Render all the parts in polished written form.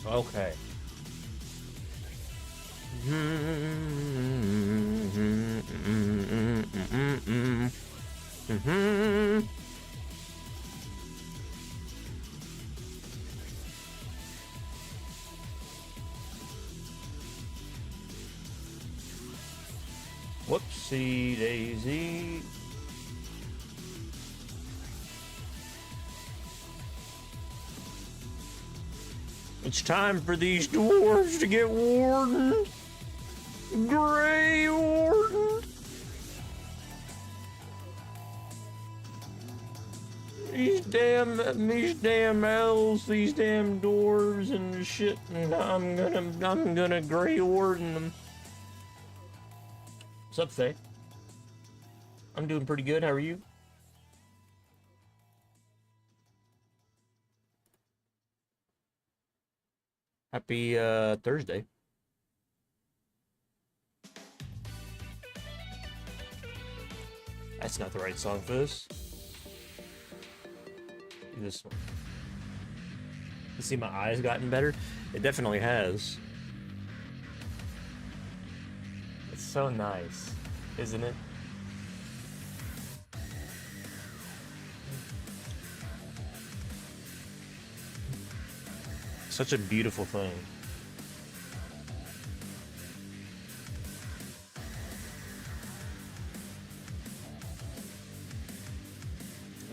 Okay. Whoopsie daisy. It's time for these dwarves to get wardened. Grey wardened. These damn elves, these damn dwarves and shit, and I'm gonna Grey Warden them. What's up, Faye? I'm doing pretty good. How are you? Happy Thursday. That's not the right song for this. Do this one. You see my eyes gotten better? It definitely has. It's so nice, isn't it? Such a beautiful thing.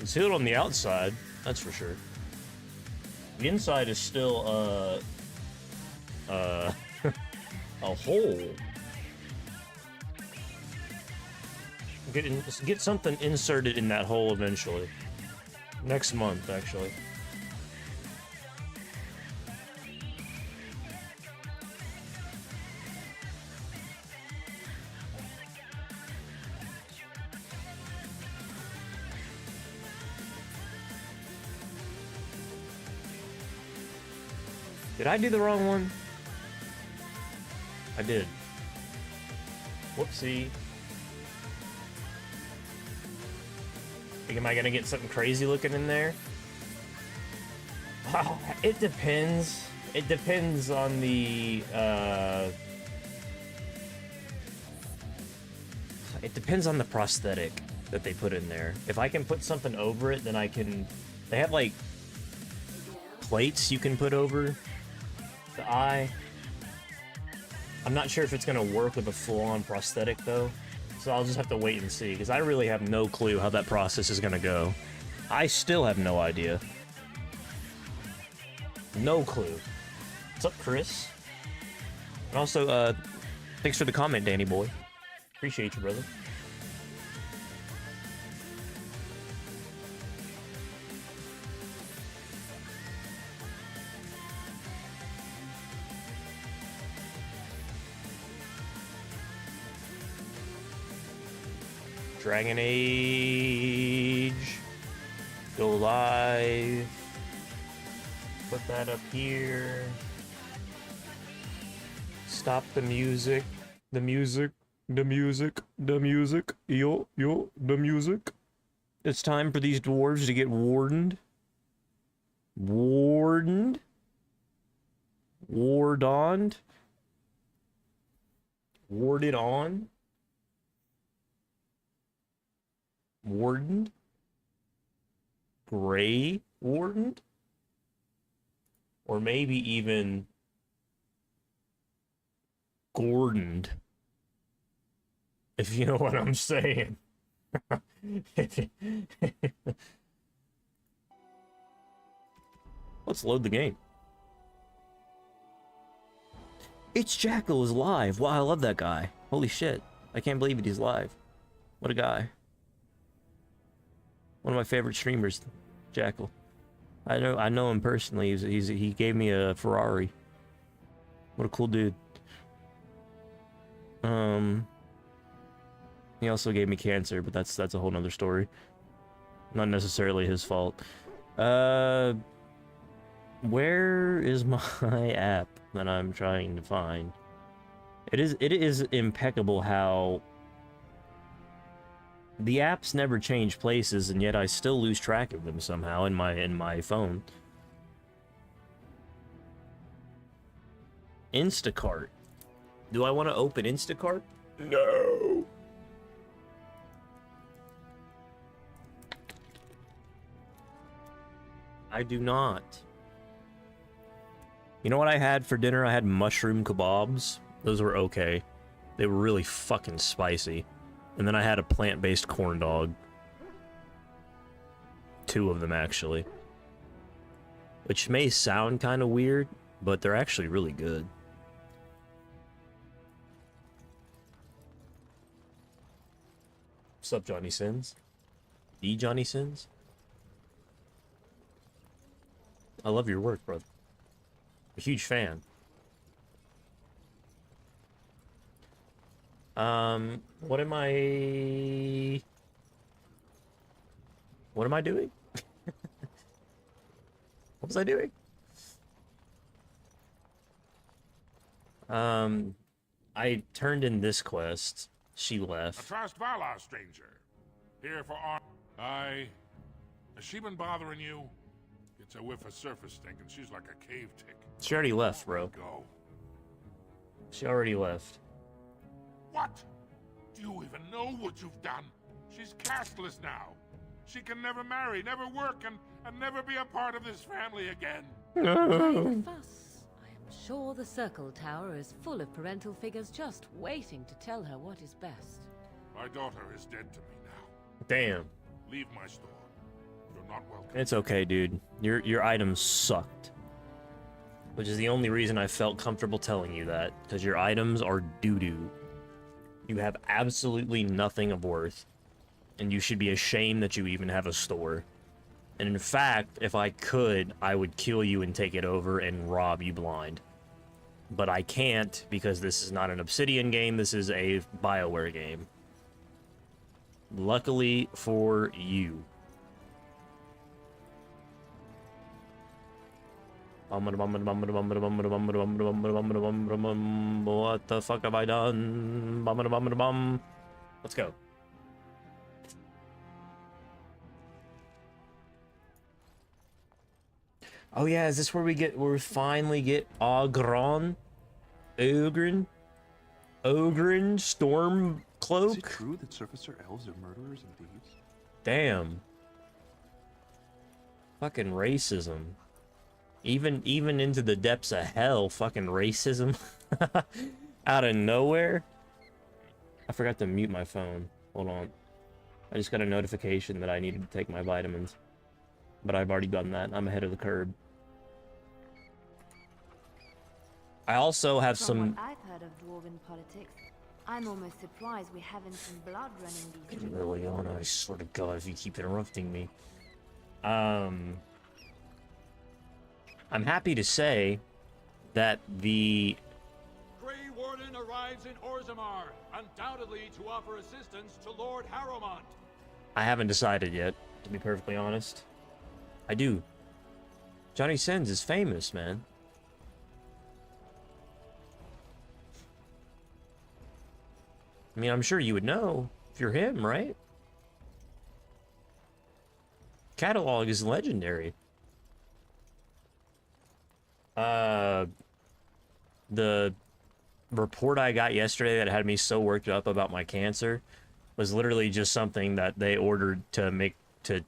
It's sealed on the outside, that's for sure. The inside is still, a hole. Get something inserted in that hole eventually. Next month, actually. Did I do the wrong one? I did. Whoopsie. Am I gonna get something crazy looking in there? It depends. It depends on the, it depends on the prosthetic that they put in there. If I can put something over it, then I can... They have, like, plates you can put over the eye. I'm not sure if it's gonna work with a full-on prosthetic, though. So I'll just have to wait and see, because I really have no clue how that process is gonna go. I still have no idea. No clue. What's up, Chris? And also, thanks for the comment, Danny boy. Appreciate you, brother. Dragon Age. Go live. Put that up here. Stop the music. The music. The music. The music. Yo, the music. It's time for these dwarves to get wardened. Wardened. Wardoned. Warded on. Wardened? Grey Wardened? Or maybe even Gordoned. If you know what I'm saying. Let's load the game. It's Jackel is live. Wow, I love that guy. Holy shit. I can't believe it, he's live. What a guy. One of my favorite streamers, Jackel. I know him personally. He gave me a Ferrari. What a cool dude. He also gave me cancer, but that's a whole nother story. Not necessarily his fault. Where is my app that I'm trying to find? It is impeccable how the apps never change places, and yet I still lose track of them somehow in my phone. Instacart. Do I want to open Instacart? No. I do not. You know what I had for dinner? I had mushroom kebabs. Those were okay. They were really fucking spicy. And then I had a plant-based corn dog. 2 of them, actually. Which may sound kind of weird, but they're actually really good. What's up, Johnny Sins? The Johnny Sins? I love your work, brother. A huge fan. What am I... What am I doing? What was I doing? I turned in this quest. She left. Atrast Vala, stranger. Here for has she been bothering you? It's a whiff of surface stink, and she's like a cave tick. She already left, bro. Go. She already left. What? Do you even know what you've done? She's castless now. She can never marry, never work, and never be a part of this family again. No. Fuss. I am sure the Circle Tower is full of parental figures just waiting to tell her what is best. My daughter is dead to me now. Damn. Leave my store. You're not welcome. It's okay, dude. Your items sucked. Which is the only reason I felt comfortable telling you that. Because your items are doo-doo. You have absolutely nothing of worth. And you should be ashamed that you even have a store. And in fact, if I could, I would kill you and take it over and rob you blind. But I can't, because this is not an Obsidian game, this is a BioWare game. Luckily for you. What the fuck have I done? Let's go. Oh yeah, is this where we finally get Ogron? Ogren? Stormcloak? Is it true that surfacer elves are murderers and thieves? Damn. Fucking racism. Even into the depths of hell, fucking racism. Out of nowhere. I forgot to mute my phone. Hold on. I just got a notification that I needed to take my vitamins. But I've already done that. I'm ahead of the curve. I also have From what I've heard of dwarven politics, I'm almost surprised we haven't some blood running these streets. Liliana, I swear to God, if you keep interrupting me. I'm happy to say that the Grey Warden arrives in Orzammar, undoubtedly to offer assistance to Lord Harrowmont. I haven't decided yet, to be perfectly honest. I do. Johnny Sins is famous, man. I mean, I'm sure you would know if you're him, right? Catalog is legendary. The report I got yesterday that had me so worked up about my cancer was literally just something that they ordered to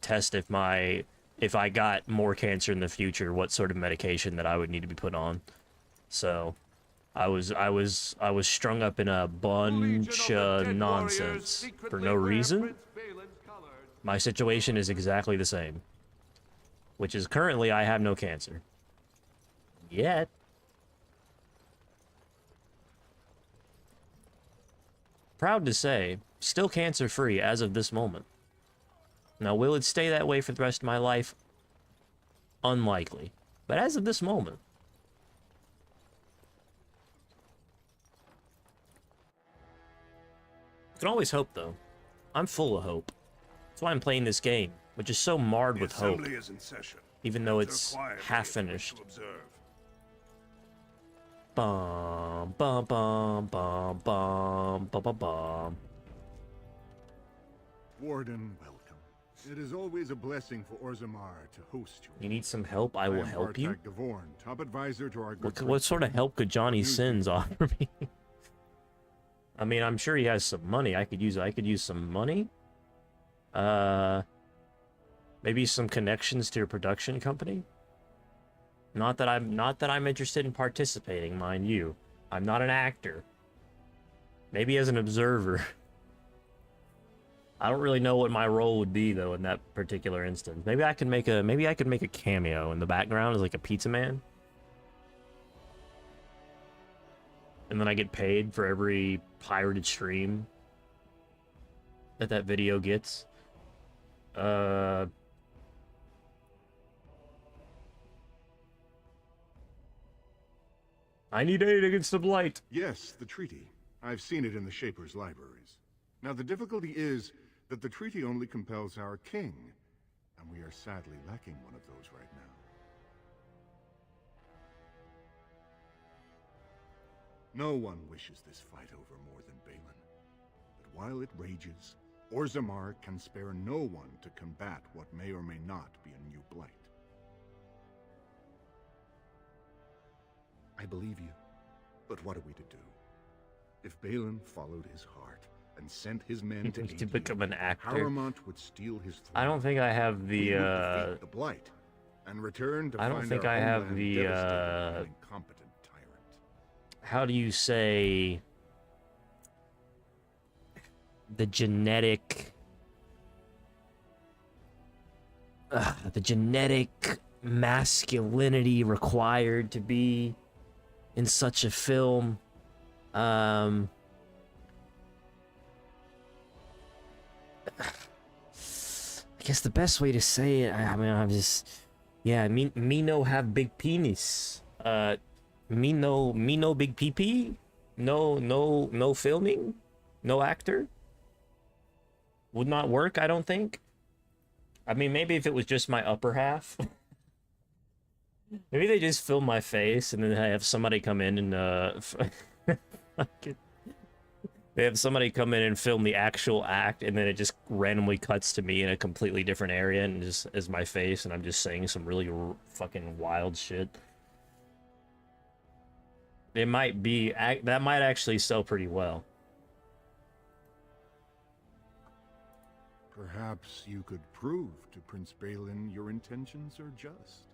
test if I got more cancer in the future, what sort of medication that I would need to be put on. So I was strung up in a bunch of nonsense for no reason. My situation is exactly the same, which is currently I have no cancer. Yet. Proud to say, still cancer-free as of this moment. Now, will it stay that way for the rest of my life? Unlikely. But as of this moment. You can always hope, though. I'm full of hope. That's why I'm playing this game, which is so marred with hope. Even though it's half-finished. Bum, bum, bum, bum, bum, bum, bum, bum. Warden, welcome. It is always a blessing for Orzammar to host you. You need some help? I will help you. Devorn, top advisor to our What sort of help could Johnny Sins offer me? I mean, I'm sure he has some money. I could use some money. Maybe some connections to your production company. Not that I'm interested in participating, mind you. I'm not an actor. Maybe as an observer. I don't really know what my role would be though in that particular instance. Maybe I could make a cameo in the background as like a pizza man. And then I get paid for every pirated stream that video gets. 90 days against the blight. Yes, the treaty. I've seen it in the Shaper's libraries. Now the difficulty is that the treaty only compels our king, and we are sadly lacking one of those right now. No one wishes this fight over more than Balin. But while it rages, Orzammar can spare no one to combat what may or may not be a new blight. I believe you, but what are we to do? If Balin followed his heart and sent his men to aid become an actor, Harrowmont would steal his throne. I don't think I have the We would defeat the blight and return to I don't find think our I have homeland the devastated by an incompetent tyrant. how do you say the genetic masculinity required to be in such a film. I guess the best way to say it, I mean, I'm just, yeah, me no have big penis. Me no big PP. No filming. No actor. Would not work, I don't think. I mean, maybe if it was just my upper half. Maybe they just film my face and then I have somebody come in and they have somebody come in and film the actual act, and then it just randomly cuts to me in a completely different area and just as my face, and I'm just saying some really fucking wild shit. It might be that might actually sell pretty well. Perhaps you could prove to Prince Balin your intentions are just.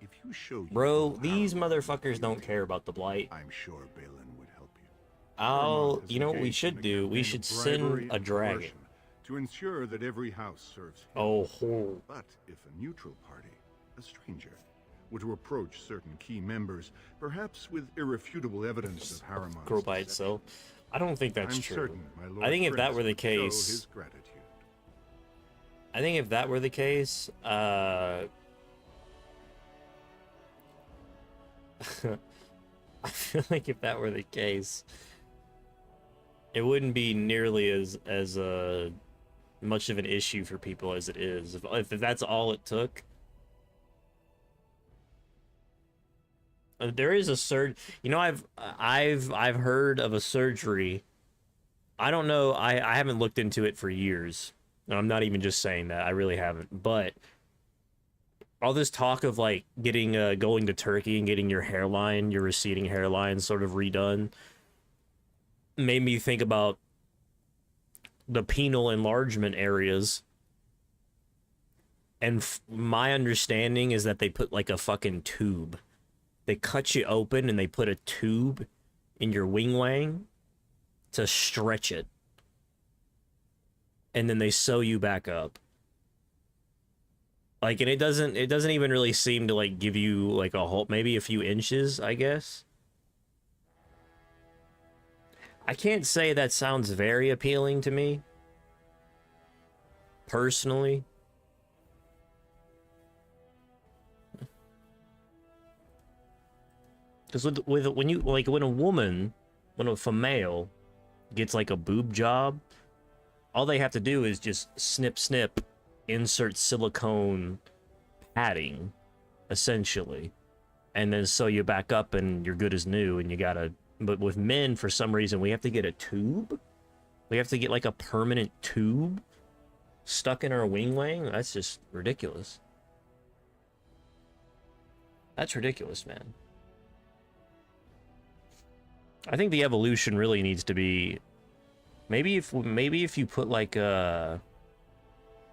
If you show Bro, these motherfuckers don't care about the blight. I'm sure Balin would help you. You know what we should do? We should send a dragon. To ensure that every house serves him. Oh. But if a neutral party, a stranger, were to approach certain key members, perhaps with irrefutable evidence of Harrowmont's Grow by itself. I don't think that's I'm true. certain my Lord I think if that Prince were the would show case, his gratitude. I think if that were the case, I feel like if that were the case, it wouldn't be nearly as much of an issue for people as it is. If that's all it took. There is a surge. You know, I've heard of a surgery. I don't know. I haven't looked into it for years. And I'm not even just saying that. I really haven't. But all this talk of like getting going to Turkey and getting your hairline, your receding hairline, sort of redone, made me think about the penile enlargement areas. And my understanding is that they put like a fucking tube. They cut you open and they put a tube in your wing wang to stretch it. And then they sew you back up. Like, and it doesn't even really seem to like give you like a whole, maybe a few inches, I guess. I can't say that sounds very appealing to me. Personally. Because when a female gets like a boob job, all they have to do is just snip, insert silicone padding, essentially, and then sew you back up and you're good as new. And you gotta, but with men, for some reason, we have to get a tube. We have to get like a permanent tube stuck in her wing wang? That's just ridiculous. That's ridiculous, man. I think the evolution really needs to be maybe if you put like a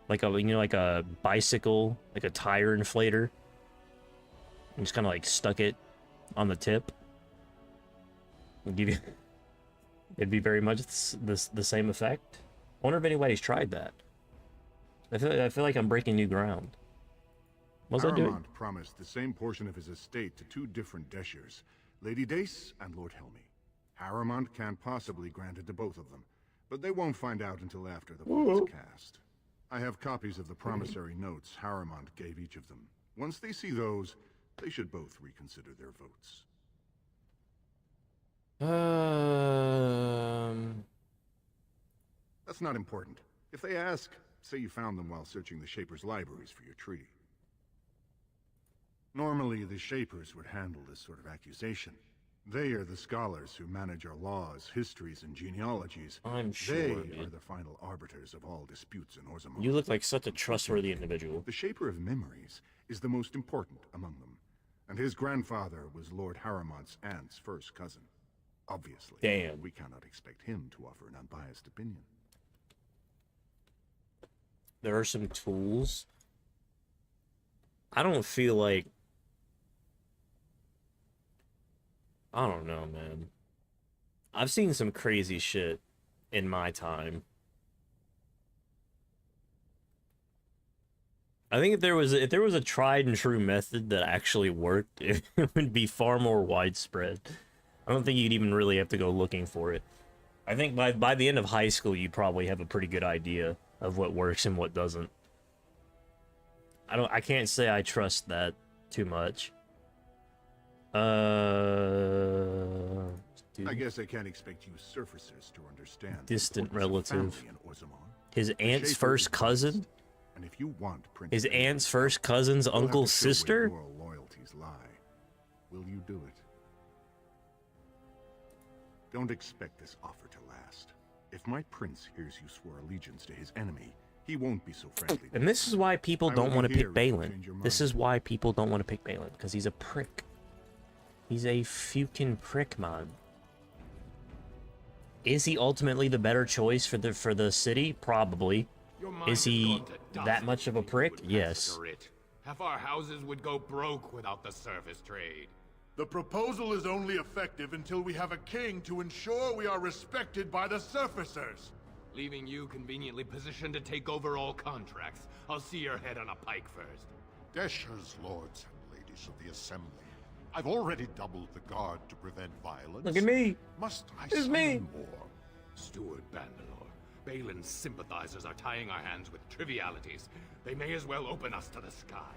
like a bicycle, like a tire inflator, and just kind of like stuck it on the tip. It'd give you, it'd be very much the same effect. I wonder if anybody's tried that. I feel like I'm breaking new ground. What's that doing? Harrowmont promised the same portion of his estate to two different Deshers, Lady Dace and Lord Helmy. Harrowmont can't possibly grant it to both of them, but they won't find out until after the vote is cast. I have copies of the promissory notes Harrowmont gave each of them. Once they see those, they should both reconsider their votes. That's not important. If they ask, say you found them while searching the Shaper's libraries for your treaty. Normally, the Shapers would handle this sort of accusation. They are the scholars who manage our laws, histories, and genealogies. I'm sure, They dude. are the final arbiters of all disputes in Orzammar. You look like such a trustworthy individual. The Shaper of Memories is the most important among them, and his grandfather was Lord Harrowmont's aunt's first cousin. Obviously, Damn. we cannot expect him to offer an unbiased opinion. There are some tools. I don't feel like... I don't know, man. I've seen some crazy shit in my time. I think if there was a tried and true method that actually worked, it would be far more widespread. I don't think you'd even really have to go looking for it. I think by the end of high school, you probably have a pretty good idea of what works and what doesn't. I can't say I trust that too much. I guess I can't expect you surfacers to understand. Distant the importance of relative. family in Orzammar. His aunt's Shaper first is cousin? biased, and if you want Prince His David, aunt's first cousin's you'll have to uncle's show where sister? your moral loyalties lie. Will you do it? Don't expect this offer to last. If my prince hears you swore allegiance to his enemy, he won't be so friendly. And this is why people I will don't be want to here pick if you Balin. change your This mind. is why people don't want to pick Balin, because he's a prick. He's a fucking prick, man. Is he ultimately the better choice for the city? Probably. Your mind Is has he gone to dust that much of a if you prick? would Yes. massacre it. Half our houses would go broke without the service trade. The proposal is only effective until we have a king to ensure we are respected by the surfacers. Leaving you conveniently positioned to take over all contracts. I'll see your head on a pike first. Deshers, lords and ladies of the Assembly. I've already doubled the guard to prevent violence. Look at me. Must I It's summon me. more? Steward Bandalore, Balin's sympathizers are tying our hands with trivialities. They may as well open us to the sky.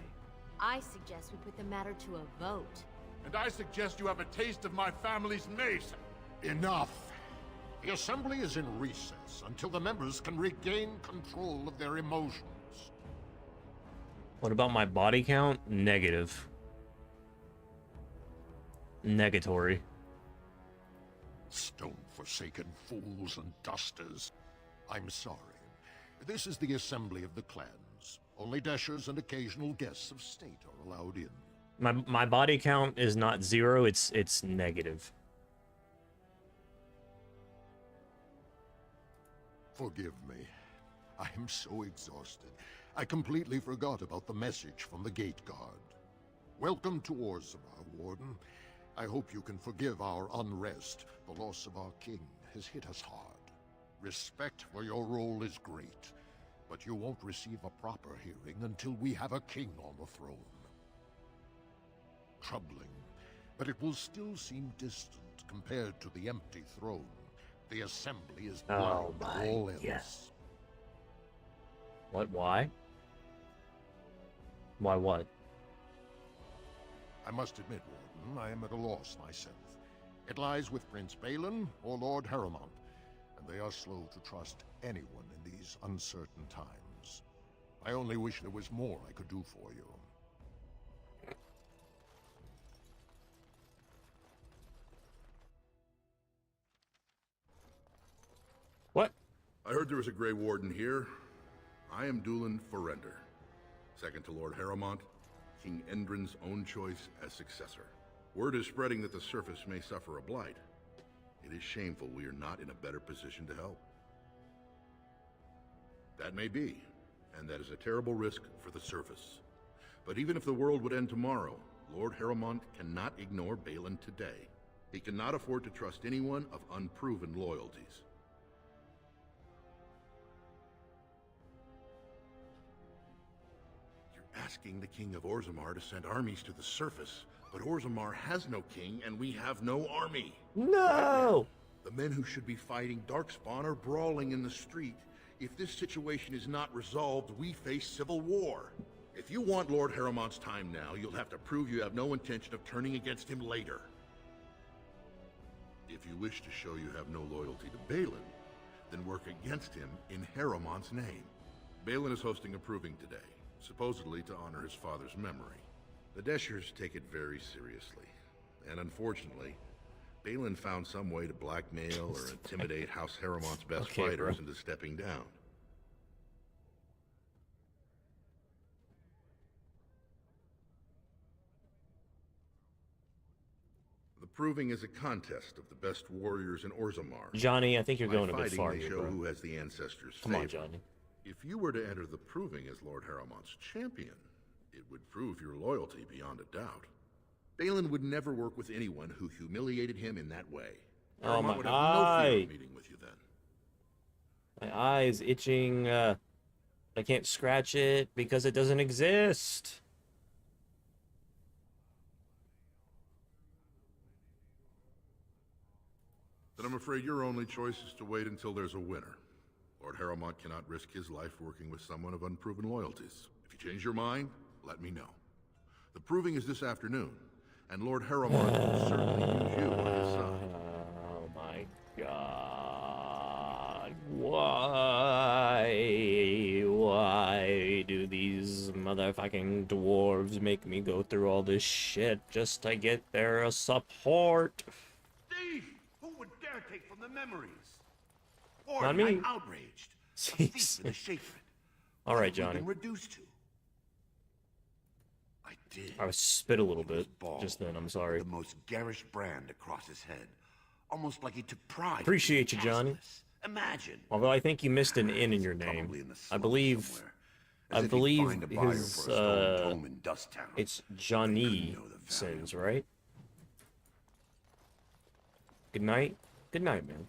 I suggest we put the matter to a vote. And I suggest you have a taste of my family's mace. Enough! The Assembly is in recess until the members can regain control of their emotions. What about my body count? Negative. Negatory. Stone-forsaken fools and dusters. I'm sorry. This is the Assembly of the Clans. Only Deshers and occasional guests of state are allowed in. My body count is not 0, it's negative. Forgive me. I am so exhausted. I completely forgot about the message from the gate guard. Welcome to Orzammar, Warden. I hope you can forgive our unrest. The loss of our king has hit us hard. Respect for your role is great, but you won't receive a proper hearing until we have a king on the throne. Troubling, but it will still seem distant compared to the empty throne. The Assembly is blind to all else. Yes. What? Why? Why what? I must admit, Warden, I am at a loss myself. It lies with Prince Balin or Lord Harrowmont, and they are slow to trust anyone in these uncertain times. I only wish there was more I could do for you. What? I heard there was a Grey Warden here. I am Dulin Forrender, second to Lord Harrowmont, King Endrin's own choice as successor. Word is spreading that the surface may suffer a blight. It is shameful we are not in a better position to help. That may be, and that is a terrible risk for the surface. But even if the world would end tomorrow, Lord Harrowmont cannot ignore Balin today. He cannot afford to trust anyone of unproven loyalties. You're asking the King of Orzammar to send armies to the surface, but Orzammar has no king and we have no army. No! The men who should be fighting Darkspawn are brawling in the street. If this situation is not resolved, we face civil war. If you want Lord Harrowmont's time now, you'll have to prove you have no intention of turning against him later. If you wish to show you have no loyalty to Balin, then work against him in Harrowmont's name. Balin is hosting a proving today, supposedly to honor his father's memory. The Deshers take it very seriously, and unfortunately, Balin found some way to blackmail or intimidate House Harrowmont's best fighters into stepping down. The proving is a contest of the best warriors in Orzammar. Johnny, I think you're going a bit far they here, show bro. who has the ancestors' Come on, favor. Johnny. If you were to enter the proving as Lord Harrowmont's champion, it would prove your loyalty beyond a doubt. Balin would never work with anyone who humiliated him in that way. Oh, my would have no fear eye. of meeting with you then. My eye is itching. I can't scratch it because it doesn't exist. Then I'm afraid your only choice is to wait until there's a winner. Lord Harrowmont cannot risk his life working with someone of unproven loyalties. If you change your mind, let me know. The proving is this afternoon, and Lord Harrowmont will certainly use you on his side. Oh my god. Why do these motherfucking dwarves make me go through all this shit just to get their support? Thief! Who would dare take from the memories? Not me. I'm outraged. A thief Jeez. in a Shapeford. All right, What have we Johnny. been reduced to? I did. I spit a little bit Bald, just then. I'm sorry. The most garish brand across his head. Almost like he took pride in Appreciate you, being Johnny. castless. Imagine. Although I think you missed an N in your Probably name. in the I slums believe. somewhere. I As if he'd believe find a buyer his. for a stone tome in Dust Town. It's Johnny Couldn't know the value. Sins, right? Good night. Good night, man.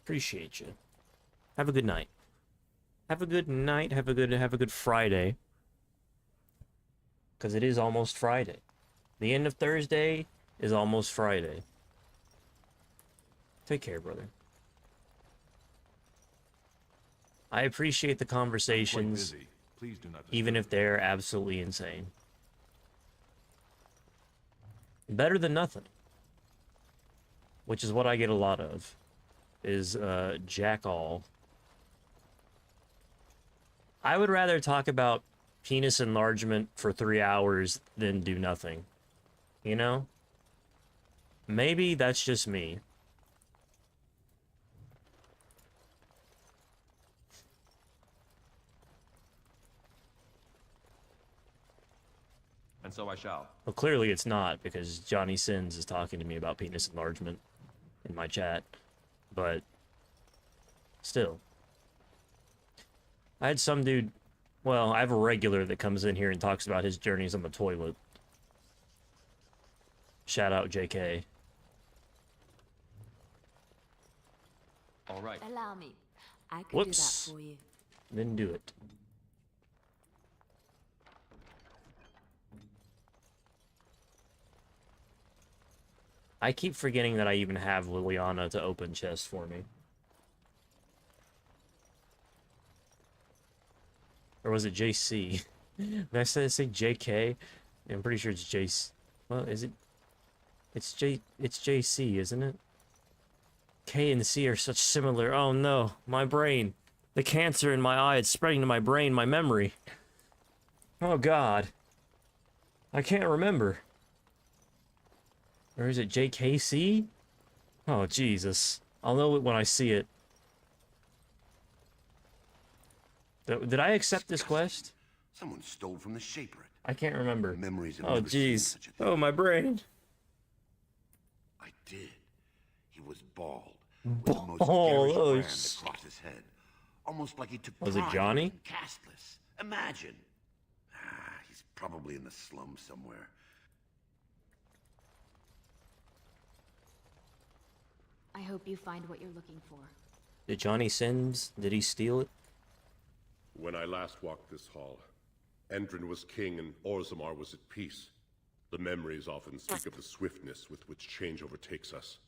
Appreciate you. Have a good night. Have a good night. Have a good Friday. Because it is almost Friday. The end of Thursday is almost Friday. Take care, brother. I appreciate the conversations, Please do not even if they're absolutely insane. Better than nothing. Which is what I get a lot of. Is Jackel. I would rather talk about penis enlargement for 3 hours than do nothing. You know? Maybe that's just me. And so I shall. Well, clearly it's not, because Johnny Sins is talking to me about penis enlargement in my chat. But still. I had some dude, well, I have a regular that comes in here and talks about his journeys on the toilet. Shout out JK. All right. Allow me. I can Whoops. do that for you. Didn't do it. I keep forgetting that I even have Liliana to open chests for me. Or was it JC? Did I say JK? I'm pretty sure it's JC. Well, is it? It's JC, isn't it? K and C are such similar. Oh no, my brain. The cancer in my eye, it's spreading to my brain, my memory. Oh god. I can't remember. Or is it JKC? Oh, Jesus. I'll know it when I see it. Did I accept this quest? Someone stole from the Shaper. I can't remember. Memories have Oh, never seen jeez. such a thing. Oh, my brain. I did. He was bald. With the most Bald. garish Oh, brand across his head. Almost like he took Was it pride Johnny? in being castless. Imagine. He's probably in the slums somewhere. I hope you find what you're looking for. Did Johnny Sins? Did he steal it? When I last walked this hall, Endrin was king and Orzammar was at peace. The memories often speak of the swiftness with which change overtakes us.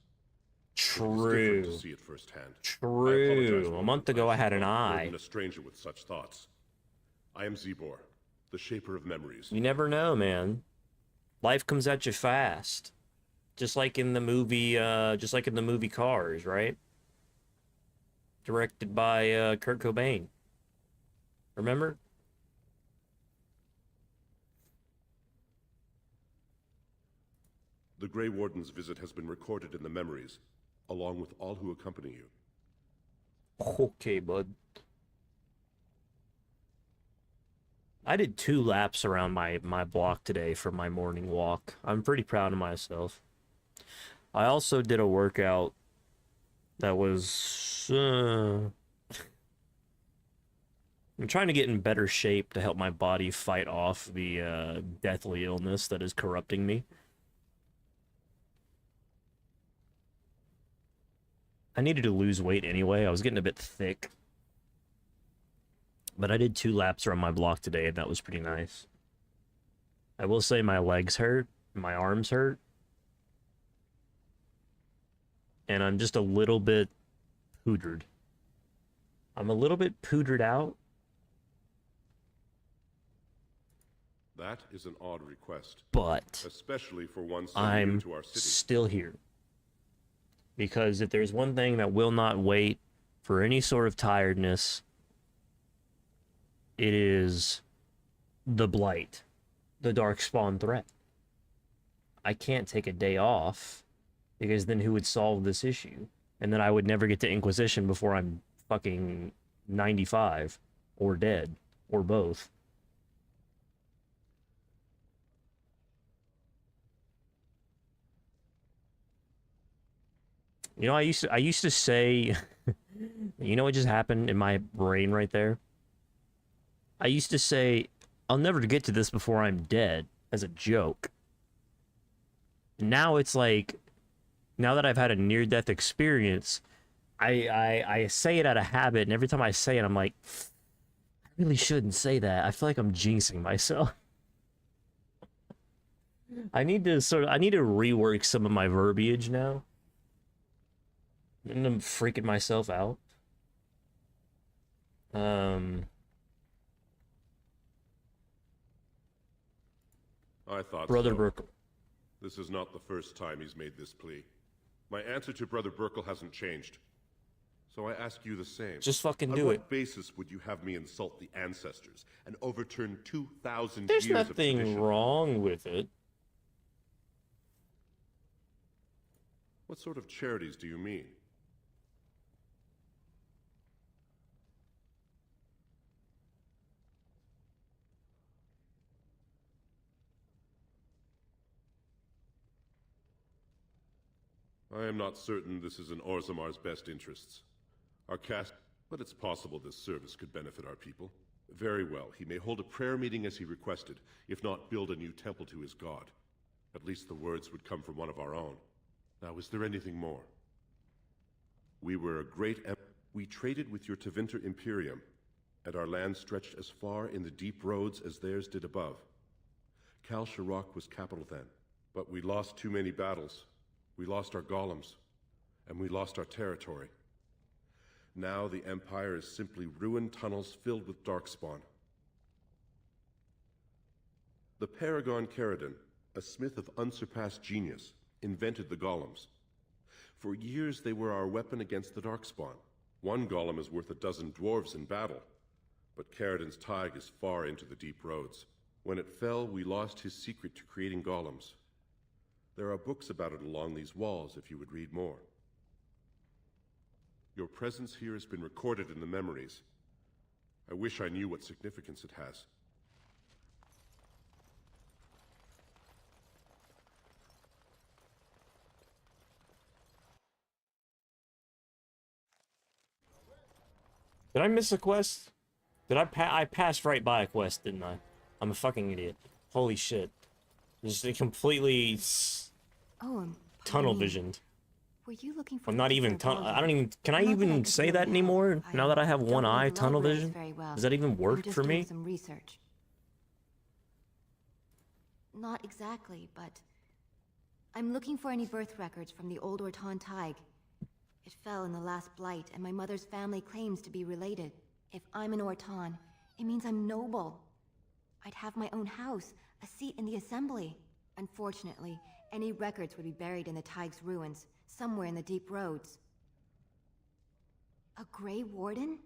It was different to see it firsthand. True. A month ago I had an eye. A stranger with such thoughts. I am Zebor, the shaper of memories. You never know, man. Life comes at you fast. Just like in the movie, Cars, right? Directed by Kurt Cobain. Remember? The Grey Warden's visit has been recorded in the memories, along with all who accompany you. Okay, bud. I did 2 laps around my block today for my morning walk. I'm pretty proud of myself. I also did a workout that was... I'm trying to get in better shape to help my body fight off the deathly illness that is corrupting me. I needed to lose weight anyway. I was getting a bit thick. But I did 2 laps around my block today, and that was pretty nice. I will say my legs hurt, my arms hurt. And I'm just a little bit pootered. I'm a little bit pootered out. That is an odd request. But especially for one so I'm new to our city. Still here. Because if there's one thing that will not wait for any sort of tiredness, it is the Blight, the Darkspawn threat. I can't take a day off, because then who would solve this issue? And then I would never get to Inquisition before I'm fucking 95, or dead, or both. You know, I used to say, you know what just happened in my brain right there? I used to say, I'll never get to this before I'm dead, as a joke. Now it's like, now that I've had a near-death experience, I say it out of habit, and every time I say it, I'm like, I really shouldn't say that. I feel like I'm jinxing myself. I need to rework some of my verbiage now. And I'm freaking myself out. I thought Brother so. Burkle. This is not the first time he's made this plea. My answer to Brother Burkle hasn't changed. So I ask you the same. Just fucking do it. On what basis would you have me insult the ancestors and overturn 2,000 There's years of nothing tradition? wrong with it. What sort of charities do you mean? I am not certain this is in Orzammar's best interests. Our cast... But it's possible this service could benefit our people. Very well, he may hold a prayer meeting as he requested, if not build a new temple to his god. At least the words would come from one of our own. Now, is there anything more? We were a great... We traded with your Tevinter Imperium, and our land stretched as far in the deep roads as theirs did above. Kal Sharok was capital then, but we lost too many battles. We lost our golems, and we lost our territory. Now the Empire is simply ruined tunnels filled with Darkspawn. The Paragon Caridin, a smith of unsurpassed genius, invented the golems. For years they were our weapon against the Darkspawn. One golem is worth 12 dwarves in battle, but Caridin's tag is far into the deep roads. When it fell, we lost his secret to creating golems. There are books about it along these walls if you would read more. Your presence here has been recorded in the memories. I wish I knew what significance it has. Did I miss a quest? Did I passed right by a quest, didn't I? I'm a fucking idiot. Holy shit. Just completely tunnel visioned. Were you looking for I'm not even I don't even, can I even say that anymore? Now that I have one eye, tunnel vision? Does that even work for me? Some research. Not exactly, but I'm looking for any birth records from the old Orton Tig. It fell in the last blight, and my mother's family claims to be related. If I'm an Orton, it means I'm noble. I'd have my own house, a seat in the assembly. Unfortunately, any records would be buried in the Tig's ruins, somewhere in the deep roads. A Grey Warden?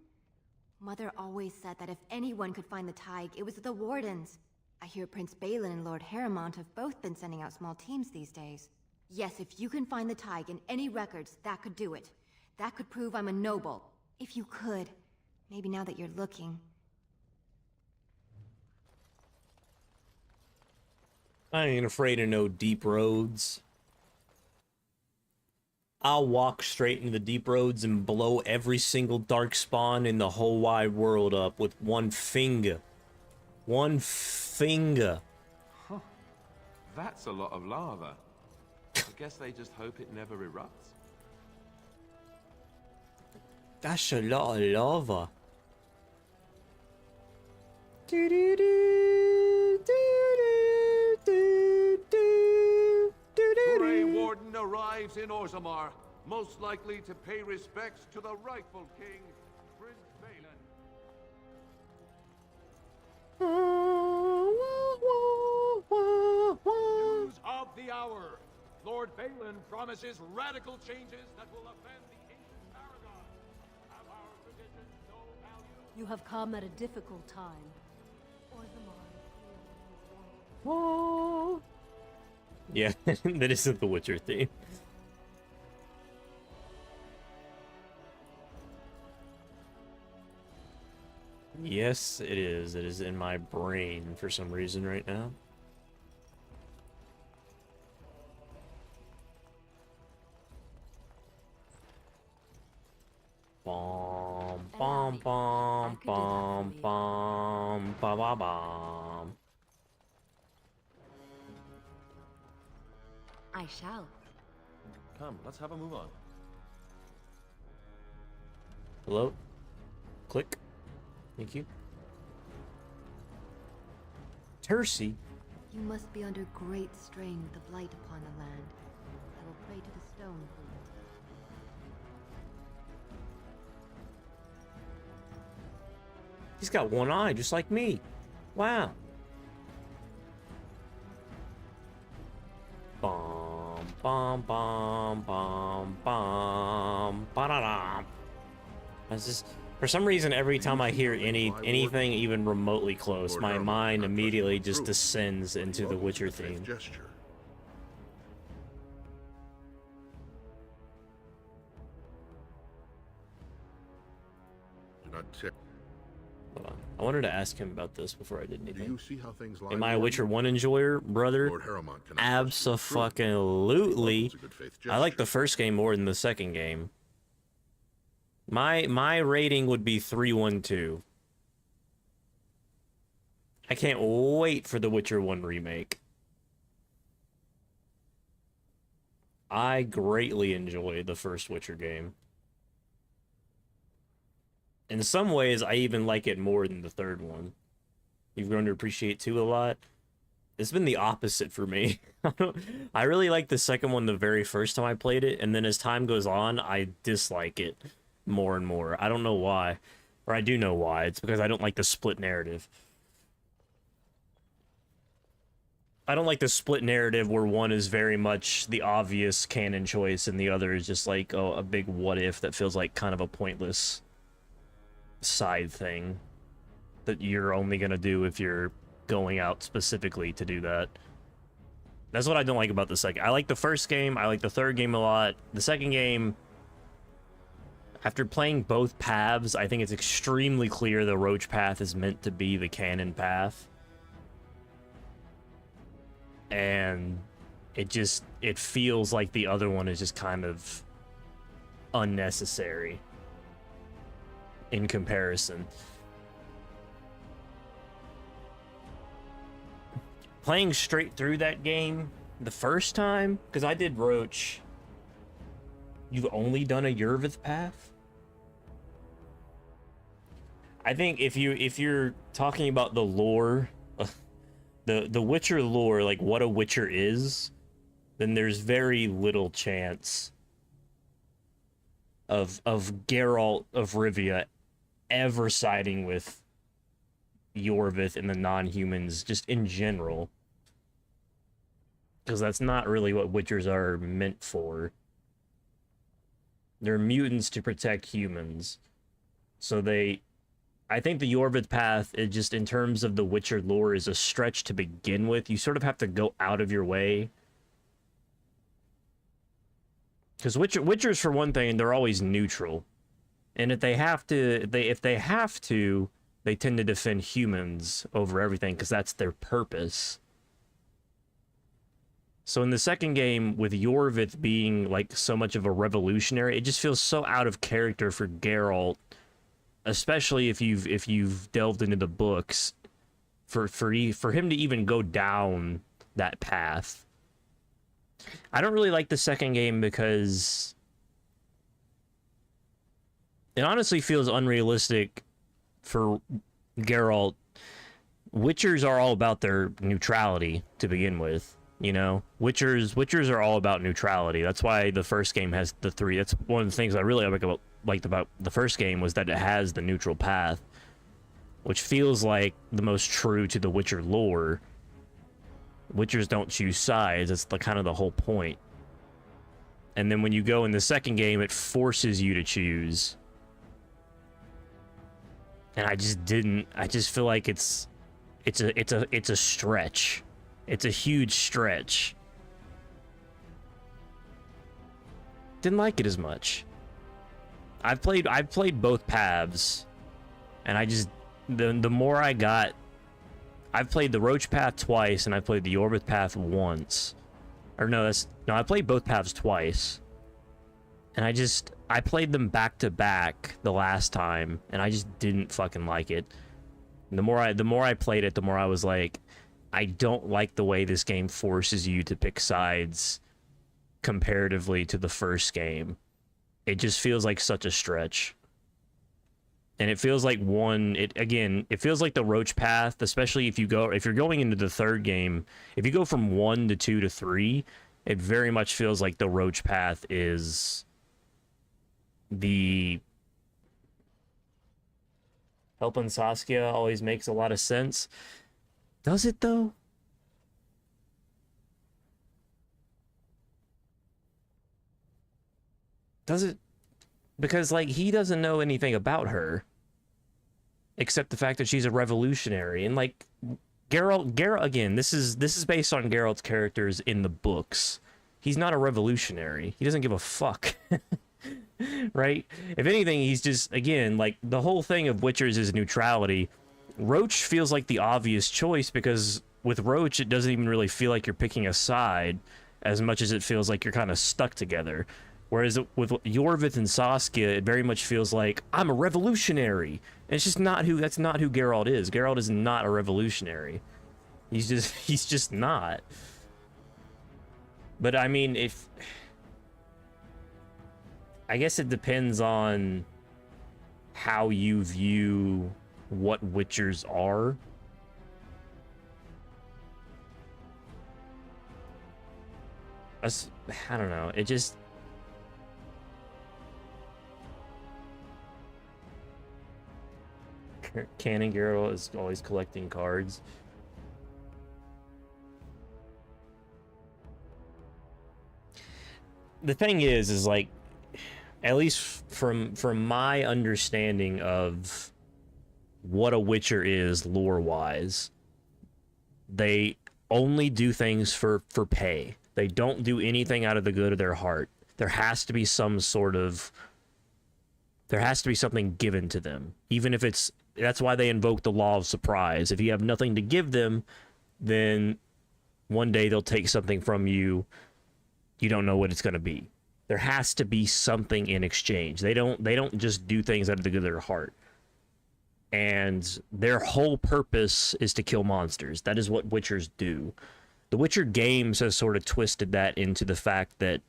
Mother always said that if anyone could find the Tig, it was the Wardens. I hear Prince Balin and Lord Harrowmont have both been sending out small teams these days. Yes, if you can find the Tig in any records, that could do it. That could prove I'm a noble. If you could. Maybe now that you're looking. I ain't afraid of no deep roads. I'll walk straight into the deep roads and blow every single dark spawn in the whole wide world up with one finger. One finger. Huh. That's a lot of lava. I guess they just hope it never erupts. That's a lot of lava. Grey Warden arrives in Orzammar, most likely to pay respects to the rightful king, Prince Balin. News of the hour. Lord Balin promises radical changes that will offend the ancient paragon. Have our traditions no value? You have come at a difficult time. Whoa. Yeah, that isn't the Witcher theme. Yes, it is. It is in my brain for some reason right now. Bom, bom, bom, bom, bom, ba ba bom. I shall. Come, let's have a move on. Hello? Click. Thank you. Tercy. You must be under great strain with the blight upon the land. I will pray to the stone for you. He's got one eye, just like me. Wow. Bum, bum, bum, bum, bum, ba-da-dum. That's just, for some reason, every time I hear anything even remotely close, my mind immediately just descends into the Witcher theme. I wanted to ask him about this before I did anything. Do you see how things lie? Am I a Witcher 1 enjoyer, brother? Abso-fucking-lutely. I like the first game more than the second game. My rating would be 312. I can't wait for the Witcher 1 remake. I greatly enjoyed the first Witcher game. In some ways, I even like it more than the third one. You've grown to appreciate 2 a lot. It's been the opposite for me. I really like the second one the very first time I played it, and then as time goes on, I dislike it more and more. I don't know why. Or I do know why. It's because I don't like the split narrative. I don't like the split narrative where one is very much the obvious canon choice and the other is just like a big what if that feels like kind of a pointless side thing that you're only gonna do if you're going out specifically to do that. That's what I don't like about the second. I like the first game, I like the third game a lot. The second game, After playing both paths, I think it's extremely clear the Roach path is meant to be the canon path. And it feels like the other one is just kind of unnecessary in comparison. Playing straight through that game the first time, because I did Roach. You've only done a Yervith path? I think if you're talking about the lore, the Witcher lore, like what a Witcher is, then there's very little chance of Geralt of Rivia ever siding with Yorvith and the non-humans just in general. Because that's not really what Witchers are meant for. They're mutants to protect humans. So I think the Yorvith path, is just in terms of the Witcher lore, is a stretch to begin with. You sort of have to go out of your way. Because Witchers, for one thing, they're always neutral. And if they have to, they tend to defend humans over everything, because that's their purpose. So in the second game, with Yorvith being like so much of a revolutionary, it just feels so out of character for Geralt, especially if you've delved into the books, for him to even go down that path. I don't really like the second game because it honestly feels unrealistic for Geralt. Witchers are all about their neutrality to begin with. You know, Witchers are all about neutrality. That's why the first game has the three. That's one of the things I really liked about the first game, was that it has the neutral path, which feels like the most true to the Witcher lore. Witchers don't choose sides. That's kind of the whole point. And then when you go in the second game, it forces you to choose. And I just didn't. I just feel like it's a stretch. It's a huge stretch. Didn't like it as much. I've played both paths, and I just the more I got, I've played the Roach path twice, and I played the Yorvith path once. Or no, I played both paths twice, and I played them back to back the last time, and I just didn't fucking like it. And the more I played it, the more I was like, I don't like the way this game forces you to pick sides comparatively to the first game. It just feels like such a stretch. And it feels like it feels like the Roach path, especially if you're going into the third game, if you go from 1 to 2 to 3, it very much feels like the Roach path is the helping Saskia always makes a lot of sense. Does it, though? Does it? Because, like, he doesn't know anything about her. Except the fact that she's a revolutionary. And, like, Geralt, again, this is based on Geralt's characters in the books. He's not a revolutionary. He doesn't give a fuck. Right? If anything, he's just, again, like, the whole thing of Witchers is neutrality. Roach feels like the obvious choice, because with Roach, it doesn't even really feel like you're picking a side as much as it feels like you're kind of stuck together. Whereas with Yorvith and Saskia, it very much feels like, I'm a revolutionary. And it's just that's not who Geralt is. Geralt is not a revolutionary. He's just not. But I mean, I guess it depends on how you view what Witchers are. I don't know. It just... Canon Geralt is always collecting cards. The thing is like, at least from my understanding of what a Witcher is lore-wise, they only do things for pay. They don't do anything out of the good of their heart. There has to be some sort of There has to be something given to them, even if it's... That's why they invoke the law of surprise. If you have nothing to give them, then one day they'll take something from you. You don't know what it's going to be. There has to be something in exchange. They don't just do things out of the good of their heart. And their whole purpose is to kill monsters. That is what Witchers do. The Witcher games have sort of twisted that into the fact that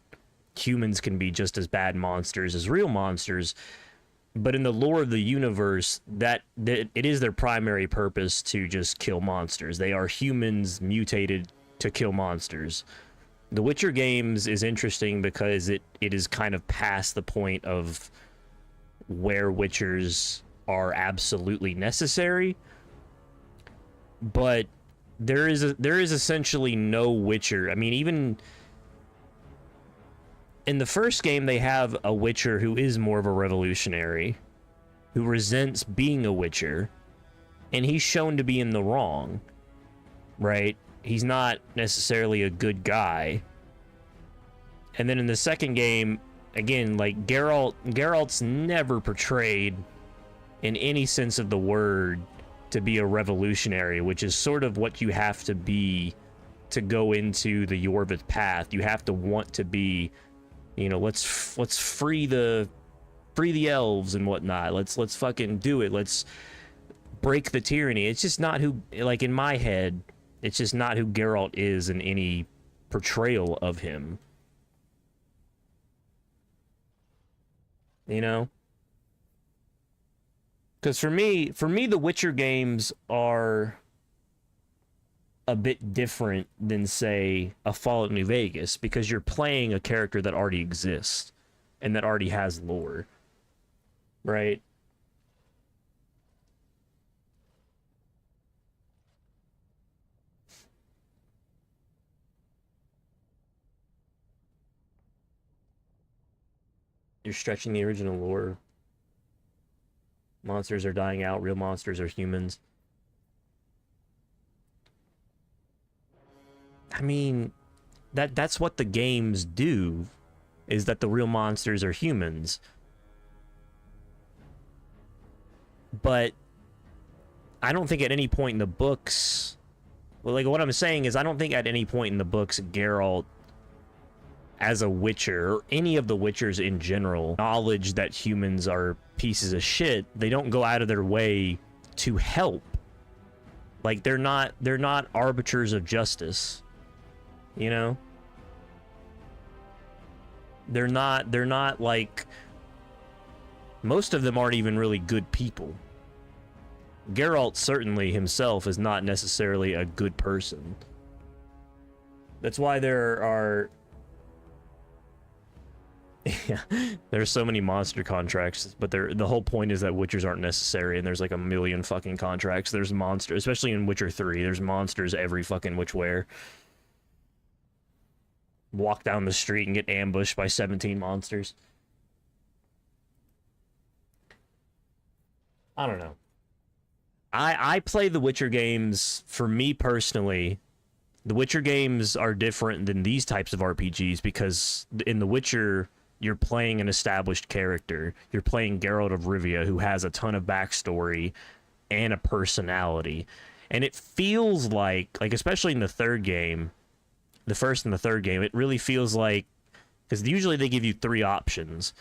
humans can be just as bad monsters as real monsters. But in the lore of the universe, that it is their primary purpose to just kill monsters. They are humans mutated to kill monsters. The Witcher games is interesting because it is kind of past the point of where Witchers are absolutely necessary. But there is essentially no Witcher. I mean, even in the first game, they have a Witcher who is more of a revolutionary, who resents being a Witcher, and he's shown to be in the wrong, right? He's not necessarily a good guy. And then in the second game, again, like Geralt's never portrayed in any sense of the word to be a revolutionary, which is sort of what you have to be to go into the Yorvith path. You have to want to be, you know, let's free the elves and whatnot. Let's fucking do it. Let's break the tyranny. It's just not who, like, in my head, it's just not who Geralt is in any portrayal of him. You know? Because for me, the Witcher games are a bit different than, say, a Fallout New Vegas, because you're playing a character that already exists and that already has lore, right? You're stretching the original lore. Monsters are dying out. Real monsters are humans. I mean, that's what the games do, is that the real monsters are humans. But I don't think at any point in the books... Well, like, what I'm saying is I don't think at any point in the books Geralt, as a Witcher, or any of the Witchers in general, knowledge that humans are pieces of shit. They don't go out of their way to help. Like, they're not arbiters of justice, you know? They're not like, most of them aren't even really good people. Geralt certainly himself is not necessarily a good person. That's why there are... Yeah, there's so many monster contracts, but the whole point is that Witchers aren't necessary, and there's like a million fucking contracts. There's monsters, especially in Witcher 3, there's monsters every fucking which way. Walk down the street and get ambushed by 17 monsters. I don't know. I play the Witcher games, for me personally, the Witcher games are different than these types of RPGs, because in The Witcher, you're playing an established character. You're playing Geralt of Rivia, who has a ton of backstory and a personality. And it feels like especially in the third game, the first and the third game, it really feels like, because usually they give you 3 options,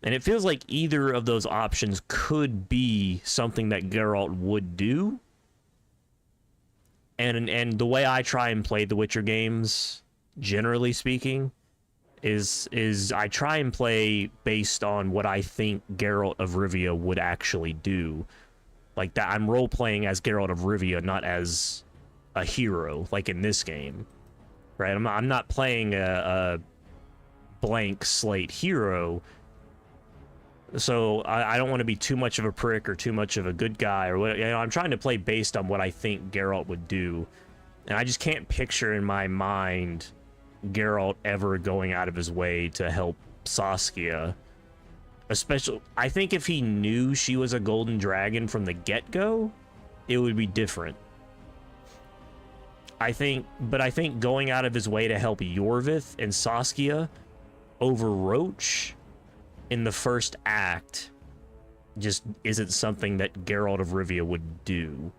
and it feels like either of those options could be something that Geralt would do. And the way I try and play the Witcher games, generally speaking, is I try and play based on what I think Geralt of Rivia would actually do. Like that, I'm role-playing as Geralt of Rivia, not as a hero, like in this game. Right? I'm not playing a blank slate hero, so I don't want to be too much of a prick or too much of a good guy, or what. You know, I'm trying to play based on what I think Geralt would do, and I just can't picture in my mind Geralt ever going out of his way to help Saskia. Especially, I think if he knew she was a golden dragon from the get-go, it would be different. I think going out of his way to help Yorvith and Saskia over Roach in the first act just isn't something that Geralt of Rivia would do.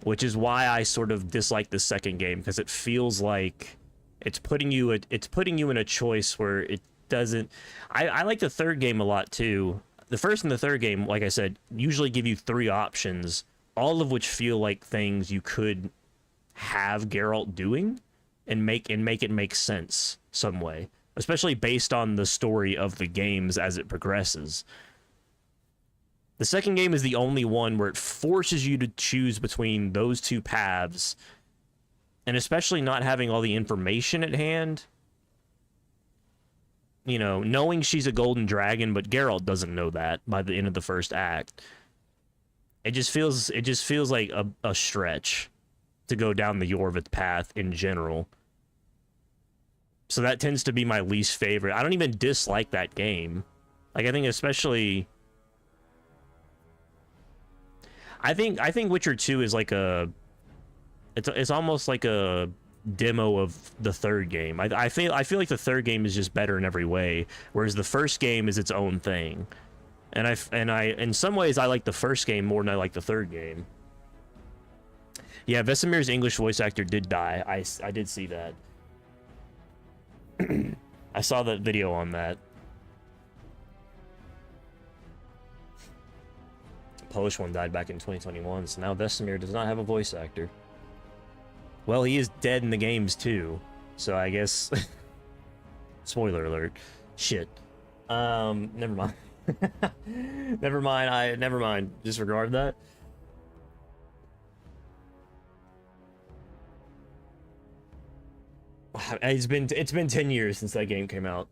Which is why I sort of dislike the second game, because it feels like it's putting you in a choice where it doesn't. I like the third game a lot too. The first and the third game, like I said, usually give you 3 options, all of which feel like things you could have Geralt doing and make it make sense some way, especially based on the story of the games as it progresses. The second game is the only one where it forces you to choose between those 2 paths, and especially not having all the information at hand. You know, knowing she's a golden dragon, but Geralt doesn't know that by the end of the first act. It just feels like a stretch to go down the Yorvith path in general. So that tends to be my least favorite. I don't even dislike that game. Like, I think especially... I think Witcher 2 is like it's almost like a demo of the third game. I feel like the third game is just better in every way, whereas the first game is its own thing. And I in some ways I like the first game more than I like the third game. Yeah, Vesemir's English voice actor did die. I did see that. I saw that video on that. Polish one died back in 2021, so now Vesemir does not have a voice actor. Well, he is dead in the games too, so I guess... Spoiler alert. Shit. Never mind. Never mind. Disregard that. It's been 10 years since that game came out.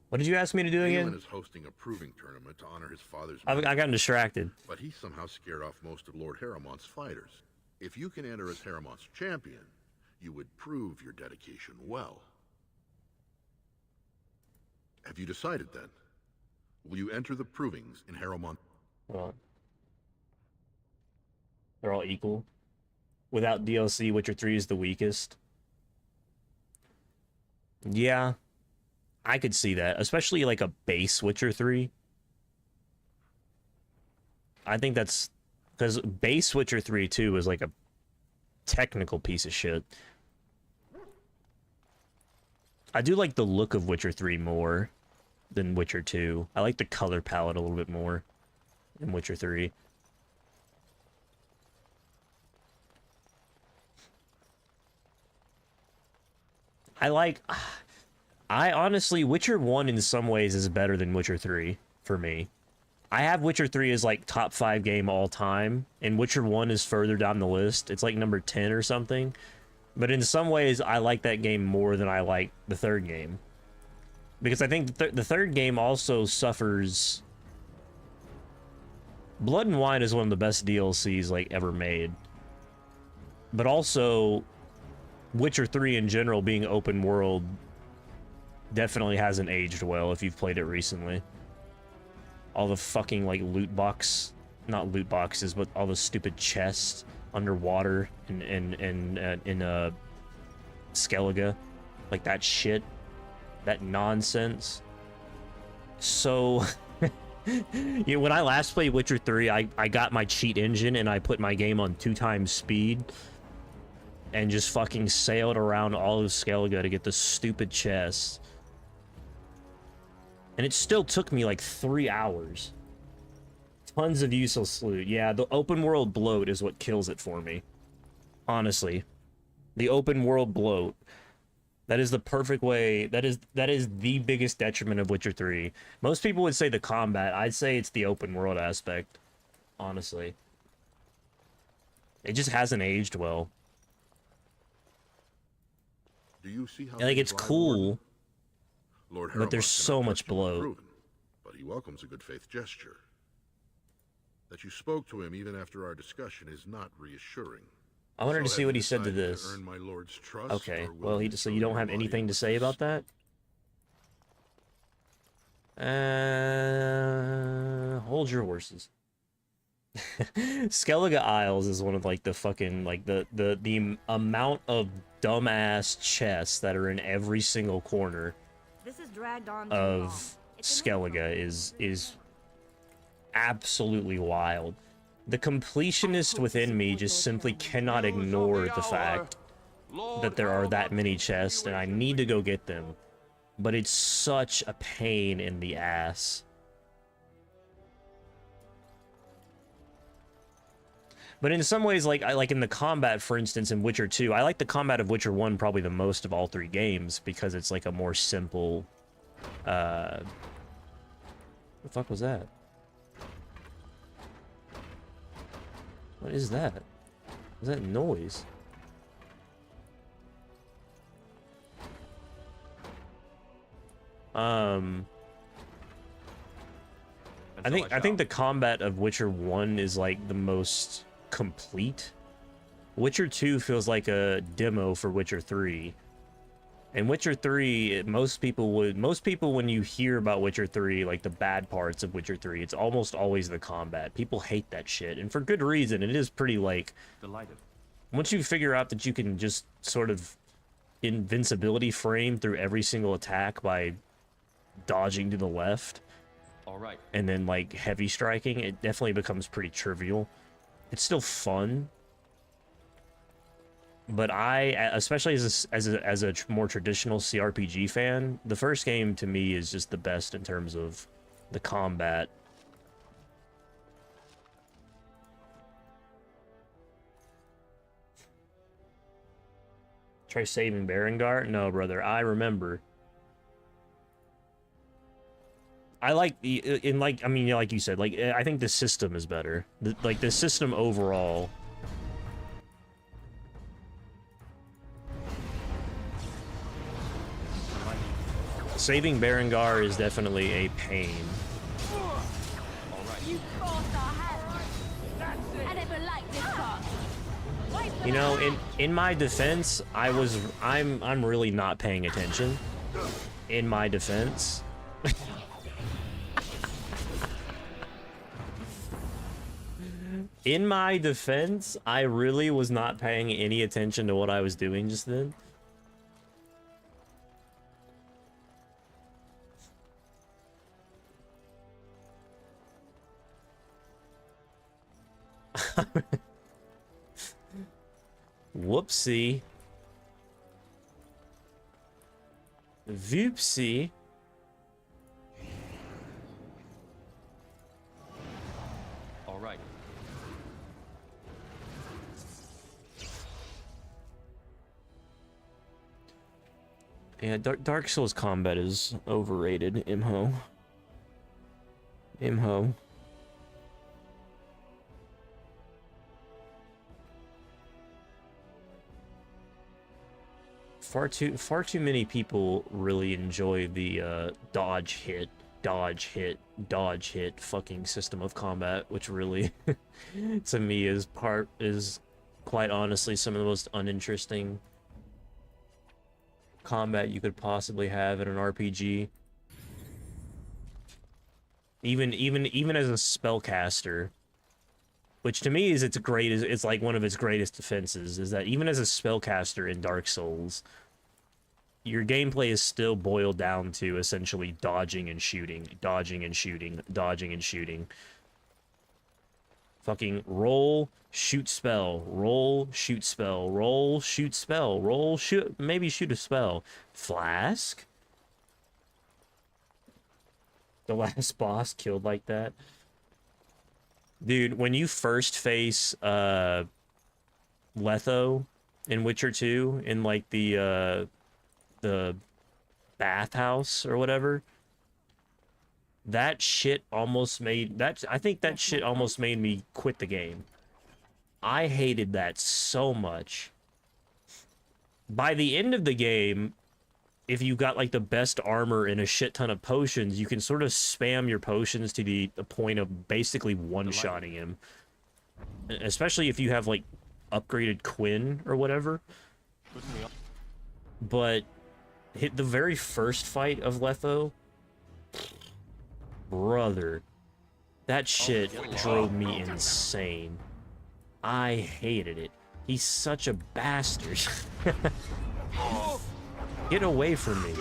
What did you ask me to do again? Balin is hosting a proving tournament to honor his father's I got distracted. But he somehow scared off most of Lord Haramont's fighters. If you can enter as Haramont's champion, you would prove your dedication well. Have you decided then? Will you enter the provings in Haramont? Well, they're all equal. Without DLC, Witcher 3 is the weakest. Yeah. I could see that, especially like a base Witcher 3. I think that's because base Witcher 3 too is like a technical piece of shit. I do like the look of Witcher 3 more than Witcher 2. I like the color palette a little bit more in Witcher 3. I honestly, Witcher 1 in some ways is better than Witcher 3 for me. I have Witcher 3 as like top 5 game all time, and Witcher 1 is further down the list. It's like number 10 or something. But in some ways, I like that game more than I like the third game. Because I think the third game also suffers... Blood and Wine is one of the best DLCs like ever made. But also, Witcher 3 in general being open world definitely hasn't aged well if you've played it recently. All the fucking like not loot boxes, but all the stupid chests underwater in Skellige, like that shit, that nonsense. So yeah, when I last played Witcher 3, I got my cheat engine and I put my game on 2x speed and just fucking sailed around all of Skellige to get the stupid chests. And it still took me like 3 hours. Tons of useless loot. Yeah, the open world bloat is what kills it for me. Honestly. The open world bloat. That is the perfect way. That is the biggest detriment of Witcher 3. Most people would say the combat. I'd say it's the open world aspect. Honestly. It just hasn't aged well. Do you see how like, it's cool. Lord but there's so much bloat. Proven, but he welcomes a good faith gesture. That you spoke to him even after our discussion is not reassuring. I wanted to see what he said to this. Earn my lord's trust, okay, well, so you don't have anything to say about that? Hold your horses. Skellige Isles is one of like the fucking like the amount of dumbass chests that are in every single corner of Skellige is absolutely wild. The completionist within me just simply cannot ignore the fact that there are that many chests, and I need to go get them. But it's such a pain in the ass. But in some ways, like in the combat, for instance, in Witcher 2, I like the combat of Witcher 1 probably the most of all 3 games because it's like a more simple. What the fuck was that? What is that? What is that noise? I think the combat of Witcher 1 is like the most complete. Witcher 2 feels like a demo for Witcher 3. And Witcher 3, most people when you hear about Witcher 3, like the bad parts of Witcher 3, it's almost always the combat. People hate that shit, and for good reason. It is pretty like Delighted. Once you figure out that you can just sort of invincibility frame through every single attack by dodging to the left. All right. And then like heavy striking, it definitely becomes pretty trivial. It's still fun. But I, especially as a more traditional CRPG fan, the first game to me is just the best in terms of the combat. Try saving Berengar? No, brother, I remember. I like I mean, like you said, like I think the system is better. Like the system overall. Saving Berengar is definitely a pain. You know, in my defense, I'm really not paying attention. In my defense. In my defense, I really was not paying any attention to what I was doing just then. Whoopsie. Voopsie. All right. Yeah, Dark Souls combat is overrated, Imho. Imho. Far too many people really enjoy the dodge hit fucking system of combat, which really to me is quite honestly some of the most uninteresting combat you could possibly have in an RPG. Even as a spellcaster, which to me is it's like one of its greatest defenses, is that even as a spellcaster in Dark Souls, your gameplay is still boiled down to essentially dodging and shooting, dodging and shooting, dodging and shooting. Fucking roll, shoot spell, roll, shoot spell, roll, shoot spell, roll, shoot, maybe shoot a spell. Flask? The last boss killed like that. Dude, when you first face Letho in Witcher 2 in like the bathhouse or whatever, that shit almost made I think that shit almost made me quit the game. I hated that so much. By the end of the game, if you got like the best armor and a shit ton of potions, you can sort of spam your potions to the point of basically one-shotting him. Especially if you have like upgraded Quinn or whatever. But hit the very first fight of Letho, brother, that shit drove me insane. I hated it. He's such a bastard. Get away from me.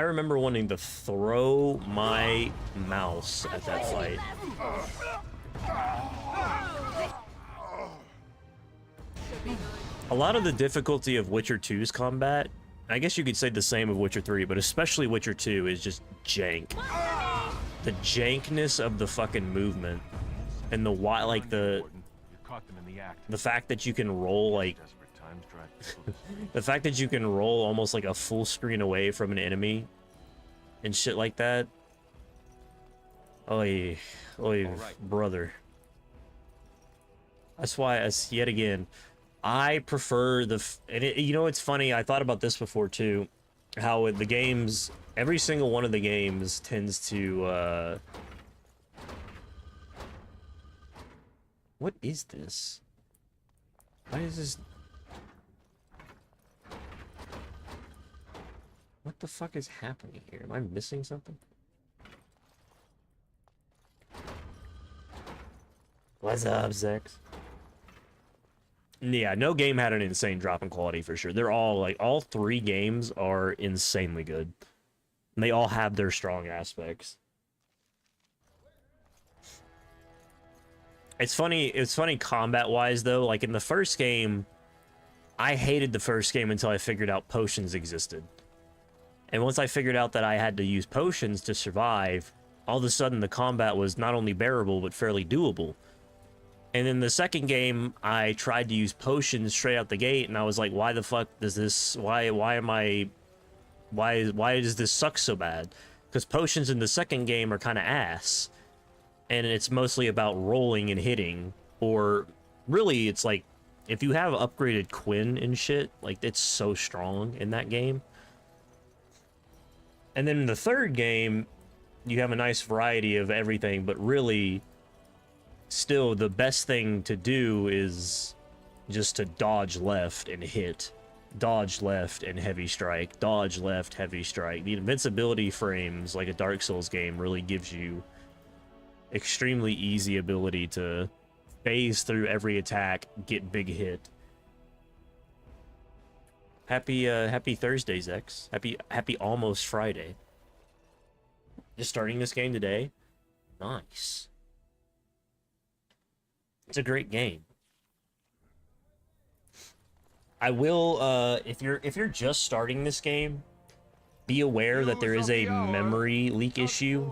remember wanting to throw my mouse at that fight. A lot of the difficulty of Witcher 2's combat, I guess you could say the same of Witcher 3, but especially Witcher 2 is just jank. The jankness of the fucking movement and the like the fact that you can roll like the fact that you can roll almost like a full screen away from an enemy and shit like that. Oy, brother. That's why, as yet again, I prefer you know, it's funny, I thought about this before too, how the games, every single one of the games tends to, what is this? Why is this? What the fuck is happening here? Am I missing something? What's up, Zex? Yeah, no game had an insane drop in quality for sure. They're all, like, all three games are insanely good. And they all have their strong aspects. It's funny combat-wise, though. Like, in the first game, I hated the first game until I figured out potions existed. And once I figured out that I had to use potions to survive, all of a sudden the combat was not only bearable, but fairly doable. And in the second game, I tried to use potions straight out the gate, and I was like, why the fuck does this, why does this suck so bad? Because potions in the second game are kind of ass. And it's mostly about rolling and hitting, or really it's like, if you have upgraded Quinn and shit, like, it's so strong in that game. And then in the third game, you have a nice variety of everything, but really, still, the best thing to do is just to dodge left and hit. Dodge left and heavy strike. Dodge left, heavy strike. The invincibility frames, like a Dark Souls game, really gives you extremely easy ability to phase through every attack, get big hit. Happy Thursday, Zex. Happy almost Friday. Just starting this game today. Nice. It's a great game. I will, if you're just starting this game, be aware that there is a memory leak issue.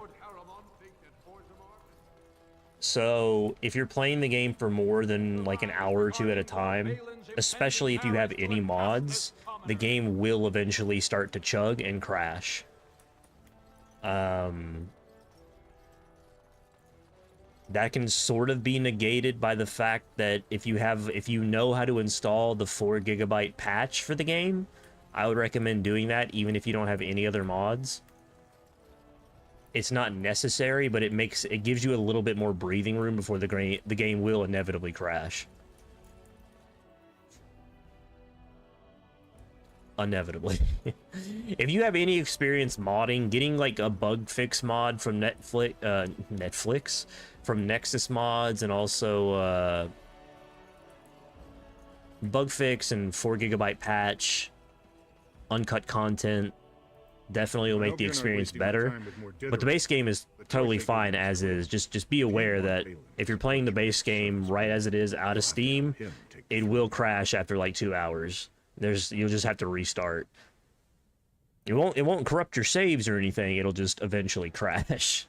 So, if you're playing the game for more than like an hour or two at a time, especially if you have any mods, the game will eventually start to chug and crash. That can sort of be negated by the fact that if you know how to install the 4 GB patch for the game, I would recommend doing that even if you don't have any other mods. It's not necessary, but it gives you a little bit more breathing room before the game will inevitably crash. Inevitably. If you have any experience modding, getting like a bug fix mod from Netflix, from Nexus Mods, and also bug fix and 4 GB patch, uncut content, definitely will make the experience better. But the base game is totally fine as is. Just be aware that if you're playing the base game right as it is out of Steam, it will crash after like 2 hours. You'll just have to restart. It won't corrupt your saves or anything. It'll just eventually crash.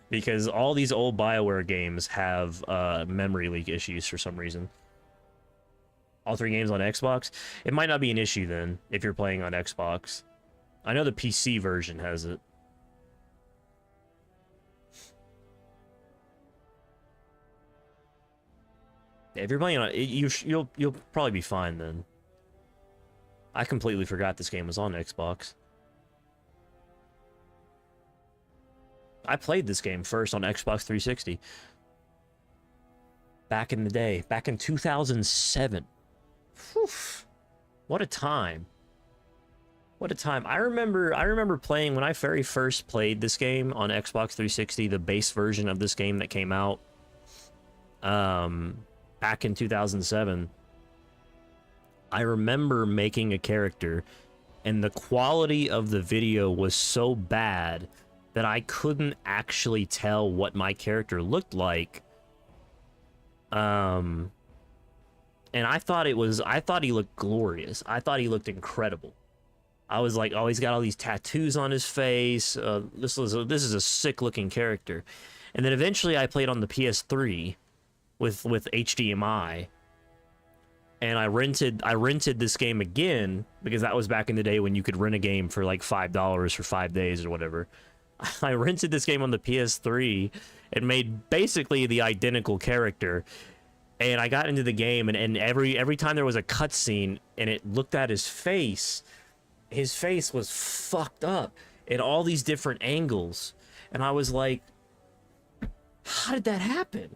Because all these old BioWare games have memory leak issues for some reason. All 3 games on Xbox? It might not be an issue then, if you're playing on Xbox. I know the PC version has it. If you're playing on it, you'll probably be fine then. I completely forgot this game was on Xbox. I played this game first on Xbox 360. Back in the day. Back in 2007. Whew. What a time. What a time. I remember playing, when I very first played this game on Xbox 360, the base version of this game that came out back in 2007. I remember making a character and the quality of the video was so bad that I couldn't actually tell what my character looked like. And I thought he looked glorious. I thought he looked incredible. I was like, oh, he's got all these tattoos on his face. This is a sick looking character. And then eventually I played on the PS3 with HDMI. And I rented this game again, because that was back in the day when you could rent a game for like $5 for 5 days or whatever. I rented this game on the PS3 and made basically the identical character. And I got into the game, and every time there was a cutscene and it looked at his face was fucked up in all these different angles. And I was like, how did that happen?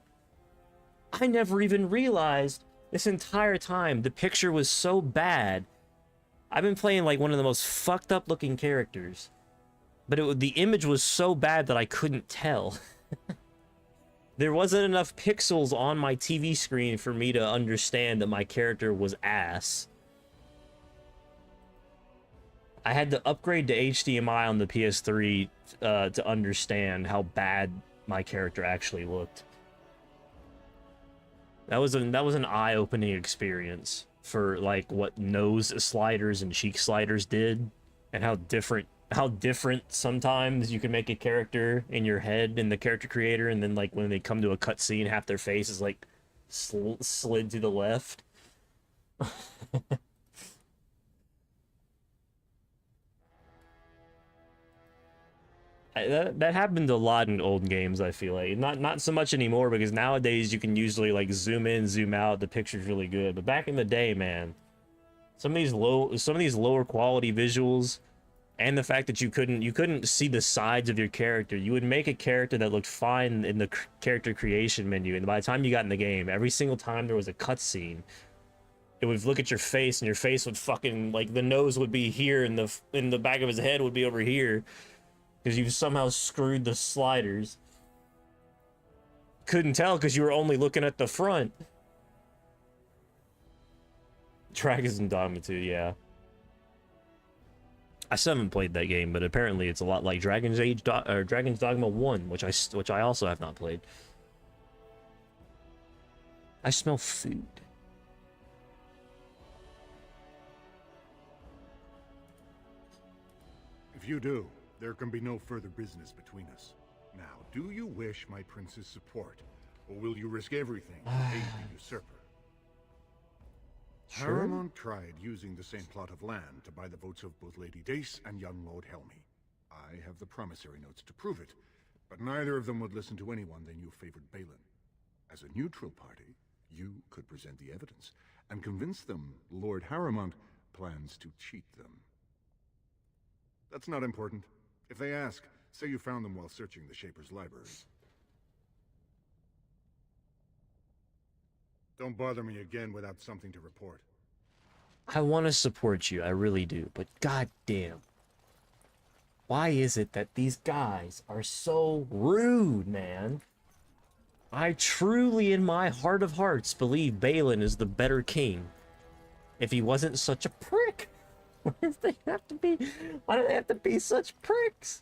I never even realized this entire time the picture was so bad. I've been playing like one of the most fucked up looking characters, but the image was so bad that I couldn't tell. There wasn't enough pixels on my TV screen for me to understand that my character was ass. I had to upgrade to HDMI on the PS3 to understand how bad my character actually looked. That was an eye-opening experience for like what nose sliders and cheek sliders did, and how different sometimes you can make a character in your head in the character creator, and then like when they come to a cutscene, half their face is like slid to the left. That happened a lot in old games, I feel like. Not so much anymore, because nowadays you can usually like zoom in, zoom out, the picture's really good. But back in the day, man, some of these lower quality visuals, and the fact that you couldn't see the sides of your character. You would make a character that looked fine in the character creation menu, and by the time you got in the game, every single time there was a cutscene, it would look at your face, and your face would fucking, like, the nose would be here, and the back of his head would be over here, because you somehow screwed the sliders. Couldn't tell because you were only looking at the front. Dragons and Dogma 2, yeah. I still haven't played that game, but apparently it's a lot like Dragon's Dogma 1, which I also have not played. I smell food. If you do, there can be no further business between us. Now, do you wish my prince's support, or will you risk everything to aid the usurper? Sure. Harriman tried using the same plot of land to buy the votes of both Lady Dace and young Lord Helmy. I have the promissory notes to prove it, but neither of them would listen to anyone they knew favored Balin. As a neutral party, you could present the evidence and convince them Lord Harriman plans to cheat them. That's not important. If they ask, say you found them while searching the Shaper's library. Don't bother me again without something to report. I want to support you, I really do, but goddamn, why is it that these guys are so rude, man? I truly, in my heart of hearts, believe Balin is the better king. If he wasn't such a prick. Why do they have to be such pricks?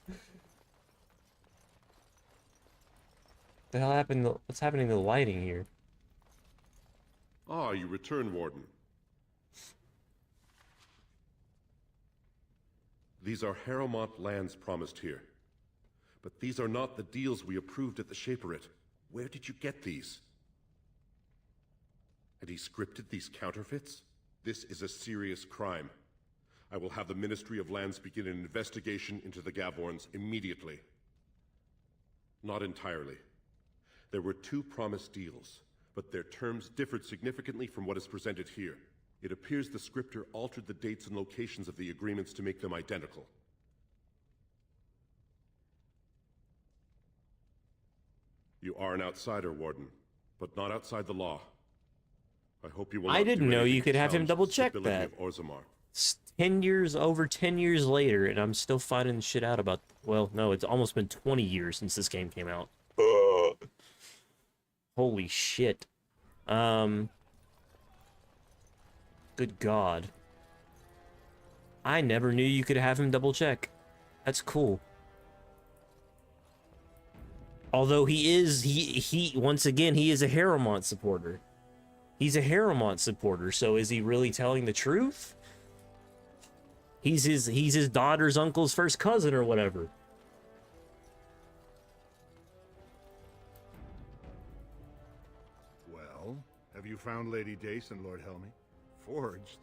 The hell happened? What's happening to the lighting here? Ah, you return, Warden. These are Harrowmont lands promised here. But these are not the deals we approved at the Shaperate. Where did you get these? And he scripted these counterfeits? This is a serious crime. I will have the Ministry of Lands begin an investigation into the Gavorns immediately. Not entirely. There were 2 promised deals, but their terms differed significantly from what is presented here. It appears the scripter altered the dates and locations of the agreements to make them identical. You are an outsider, Warden, but not outside the law. I hope you will not I didn't do know you anything could to have him challenge the double check stability that. of Orzammar. 10 years, over 10 years later, and I'm still finding shit out about, well, no, it's almost been 20 years since this game came out. Holy shit. Good God. I never knew you could have him double check. That's cool. Although he once again, he is a Harrowmont supporter. He's a Harrowmont supporter, so is he really telling the truth? He's his daughter's uncle's first cousin or whatever. Well, have you found Lady Dace and Lord Helmy? Forged?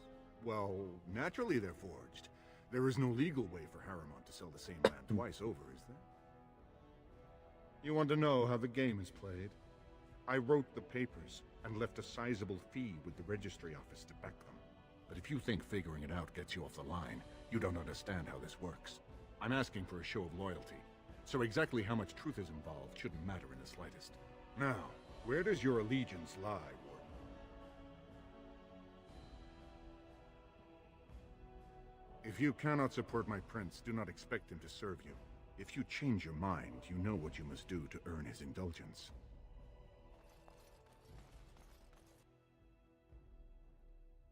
Well, naturally they're forged. There is no legal way for Harrowmont to sell the same land twice over, is there? You want to know how the game is played? I wrote the papers and left a sizable fee with the registry office to back them. But if you think figuring it out gets you off the line, you don't understand how this works. I'm asking for a show of loyalty, so exactly how much truth is involved shouldn't matter in the slightest. Now, where does your allegiance lie, Warden? If you cannot support my prince, do not expect him to serve you. If you change your mind, you know what you must do to earn his indulgence.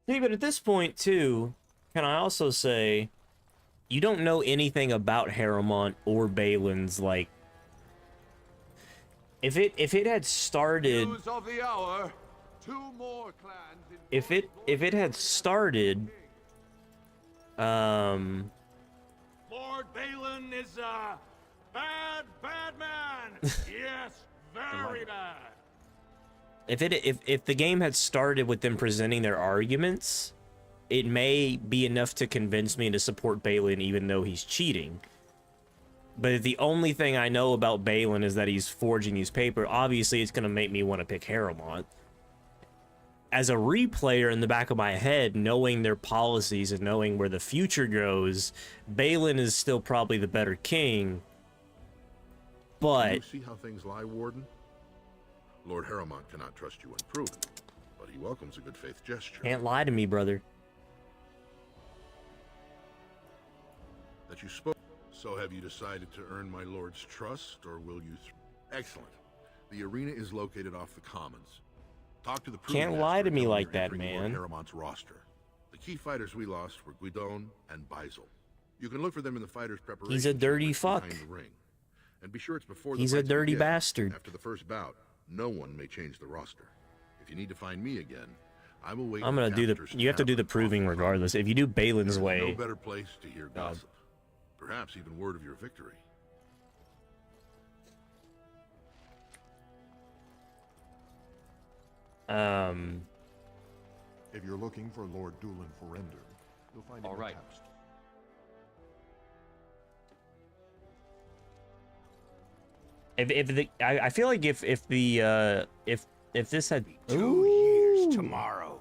See, but at this point, too, can I also say, you don't know anything about Harrowmont or Balin's, like, if it had started, News of the hour. 2 more clans in if it had started, Lord Balin is a bad man. Yes, very bad. if the game had started with them presenting their arguments, it may be enough to convince me to support Balin even though he's cheating. But if the only thing I know about Balin is that he's forging these papers, obviously it's going to make me want to pick Harrowmont. As a replayer in the back of my head, knowing their policies and knowing where the future goes, Balin is still probably the better king. But You see how things lie, Warden? Lord Harrowmont cannot trust you unproven, but he welcomes a good faith gesture. can't lie to me, brother. That you spoke. So have you decided to earn my lord's trust, or will you... Excellent. The arena is located off the commons. Talk to the Can't lie to me like that, man. Harrowmont's roster. The key fighters we lost were Guidon and Beisel. You can look for them in the fighters' preparation. He's a dirty fuck. Behind the ring. And be sure it's before the He's a fights dirty begin. bastard. After the first bout, no one may change the roster. If you need to find me again, I will wait. I'm gonna do the. You have to do the proving regardless. If you do Balin's There's way, no better place to hear gossip. Perhaps even word of your victory. If you're looking for Lord Doolin Forender, you'll find him in the text. I feel like if this had 2 years tomorrow.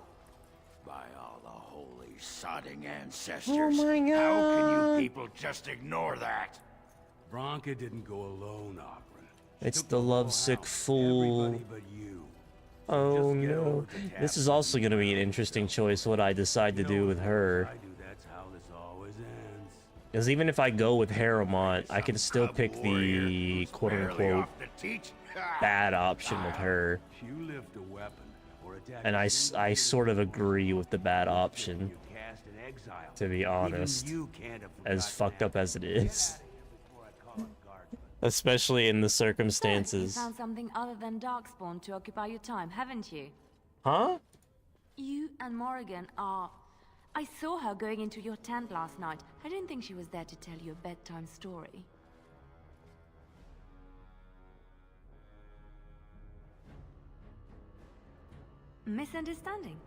By all the holy sodding ancestors. Oh my God. How can you people just ignore that? Bronca didn't go alone, Ogren. it's the lovesick fool. Everybody but you. Oh Just get no. over to This is Taft. also going to be an interesting choice, what I decide to do with her. I do, that's how this always ends. Because even if I go with Harrowmont, I can still pick the Barely quote-unquote off the teat. bad option with her. You lift a weapon or attack And a I single sort of agree with the bad option, you cast in exile. to be honest, Even you can't have as forgotten fucked up as it is. before I call a guardsman. Especially in the You circumstances. found something other than Darkspawn to occupy your time, haven't you? Huh? You and Morrigan are... I saw her going into your tent last night. I didn't think she was there to tell you a bedtime story. Misunderstanding?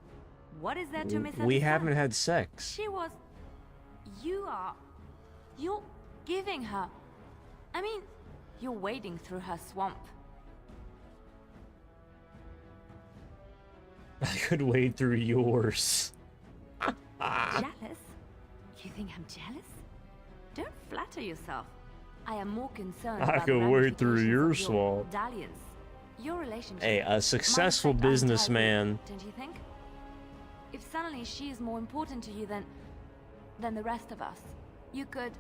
What is there to misunderstand? We haven't had sex. She was... You are... You're giving her... I mean, you're wading through her swamp. I could wade through yours. Jealous? You think I'm jealous? Don't flatter yourself. I am more concerned I about could the wade through ramifications your of swamp. dalliance. Your relationship. Hey, a might successful affect our entire businessman. group, don't you think? If suddenly she is more important to you than the rest of us, you could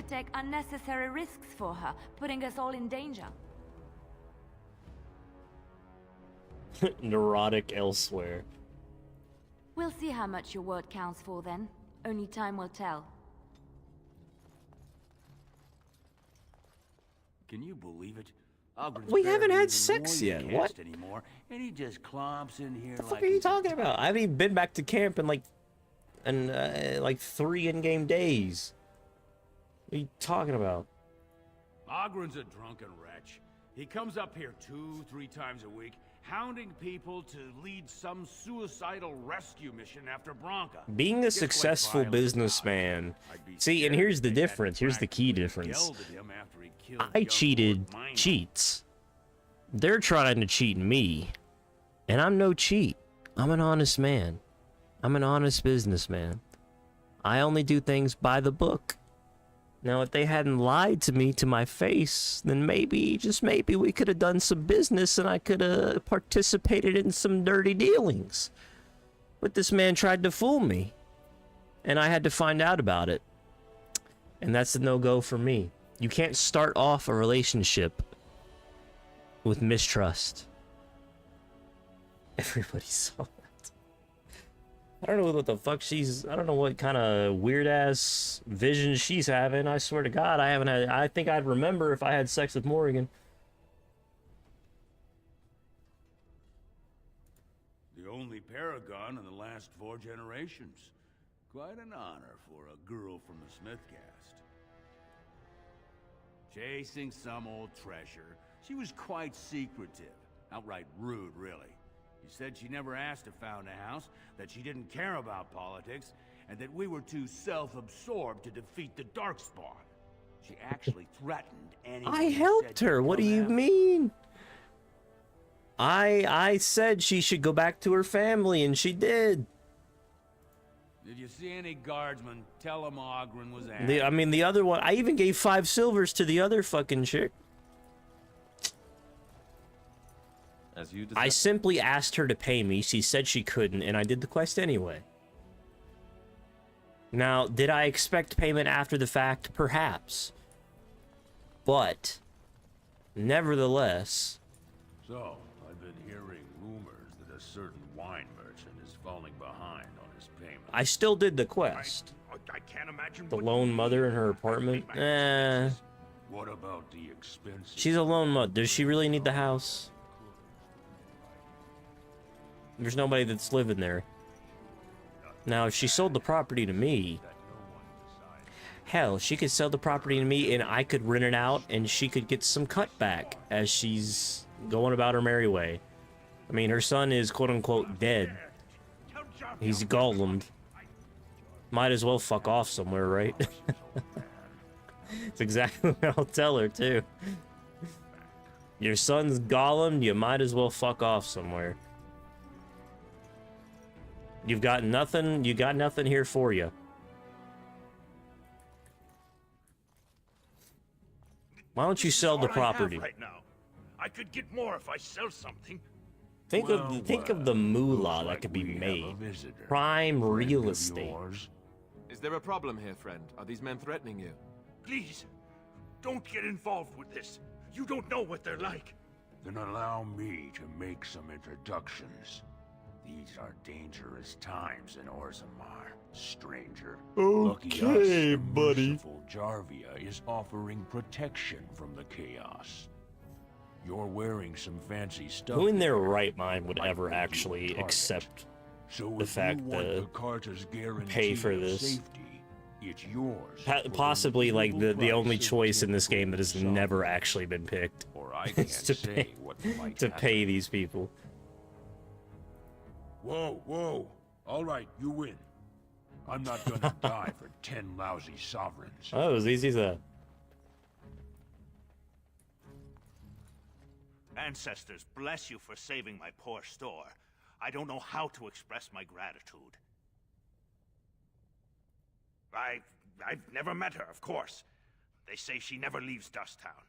take unnecessary risks for her, putting us all in danger. Neurotic elsewhere. We'll see how much your word counts for then. Only time will tell. Can you believe it? Ogren's We haven't barely had even sex warrior yet. What? caste anymore, and he just clomps in here What the fuck like are you he's a talking about? I haven't even been back to camp in like 3 in-game days. What are you talking about? Ogren's a drunken wretch. He comes up here 2-3 times a week, hounding people to lead some suicidal rescue mission after Bronca. Being a Gets quite successful violent businessman. I'd be See, and scared here's if the they hadn't difference. Here's the cracked key me and difference. yelled at him after he killed I young cheated Lord Minor. cheats. They're trying to cheat me. And I'm no cheat. I'm an honest man. I'm an honest businessman. I only do things by the book. Now, if they hadn't lied to me to my face, then maybe, just maybe, we could have done some business and I could have participated in some dirty dealings. But this man tried to fool me. And I had to find out about it. And that's a no-go for me. You can't start off a relationship with mistrust. Everybody saw that. I don't know what the fuck I don't know what kind of weird-ass vision she's having. I swear to God, I think I'd remember if I had sex with Morrigan. The only paragon in the last 4 generations. Quite an honor for a girl from the Smith caste. Chasing some old treasure. She was quite secretive. Outright rude, really. She said she never asked to found a house, that she didn't care about politics, and that we were too self-absorbed to defeat the Darkspawn. She actually threatened anyone I who helped said her. What do kill you them. mean? I said she should go back to her family, and she did. Did you see any guardsmen? Tell them Ogren was after. I mean, the other one, I even gave 5 silvers to the other fucking chick. As you I simply asked her to pay me. She said she couldn't, and I did the quest anyway. Now, did I expect payment after the fact? Perhaps. But, nevertheless... So, I've been hearing rumors that a certain wine merchant is falling behind on his payment. I still did the quest. I can't imagine The lone mother in her apartment? What about the expenses? She's a lone mother. Does she really need the house? There's nobody that's living there. Now, if she sold the property to me... Hell, she could sell the property to me and I could rent it out and she could get some cut back as she's going about her merry way. I mean, her son is quote-unquote dead. He's golemed. Might as well fuck off somewhere, right? It's exactly what I'll tell her, too. Your son's golemed, you might as well fuck off somewhere. You got nothing here for you. Why don't you sell the property? Right now. I could get more if I sell something. Think of the moolah that could be made. Prime real estate. Is there a problem here, friend? Are these men threatening you? Please, don't get involved with this. You don't know what they're like. Then allow me to make some introductions. These are dangerous times in Orzammar, stranger. Lucky us, Okay, the buddy. merciful Jarvia is offering protection from the chaos. You're wearing some fancy stuff. Who in their there. right mind would Might ever make you a actually target. accept So the if fact you want to the Carter's guarantee pay for of this? safety, it's yours. for the Possibly like reasonable the only price of choice in 10 this game that has gold never sovereigns. actually been picked. Or I can't is to say pay, what might to happen. pay these people. Whoa, whoa. All right, you win. I'm not gonna die for 10 lousy sovereigns. Oh, it was easy as that. Ancestors, bless you for saving my poor store. I don't know how to express my gratitude. I've never met her, of course. They say she never leaves Dusttown.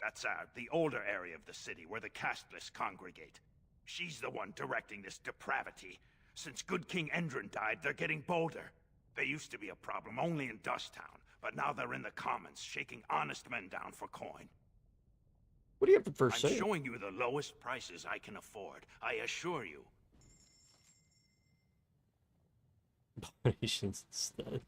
That's the older area of the city where the casteless congregate. She's the one directing this depravity. Since good King Endrin died, they're getting bolder. They used to be a problem only in Dusttown, but now they're in the commons, shaking honest men down for coin. What do you have to I'm say? showing you the lowest prices I can afford, I assure you. Abominations instead.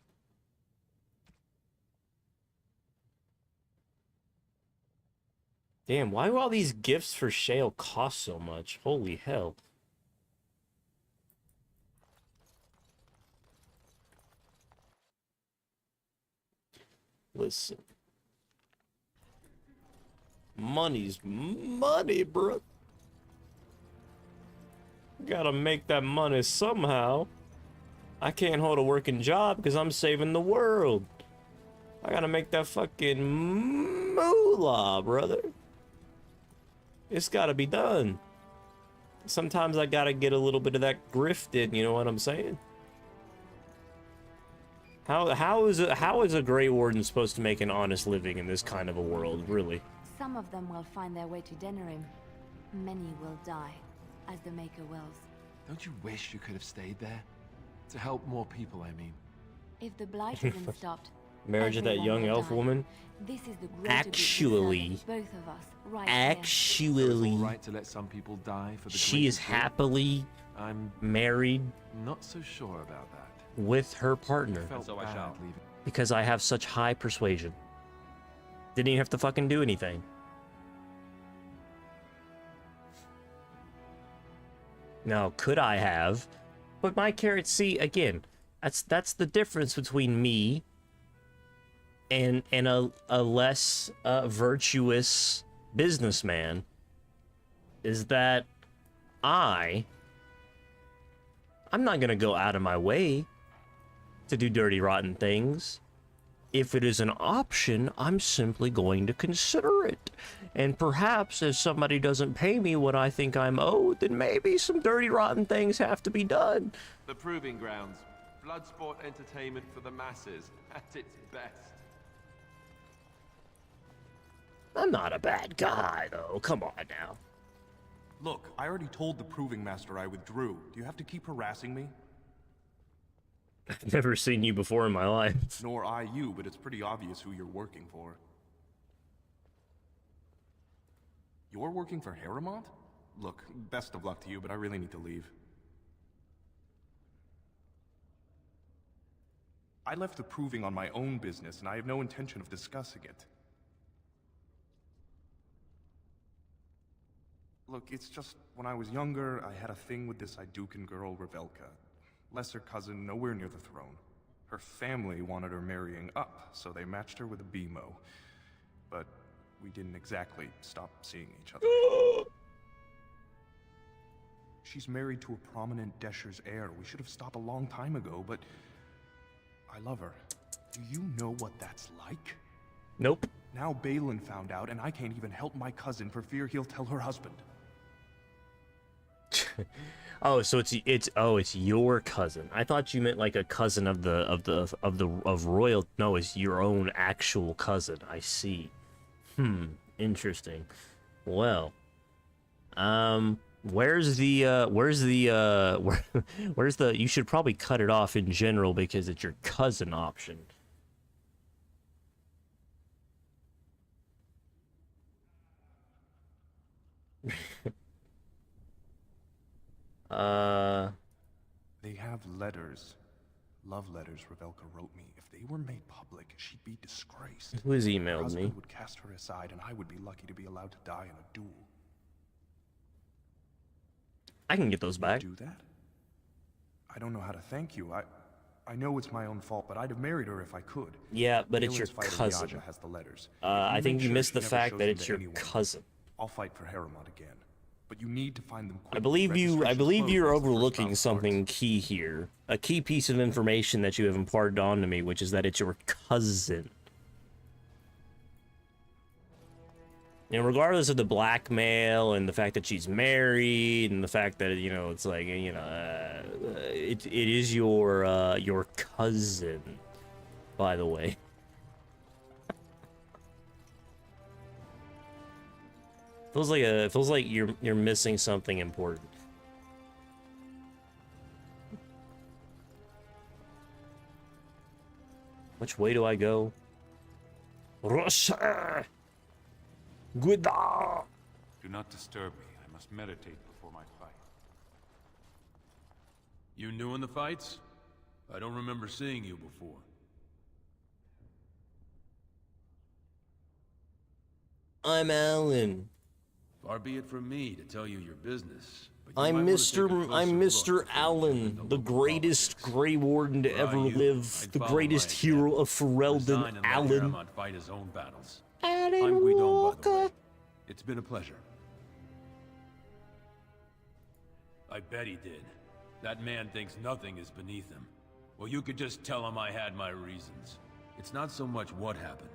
Damn, why do all these gifts for Shale cost so much? Holy hell. Listen. Money's money, bro. Gotta make that money somehow. I can't hold a working job because I'm saving the world. I gotta make that fucking moolah, brother. It's gotta be done. Sometimes I gotta get a little bit of that grift in, you know what I'm saying? How is a Grey Warden supposed to make an honest living in this kind of a world, really? Some of them will find their way to Denerim. Many will die, as the Maker wills. Don't you wish you could have stayed there? To help more people, I mean. If the blight isn't stopped, Marriage of that everyone young will elf die. woman? This is the greater Actually, good that serves both of us right actually, right to let some people die for the she is greater good? happily married Not so sure about that. with her partner. Felt So I bad shall. leaving. Because I have such high persuasion. Didn't even have to fucking do anything. Now, could I have? But my carrot, see, again, that's the difference between me and a less virtuous businessman, is that I'm not gonna go out of my way to do dirty, rotten things. If it is an option, I'm simply going to consider it. And perhaps if somebody doesn't pay me what I think I'm owed, then maybe some dirty, rotten things have to be done. The Proving Grounds. Bloodsport entertainment for the masses. At its best. I'm not a bad guy, though. Come on now. Look, I already told the Proving Master I withdrew. Do you have to keep harassing me? I've never seen you before in my life. Nor I you, but it's pretty obvious who you're working for. You're working for Harrimont? Look, best of luck to you, but I really need to leave. I left the Proving on my own business, and I have no intention of discussing it. Look, it's just, when I was younger, I had a thing with this Idukan girl, Revelka. Lesser cousin, nowhere near the throne. Her family wanted her marrying up, so they matched her with a BMO. But we didn't exactly stop seeing each other. She's married to a prominent Desher's heir. We should have stopped a long time ago, but I love her. Do you know what that's like? Nope. Now Balin found out, and I can't even help my cousin for fear he'll tell her husband. Oh, so it's your cousin. I thought you meant like a cousin of royal. No, it's your own actual cousin. I see. Interesting. Well, where's the you should probably cut it off in general because it's your cousin option. They have letters. Love letters Revelka wrote me. If they were made public, she'd be disgraced. Who has Her emailed husband me? would cast her aside, and I would be lucky to be allowed to die in a duel. I can get those back. Do that? I don't know how to thank you. I know it's my own fault, but I'd have married her if I could. Yeah, but it's your Balin's fighter cousin. Yaja has the letters. I If think make you sure missed she the never fact shows that them it's to your anyone, cousin. I'll fight for Harrimont again. But you need to find them quick. I believe you're Registration overlooking something key here. A key piece of information that you have imparted onto me, which is that it's your cousin. And regardless of the blackmail and the fact that she's married and the fact that, you know, it's like, you know, it is your cousin, by the way. Feels like you're missing something important. Which way do I go? Russia! Guida! Do not disturb me. I must meditate before my fight. You new in the fights? I don't remember seeing you before. I'm Alan. Far be it from me to tell you your business. I'm Mr. Allen, the greatest Grey Warden to ever live, the greatest hero of Ferelden, Allen. Fight his own battles. Alan I'm Guidon, Walker. by the way. It's been a pleasure. I bet he did. That man thinks nothing is beneath him. Well, you could just tell him I had my reasons. It's not so much what happened,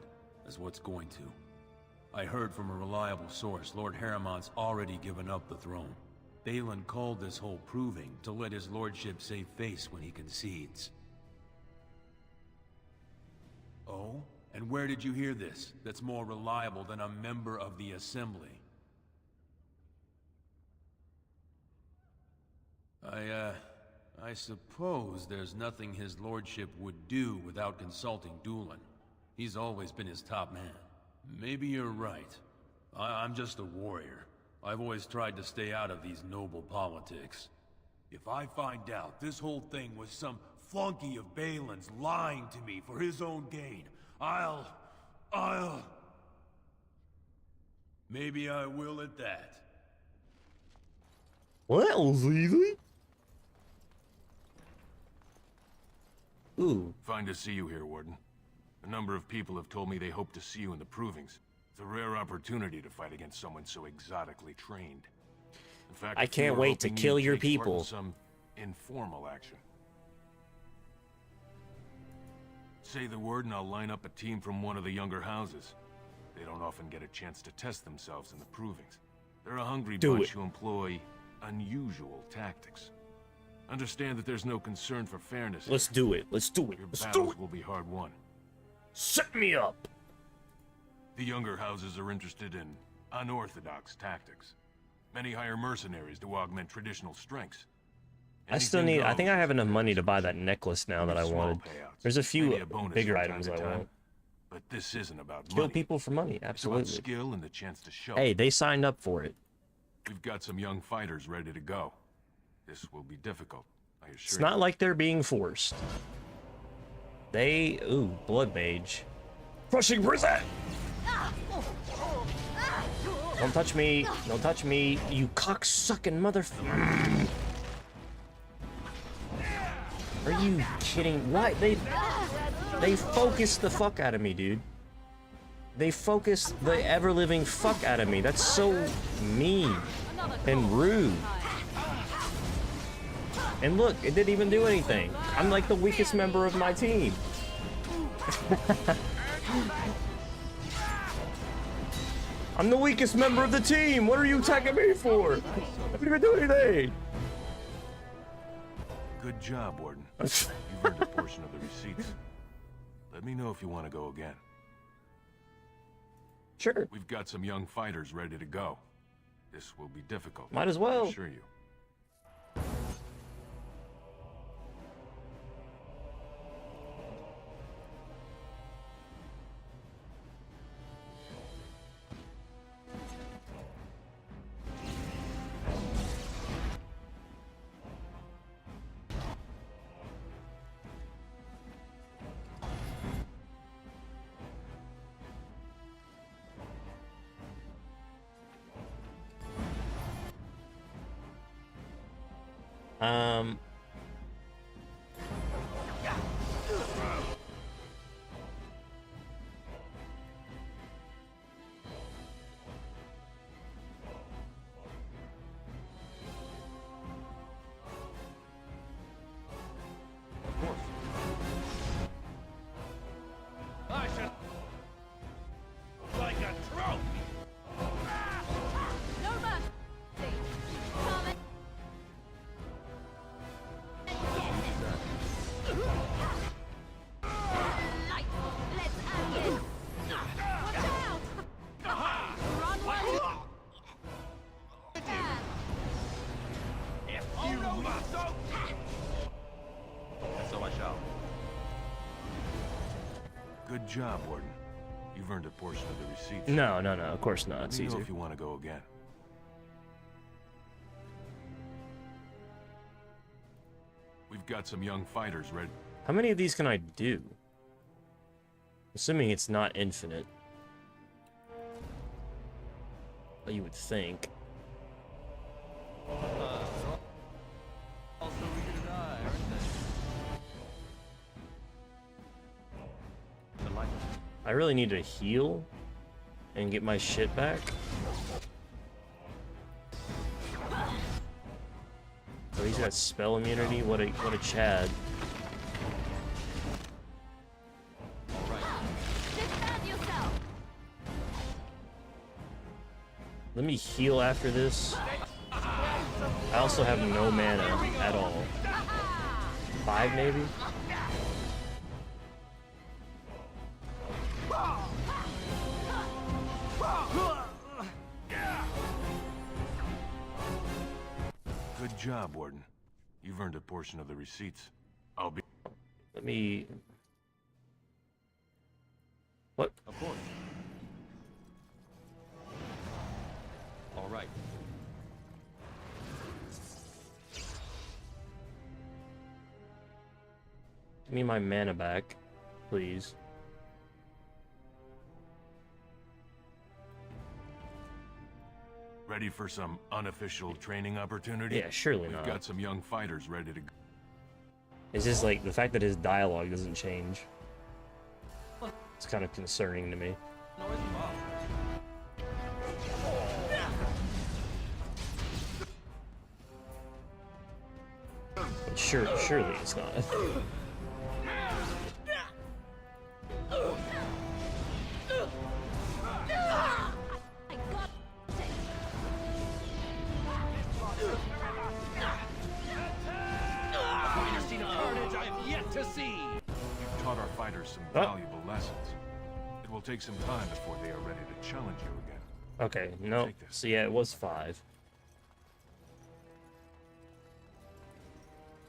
as what's going to. I heard from a reliable source Lord Harriman's already given up the throne. Balin called this whole proving to let his lordship save face when he concedes. Oh? And where did you hear this? That's more reliable than a member of the Assembly. I suppose there's nothing his lordship would do without consulting Doolin. He's always been his top man. Maybe you're right. I'm just a warrior. I've always tried to stay out of these noble politics. If I find out this whole thing was some flunky of Balin's lying to me for his own gain, I'll... Maybe I will at that. Well, that was easy. Ooh. Fine to see you here, Warden. A number of people have told me they hope to see you in the provings. It's a rare opportunity to fight against someone so exotically trained. In fact, I can't wait to kill your people. Some informal action. Say the word and I'll line up a team from one of the younger houses. They don't often get a chance to test themselves in the provings. They're a hungry bunch who employ unusual tactics. Understand that there's no concern for fairness. Let's do it. Let's do it. Your Let's battles do it. will be hard won. Set me up. The younger houses are interested in unorthodox tactics. Many hire mercenaries to augment traditional strengths. I still need. I think I have enough money to buy that necklace now that I wanted. There's a few bigger items I want. But this isn't about Kill money. people for money, absolutely. It's about skill and the chance to show. Hey, they signed up for it. We've got some young fighters ready to go. This will be difficult, I assure you. It's not like they're being forced. They... Ooh, Blood Mage. Crushing Brizet! Don't touch me. Don't touch me, you cocksucking motherfucker. Are you kidding? Why? They focused the fuck out of me, dude. They focused the ever-living fuck out of me. That's so mean and rude. And look, it didn't even do anything. I'm like the weakest member of my team. I'm the weakest member of the team. What are you attacking me for? I didn't even do anything. Good job, Warden. You've earned a portion of the receipts. Let me know if you want to go again. Sure. We've got some young fighters ready to go. This will be difficult. Might as well. I assure you. I should... like a trophy! No mercy! So I shall. Good job, Warden. You've earned a portion of the receipts. No, no, no. Of course not. It's Let me know easier. if you want to go again. We've got some young fighters ready. How many of these can I do? Assuming it's not infinite. Well, you would think. I really need to heal and get my shit back. Oh, he's got spell immunity. What a Chad. Let me heal after this. I also have no mana at all. 5 maybe? Good job, Warden. You've earned a portion of the receipts. I'll be... Let me... What? Of course. All right. Give me my mana back, please. Ready for some unofficial training opportunity? Yeah, surely not. We've got some young fighters ready to go. It's just like the fact that his dialogue doesn't change. It's kind of concerning to me. But surely it's not. You've taught our fighters some valuable lessons. It will take some time before they are ready to challenge you again. Okay, no. So yeah, it was 5.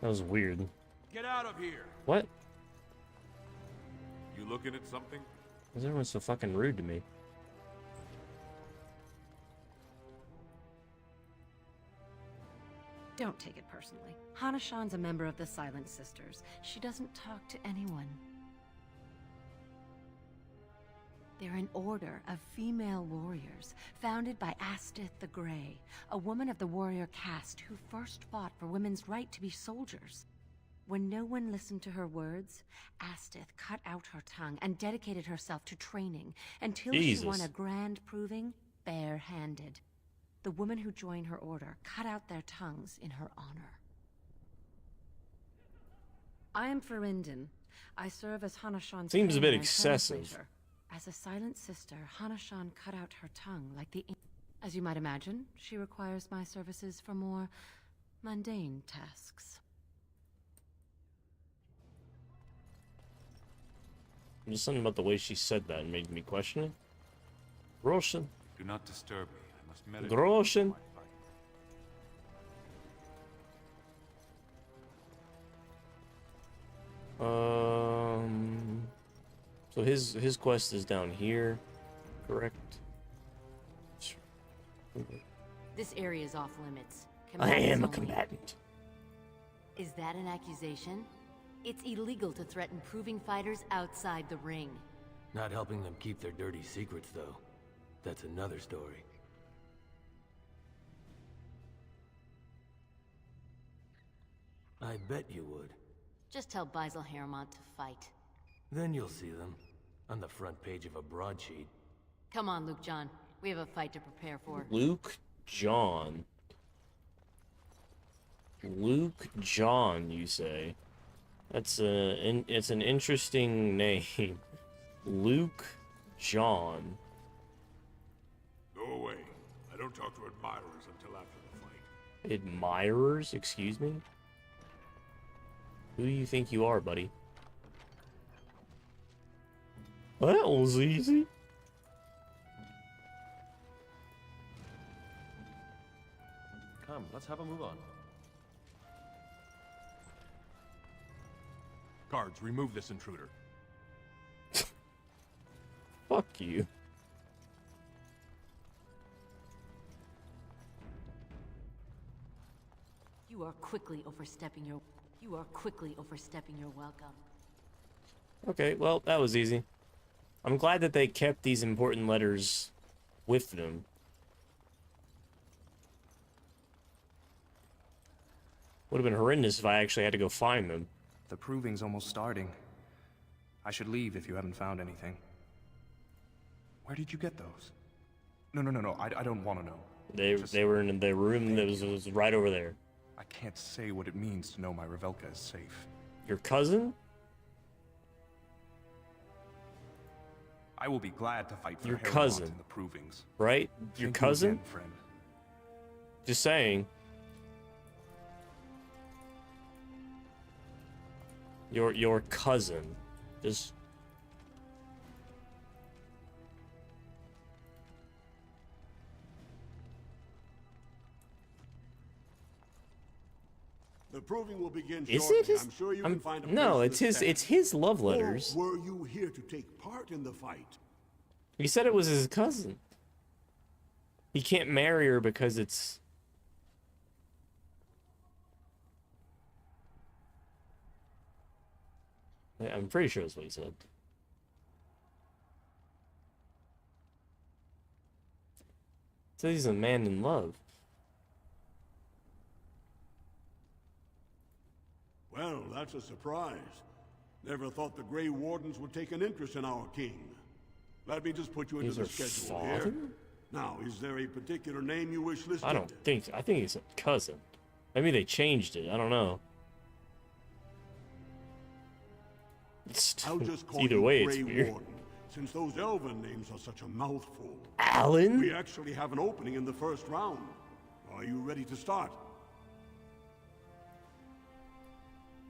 That was weird. Get out of here. What? You looking at something? Why is everyone so fucking rude to me? Don't take it personally. Hana-shan's a member of the Silent Sisters. She doesn't talk to anyone. They're an order of female warriors, founded by Astith the Grey, a woman of the warrior caste who first fought for women's right to be soldiers. When no one listened to her words, Astith cut out her tongue and dedicated herself to training until she won a grand proving bare-handed. The women who joined her order cut out their tongues in her honor. I am Ferinden. I serve as Hana-shan's Seems a bit trainer and excessive. translator. As a silent sister, Hana-shan cut out her tongue like the... As you might imagine, she requires my services for more mundane tasks. Just something about the way she said that made me question it. Roshan. Do not disturb me. I must meditate. Roshan. So his quest is down here, correct? This area is off limits. I am a Combatants only. combatant. Is that an accusation? It's illegal to threaten proving fighters outside the ring. Not helping them keep their dirty secrets, though. That's another story. I bet you would. Just tell Basil Harrimont to fight. Then you'll see them. On the front page of a broadsheet. Come on, Luke John. We have a fight to prepare for. Luke John. Luke John, you say? That's it's an interesting name. Luke John. Go away. I don't talk to admirers until after the fight. Admirers? Excuse me? Who do you think you are, buddy? Well, that was easy. Come, let's have a move on. Guards, remove this intruder. Fuck you. You are quickly overstepping your welcome. Okay, well, that was easy. I'm glad that they kept these important letters with them. Would have been horrendous if I actually had to go find them. The proving's almost starting. I should leave if you haven't found anything. Where did you get those? No, I don't want to know. They were in the room that was right over there. I can't say what it means to know my Revelka is safe. Your cousin? I will be glad to fight for Your Heremont cousin, in the provings. right? Your Thank cousin? you again, friend. Just saying. Your cousin. Just... The proving will begin Is shortly. it his? I'm sure you can find a no, place it's to his. stand. It's his love letters. Or were you here to take part in the fight? He said it was his cousin. He can't marry her because it's... Yeah, I'm pretty sure that's what he said. Says he's a man in love. Well, that's a surprise. Never thought the Grey Wardens would take an interest in our king. Let me just put you into He's the her schedule father? here. Now, is there a particular name you wish listed? I don't think... I think he's a cousin. Maybe they changed it. I don't know. I'll just call Either you way, Grey it's weird. Warden, since those elven names are such a mouthful. Alan? We actually have an opening in the first round. Are you ready to start?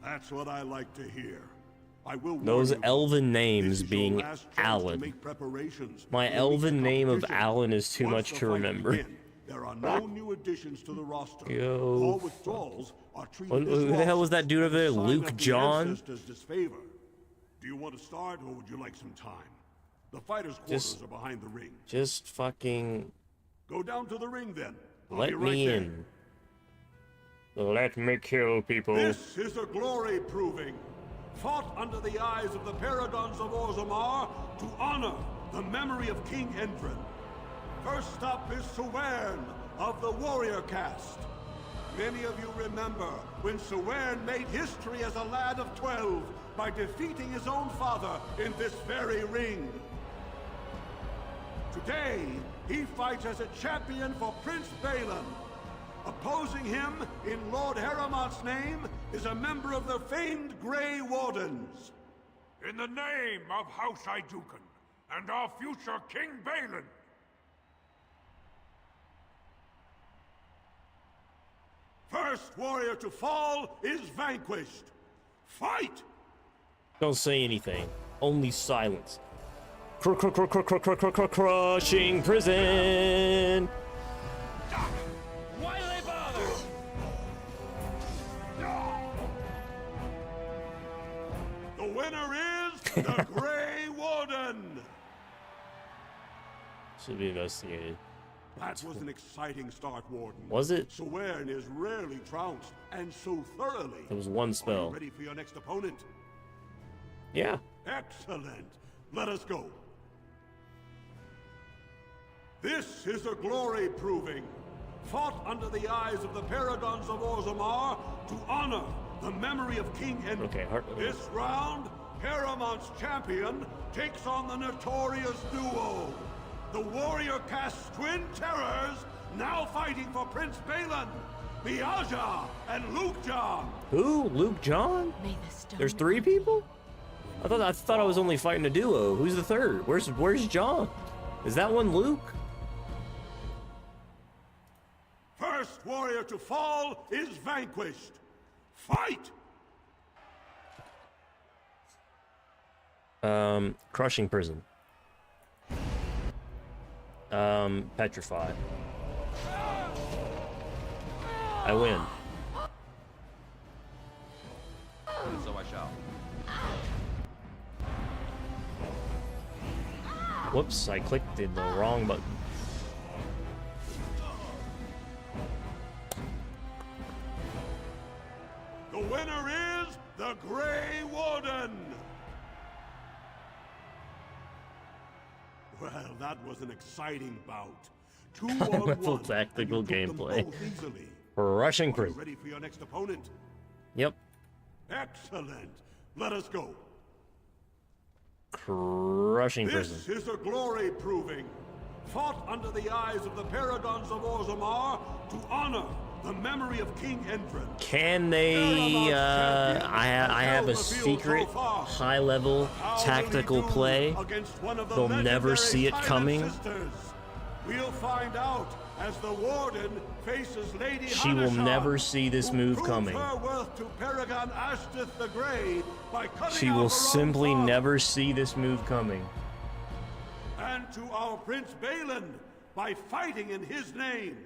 That's what I like to hear. I will warn Those you, elven this names is your being last chance to Alan. make preparations My for the elven week's name of competition. Alan is too Once much the to fight remember. begin, there are no new additions to the roster. Yo, All withdrawals are treated What, as who the hell was that dude over there? sign Luke of the John? ancestors' disfavor. Do you want to start, or would you like some time? The fighters' quarters Just- are behind the ring. Just fucking... Go down to the ring, then. I'll Let be right me there. in. Let me kill people. This is a glory proving, fought under the eyes of the paragons of Orzammar to honor the memory of King Endrin. First up is Suvern of the warrior caste. Many of you remember when Suvern made history as a lad of 12 by defeating his own father in this very ring. Today, he fights as a champion for Prince Balin. Opposing him, in Lord Heremont's name, is a member of the famed Grey Wardens. In the name of House Iduken and our future King Balin. First warrior to fall is vanquished. Fight! Don't say anything. Only silence. Crushing prison. Why do they bother? The winner is the Grey Warden. Should be investigated. That was an exciting start, Warden. Was it? Suvern is rarely trounced, and so thoroughly. It was one Are spell. you ready for your next opponent? Yeah. Excellent. Let us go. This is a glory proving, fought under the eyes of the paragons of Orzammar to honor the memory of King Endrin. Okay, This round, Heremont's champion takes on the notorious duo, the warrior caste twin terrors, now fighting for Prince Balin, Miaja and Luke John. Who? Luke John? There's 3 people? I thought I was only fighting a duo. Who's the third? Where's John? Is that one Luke? First warrior to fall is vanquished. Fight! Crushing prison. Petrify. I win. And so I shall. Whoops, I clicked the wrong button. The winner is the Grey Warden. Well, that was an exciting bout. 2 High on level 1. tactical and you took them gameplay. both easily. Rushing Are you prison. ready for your next opponent? Yep. Excellent. Let us go. Crushing prison. This is a glory proving. Fought under the eyes of the Paragons of Orzammar to honor the memory of King Endrin. Can they, I have a secret high-level tactical play. They'll never see it coming. We'll find out as the Warden faces Lady She will Hanashar, never see this who move proved coming. her worth to Paragon Ashtith the Grey by cutting She out will her own simply father. never see this move coming. And to our Prince Balin by fighting in his name.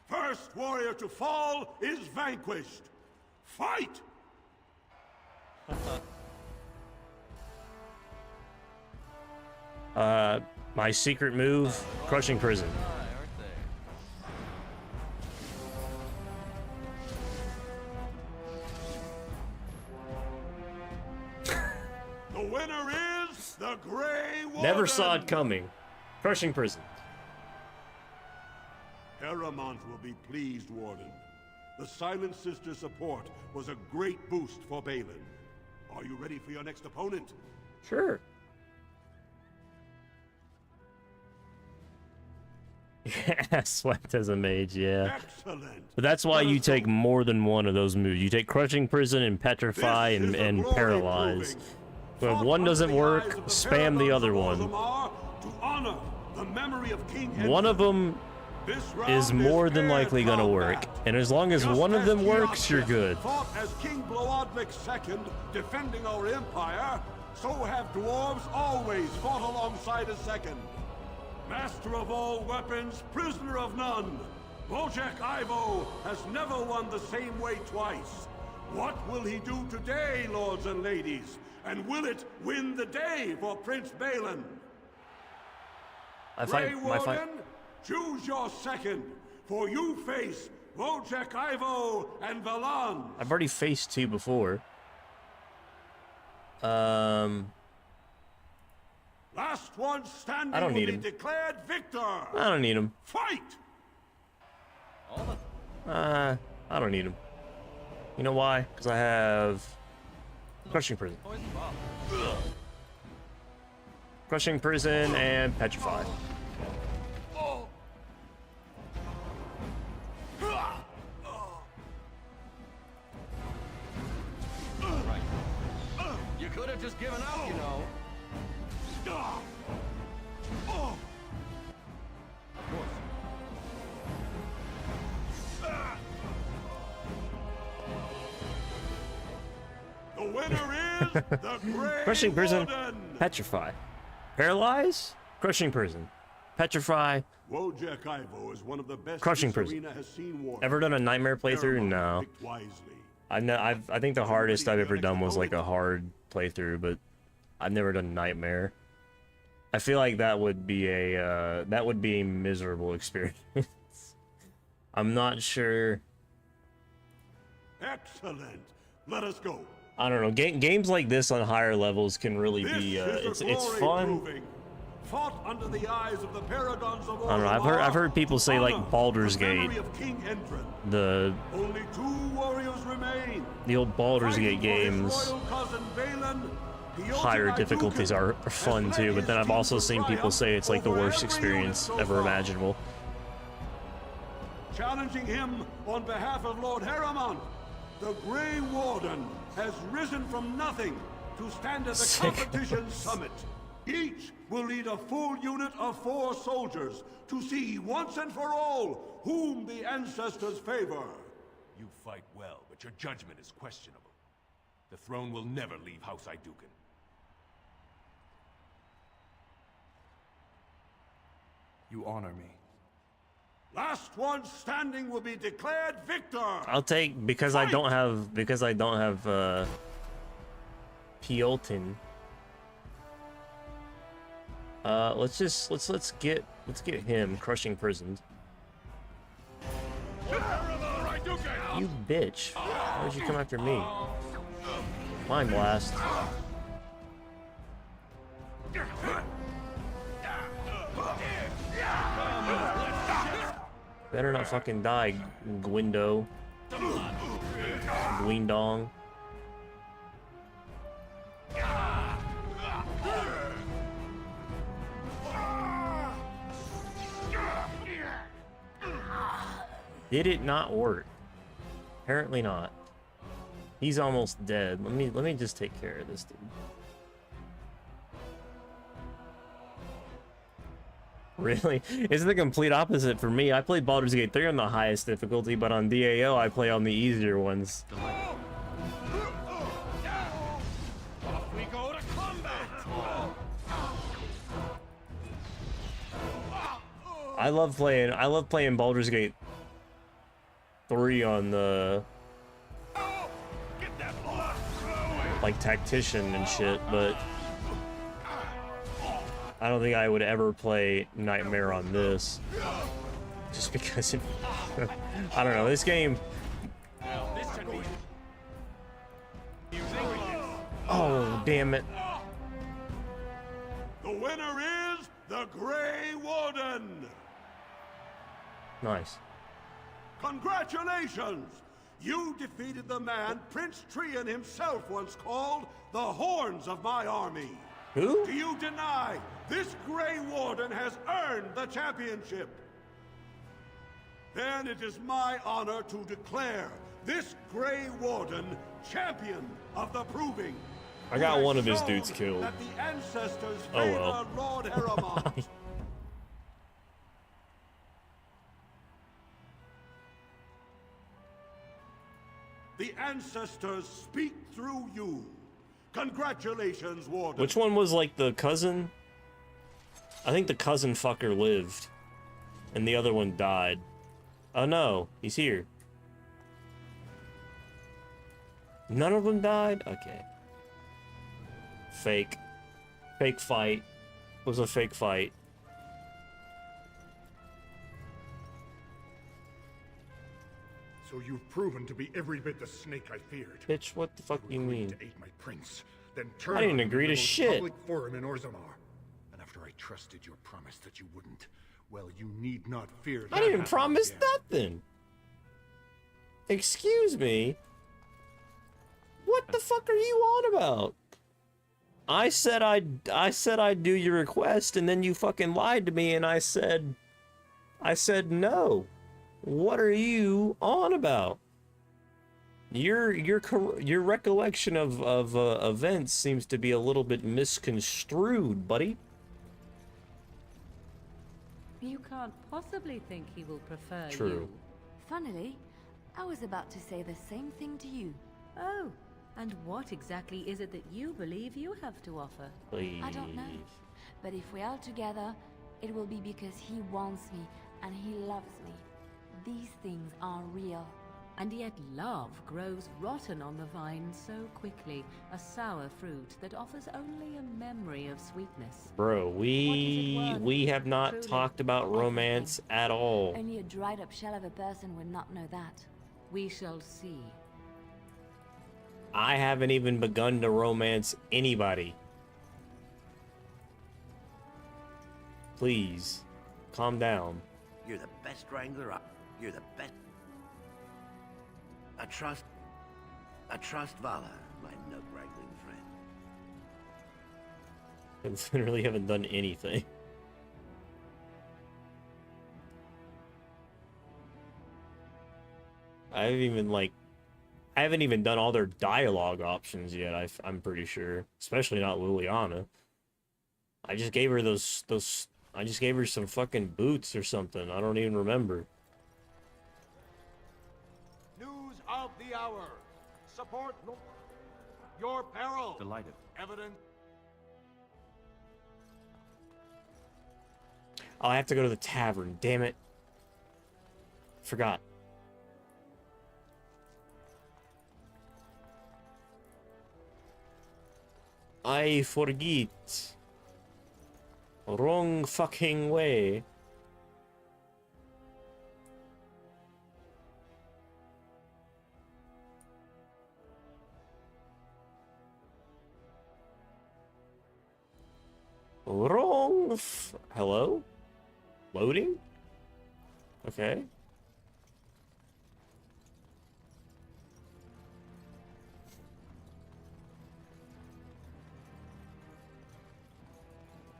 First warrior to fall is vanquished. Fight! My secret move, crushing prison. The winner is the Grey Warden. Never saw it coming. Crushing prison. Paramount will be pleased, Warden. The Silent Sister support was a great boost for Balin. Are you ready for your next opponent? Sure. Yeah, swept as a mage, yeah. Excellent. But that's why you take more than one of those moves. You take crushing prison and petrify and paralyze. But if one doesn't work, spam the other one. To honor the memory of King One of them is more than likely gonna work, and as long as one of them works, you're good. Fought as King Bloodwick II, defending our empire, so have dwarves always fought alongside a second. Master of all weapons, prisoner of none, Wojciech Ivo has never won the same way twice. What will he do today, lords and ladies? And will it win the day for Prince Balin? Grey Warden, choose your second, for you face Wojciech Ivo and Valan. I've already faced two before. Last one standing I don't need will him. be declared victor. I don't need him. Fight! I don't need him. You know why? Because I have crushing prison. Crushing prison and petrify. You could have just given up, you know. The winner is the Grey Crushing prison, Warden. petrify. Paralyze, crushing prison. Petrify, Wojciech Ivo is one of the best Crushing this prison. arena has seen, Warden. ever done a nightmare playthrough? No. Picked wisely. I think the hardest I've ever done was like a hard playthrough, but I've never done nightmare. I feel like that would be a miserable experience. I'm not sure. Excellent. Let us go. I don't know. Games like this on higher levels can really This be. is a It's glory fun. proving. Fought under the eyes of the Paragons of I don't know. I've heard people say like Baldur's Gate, memory of King Endrin. the Only 2 warriors remain. old Baldur's Fighting Gate for his games. royal cousin Balin, the Higher Ultimate difficulties Duke are fun has too, led but then his I've also team to seen people triumph say it's like the over worst every unit experience so ever far. imaginable. Challenging him on behalf of Lord Harriman, the Grey Warden has risen from nothing to stand at the Sick. competition summit. Each will lead a full unit of 4 soldiers to see once and for all whom the ancestors favor. You fight well, but your judgment is questionable. The throne will never leave House Iduken. You honor me. Last one standing will be declared victor. I'll take because I don't have Pioltin. Let's get him crushing prisons. You bitch. Why'd you come after me? Mind blast. Better not fucking die, Gwindo. Gwindong. Did it not work? Apparently not. He's almost dead. Let me just take care of this dude. Really? It's the complete opposite for me. I played Baldur's Gate 3 on the highest difficulty, but on DAO I play on the easier ones. Off we go to combat. I love playing Baldur's Gate 3 on the like tactician and shit, but I don't think I would ever play Nightmare on this. Just because it, I don't know, this game. Oh, damn it. The winner is the Grey Warden. Nice. Congratulations! You defeated the man Prince Trian himself once called the Horns of my army. Who? Do you deny this Grey Warden has earned the championship? Then it is my honor to declare this Grey Warden champion of the Proving. I got one of his dudes killed. That the ancestors Oh favor well. Lord Harriman. The ancestors speak through you. Congratulations, Warden. Which one was like the cousin? I think the cousin fucker lived. And the other one died. Oh no, he's here. None of them died? Okay. Fake. Fake fight. It was a fake fight. So you've proven to be every bit the snake I feared. Bitch, what the fuck do you mean? To aid my prince, then turn I didn't on me agree in the to most shit. Public forum in Orzammar. And after I trusted your promise that you wouldn't, well, you need not fear that. I didn't happening promise again. nothing. Excuse me. What the fuck are you on about? I said I'd do your request, and then you fucking lied to me, and I said no. What are you on about? Your recollection of events seems to be a little bit misconstrued, buddy. You can't possibly think he will prefer True. you. Funnily, I was about to say the same thing to you. Oh, and what exactly is it that you believe you have to offer? Please. I don't know. But if we are together, it will be because he wants me and he loves me. These things are real. And yet love grows rotten on the vine so quickly, a sour fruit that offers only a memory of sweetness. Bro, we have not Truly. talked about romance at all. Only a dried up shell of a person would not know that. We shall see. I haven't even begun to romance anybody. Please, calm down. You're the best wrangler. You're the best. I trust Vala, my nug wrangling friend. I literally haven't done anything. I haven't even done all their dialogue options yet. I'm pretty sure, especially not Liliana. I just gave her I just gave her some fucking boots or something. I don't even remember. News of the hour. Support your peril. Delighted. Evidence. Oh, I have to go to the tavern. Damn it. Forgot. I forget. Wrong fucking way. Hello? Loading? Okay.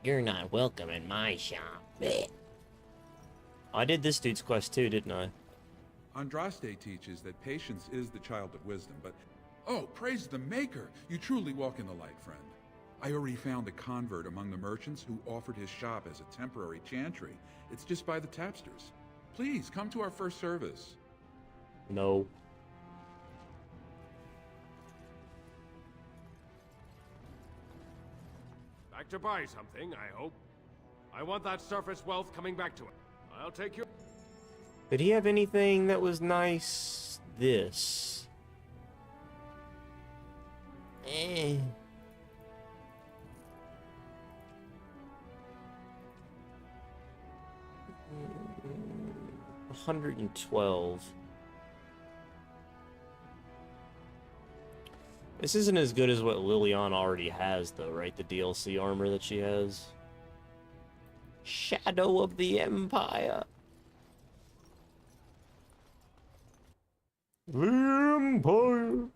You're not welcome in my shop. Blech. I did this dude's quest too, didn't I? Andraste teaches that patience is the child of wisdom, but... Oh, praise the Maker! You truly walk in the light, friend. I already found a convert among the merchants who offered his shop as a temporary chantry. It's just by the tapsters. Please, come to our first service. No. Back to buy something, I hope. I want that surface wealth coming back to it. I'll take your... Did he have anything that was nice? This. Eh. 112. This isn't as good as what Liliana already has, though, right? The DLC armor that she has. Shadow of the Empire. The Empire.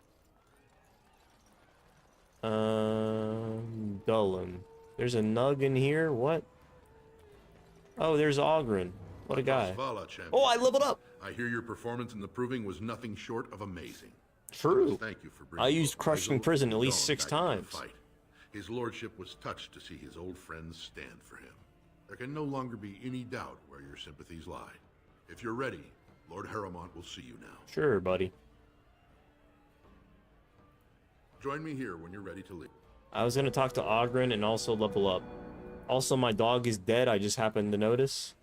Gullum. There's a Nug in here. What? Oh, there's Ogren. What a guy. Oh, I leveled up. I hear your performance in the proving was nothing short of amazing. True. Thank you for bringing I used Crushing Prison at least 6 times. His lordship was touched to see his old friends stand for him. There can no longer be any doubt where your sympathies lie. If you're ready, Lord Harrowmont will see you now. Sure, buddy. Join me here when you're ready to leave. I was gonna talk to Ogren and also level up. Also, my dog is dead. I just happened to notice.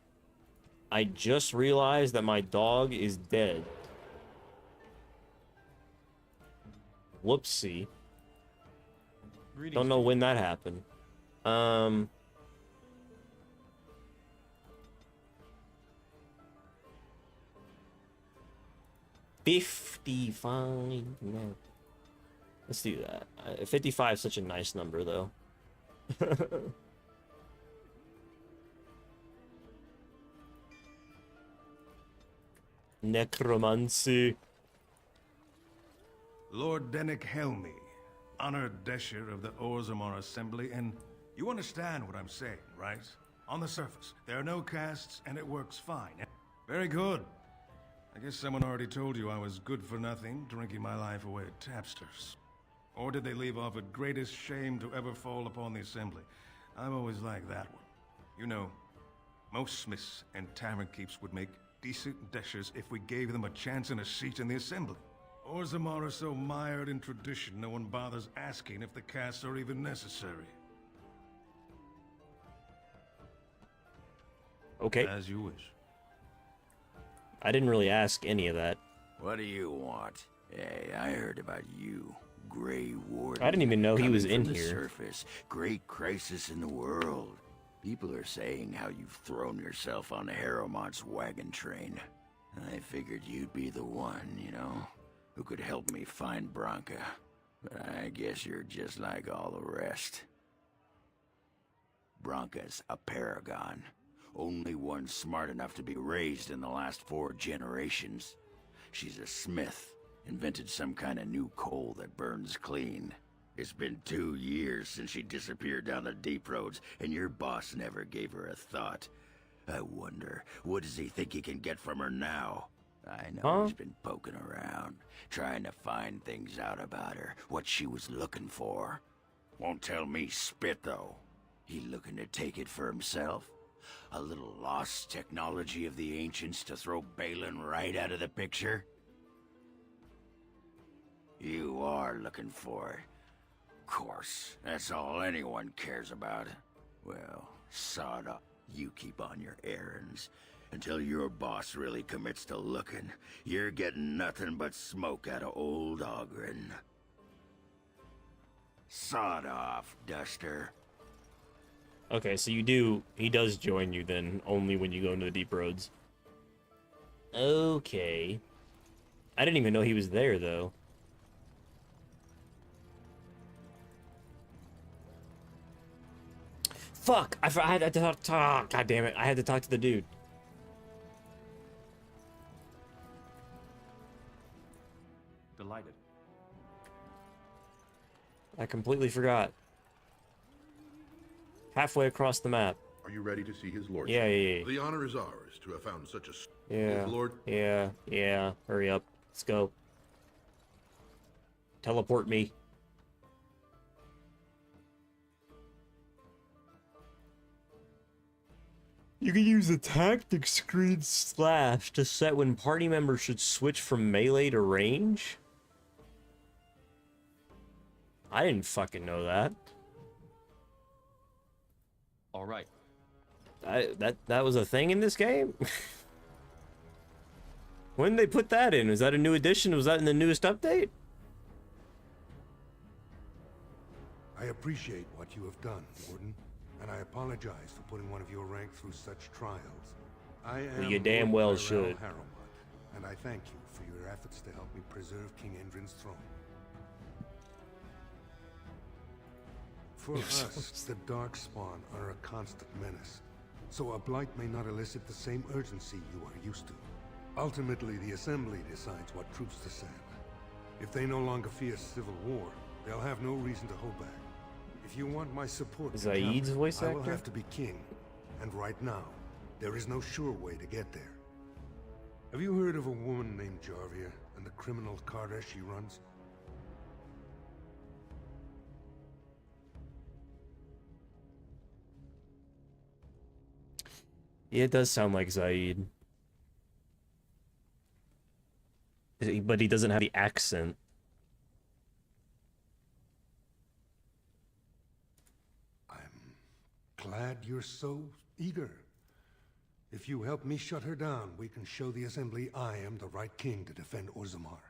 I just realized that my dog is dead. Whoopsie. Don't know when that happened. 55. No. Let's do that. 55 is such a nice number, though. Necromancy. Lord Dennick Helmy, honored Desher of the Orzammar Assembly, and you understand what I'm saying, right? On the surface, there are no castes, and it works fine. Very good. I guess someone already told you I was good for nothing, drinking my life away at tapsters. Or did they leave off at greatest shame to ever fall upon the Assembly? I've always liked that one. You know, most smiths and tavern keeps would make decent Deshers if we gave them a chance and a seat in the Assembly. Orzammar are so mired in tradition, no one bothers asking if the castes are even necessary. Okay. As you wish. I didn't really ask any of that. What do you want? Hey, I heard about you. Grey Warden. I didn't even know he was in from the here. Surface. Great crisis in the world. People are saying how you've thrown yourself on Harrowmont's wagon train. I figured you'd be the one, you know, who could help me find Branka. But I guess you're just like all the rest. Branka's a paragon. Only one smart enough to be raised in the last 4 generations. She's a smith. Invented some kind of new coal that burns clean. It's been 2 years since she disappeared down the deep roads, and your boss never gave her a thought. I wonder, what does he think he can get from her now? I know he's been poking around, trying to find things out about her, what she was looking for. Won't tell me spit, though. He looking to take it for himself? A little lost technology of the ancients to throw Balin right out of the picture? You are looking for it. Of course, that's all anyone cares about. Well, sod up. You keep on your errands. Until your boss really commits to looking, you're getting nothing but smoke out of old Ogren. Sod off, Duster. Okay, so he does join you then, only when you go into the deep roads. Okay. I didn't even know he was there, though. Fuck! I had to talk. God damn it! I had to talk to the dude. Delighted. I completely forgot. Halfway across the map. Are you ready to see his lordship? Yeah. The honor is ours to have found such a... Yeah. His lord... Yeah. Hurry up. Let's go. Teleport me. You can use the tactics screen / to set when party members should switch from melee to range. I didn't fucking know that. All right. That was a thing in this game? When did they put that in? Was that a new edition? Was that in the newest update? I appreciate what you have done, Warden, and I apologize for putting one of your rank through such trials. I am You damn well Lord should. Harrowmont, and I thank you for your efforts to help me preserve King Endrin's throne. For us, the Darkspawn are a constant menace, so a blight may not elicit the same urgency you are used to. Ultimately, the Assembly decides what troops to send. If they no longer fear civil war, they'll have no reason to hold back. If you want my support, Zaid's voice I will actor? have to be king, and right now, there is no sure way to get there. Have you heard of a woman named Jarvia and the criminal carter she runs? Yeah, it does sound like Zaid. But he doesn't have the accent. Glad you're so eager. If you help me shut her down, we can show the Assembly I am the right king to defend Orzammar.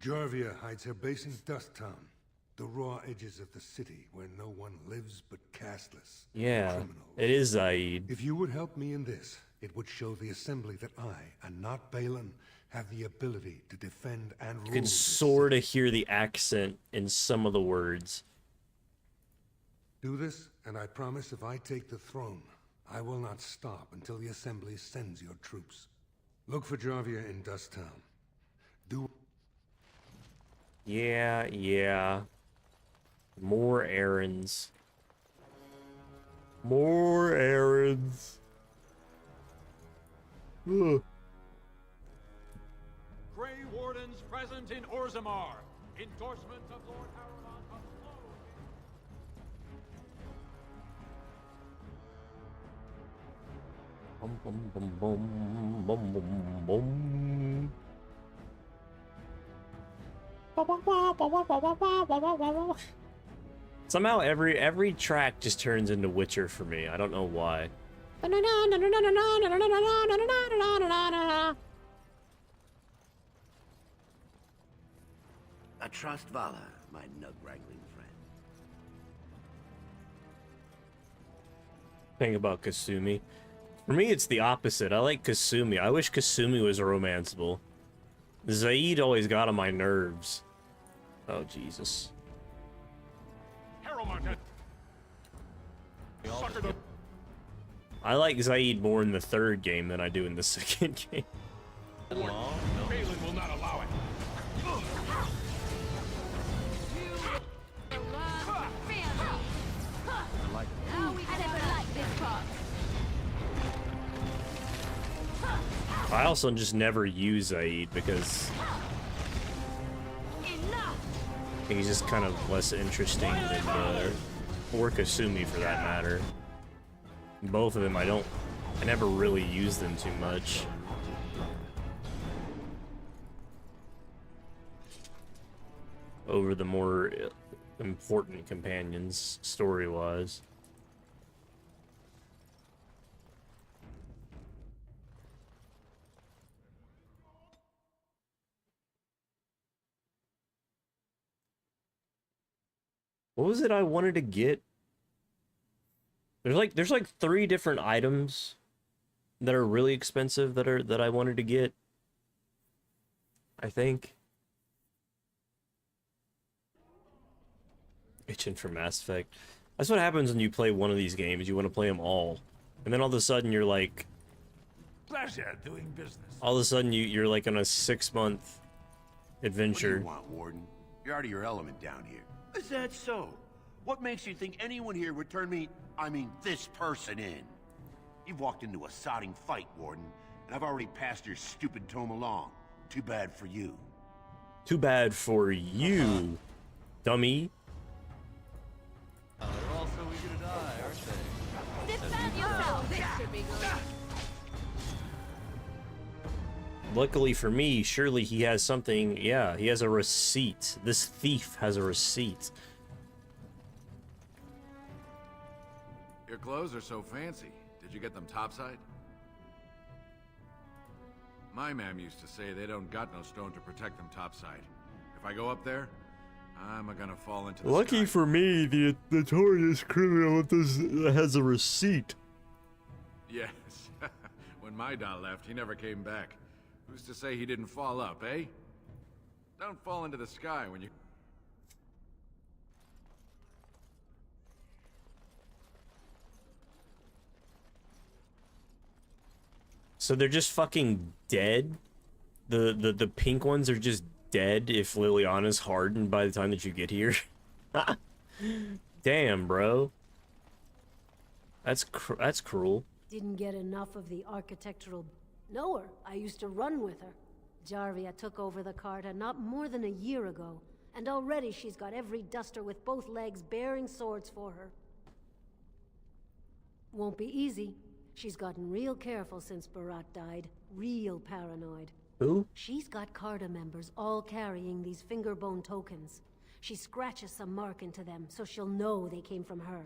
Jarvia hides her base in Dust Town, the raw edges of the city where no one lives but castless. Yeah, criminals. it is Zaid. If you would help me in this, it would show the Assembly that I, and not Balin, have the ability to defend and rule. You can sort of hear the accent in some of the words. Do this, and I promise if I take the throne, I will not stop until the Assembly sends your troops. Look for Jarvia in Dust Town. Do... Yeah. More errands. More errands. Ugh. Grey Wardens present in Orzammar. Endorsement of Lord Harrowmont of Bum, bum, bum, bum, bum, bum, bum. Somehow every track just turns into Witcher for me. I don't know why. I trust Vala, my nug-wrangling friend. Thing about Kasumi. For me, it's the opposite. I like Kasumi. I wish Kasumi was romanceable. Zaid always got on my nerves. Oh, Jesus. I like Zaid more in the third game than I do in the second game. Balin will not allow it. I also just never use Zaid because I think he's just kind of less interesting than or Kasumi for that matter. Both of them, I never really use them too much. Over the more important companions, story-wise. What was it I wanted to get? There's like 3 different items that are really expensive that I wanted to get. I think. Itching for Mass Effect. That's what happens when you play one of these games. You want to play them all. And then all of a sudden you're like... Pleasure doing business. All of a sudden you're like on a 6-month adventure. What do you want, Warden? You're out of your element down here. Is that so? What makes you think anyone here would turn me, I mean this person in? You've walked into a sodding fight, Warden, and I've already passed your stupid tome along. Too bad for you. Too bad for you, dummy. They're all so eager to die, aren't they? Defend yourself! This should be good. Luckily for me, surely he has something. Yeah, he has a receipt. This thief has a receipt. Your clothes are so fancy. Did you get them topside? My ma'am used to say they don't got no stone to protect them topside. If I go up there, I'm gonna fall into the Lucky sky. for me, the notorious criminal has a receipt. Yes. When my dad left, he never came back. Who's to say he didn't fall up, eh? Don't fall into the sky when you... So they're just fucking dead? The pink ones are just dead if Liliana's hardened by the time that you get here? Damn, bro. That's cruel. Didn't get enough of the architectural... Know her. I used to run with her. Jarvia took over the Carta not more than a year ago, and already she's got every duster with both legs bearing swords for her. Won't be easy. She's gotten real careful since Barat died. Real paranoid. Who? She's got Carta members all carrying these fingerbone tokens. She scratches some mark into them so she'll know they came from her.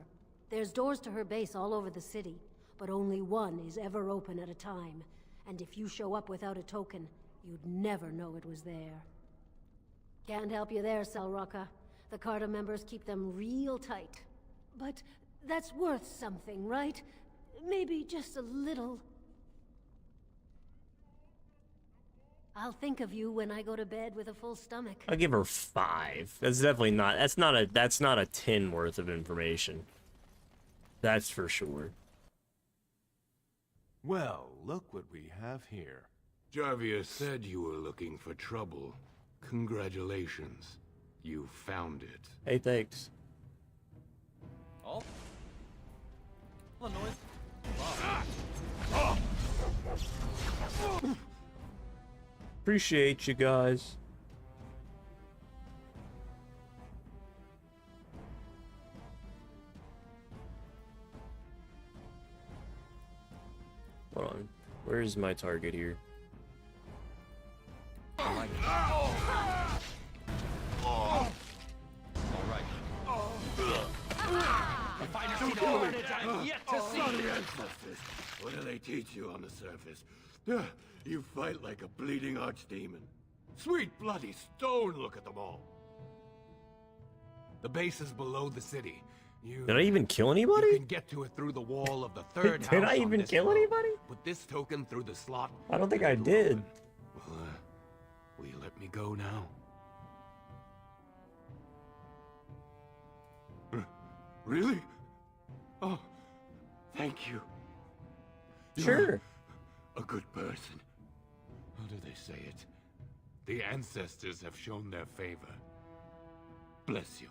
There's doors to her base all over the city, but only one is ever open at a time. And if you show up without a token, you'd never know it was there. Can't help you there, Selrocka. The Carta members keep them real tight. But that's worth something, right? Maybe just a little. I'll think of you when I go to bed with a full stomach. I'll give her 5. That's definitely not. That's not a 10 worth of information. That's for sure. Well, look what we have here. Jarvia said you were looking for trouble. Congratulations. You found it. Hey, thanks. Oh? Illinois. Appreciate you guys. Hold on. Where's my target here? All right. The finest carnage I've yet to see. Bloody ancestors! What do they teach you on the surface? You fight like a bleeding archdemon. Sweet bloody stone, look at them all. The base is below the city. Did I even kill anybody? You can get to it through the wall of the third house. Did I even kill anybody? Put this token through the slot. I don't think I did. Well, will you let me go now? Really? Oh, thank you. Sure. You're a good person. How do they say it? The ancestors have shown their favor. Bless you.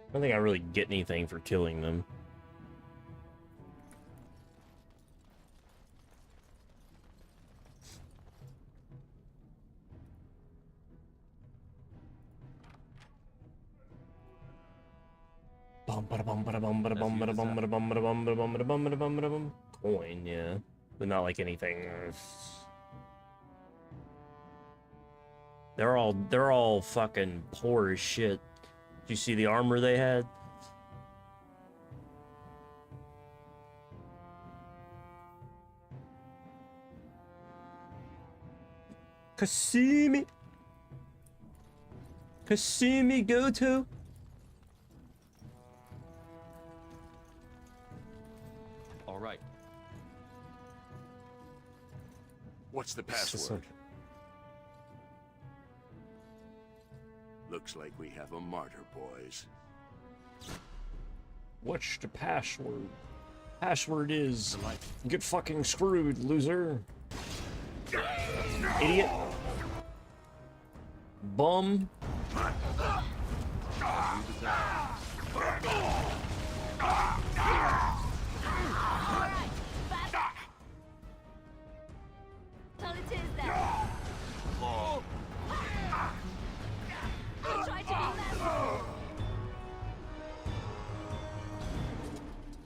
I don't think I really get anything for killing them. Coin, yeah. But not like anything. They're all fucking poor as shit. Did you see the armor they had? Cassimi! Kasumi Goto. All right. What's the password? Looks like we have a martyr, boys. What's the password? Password is get fucking screwed, loser. Idiot. Bum.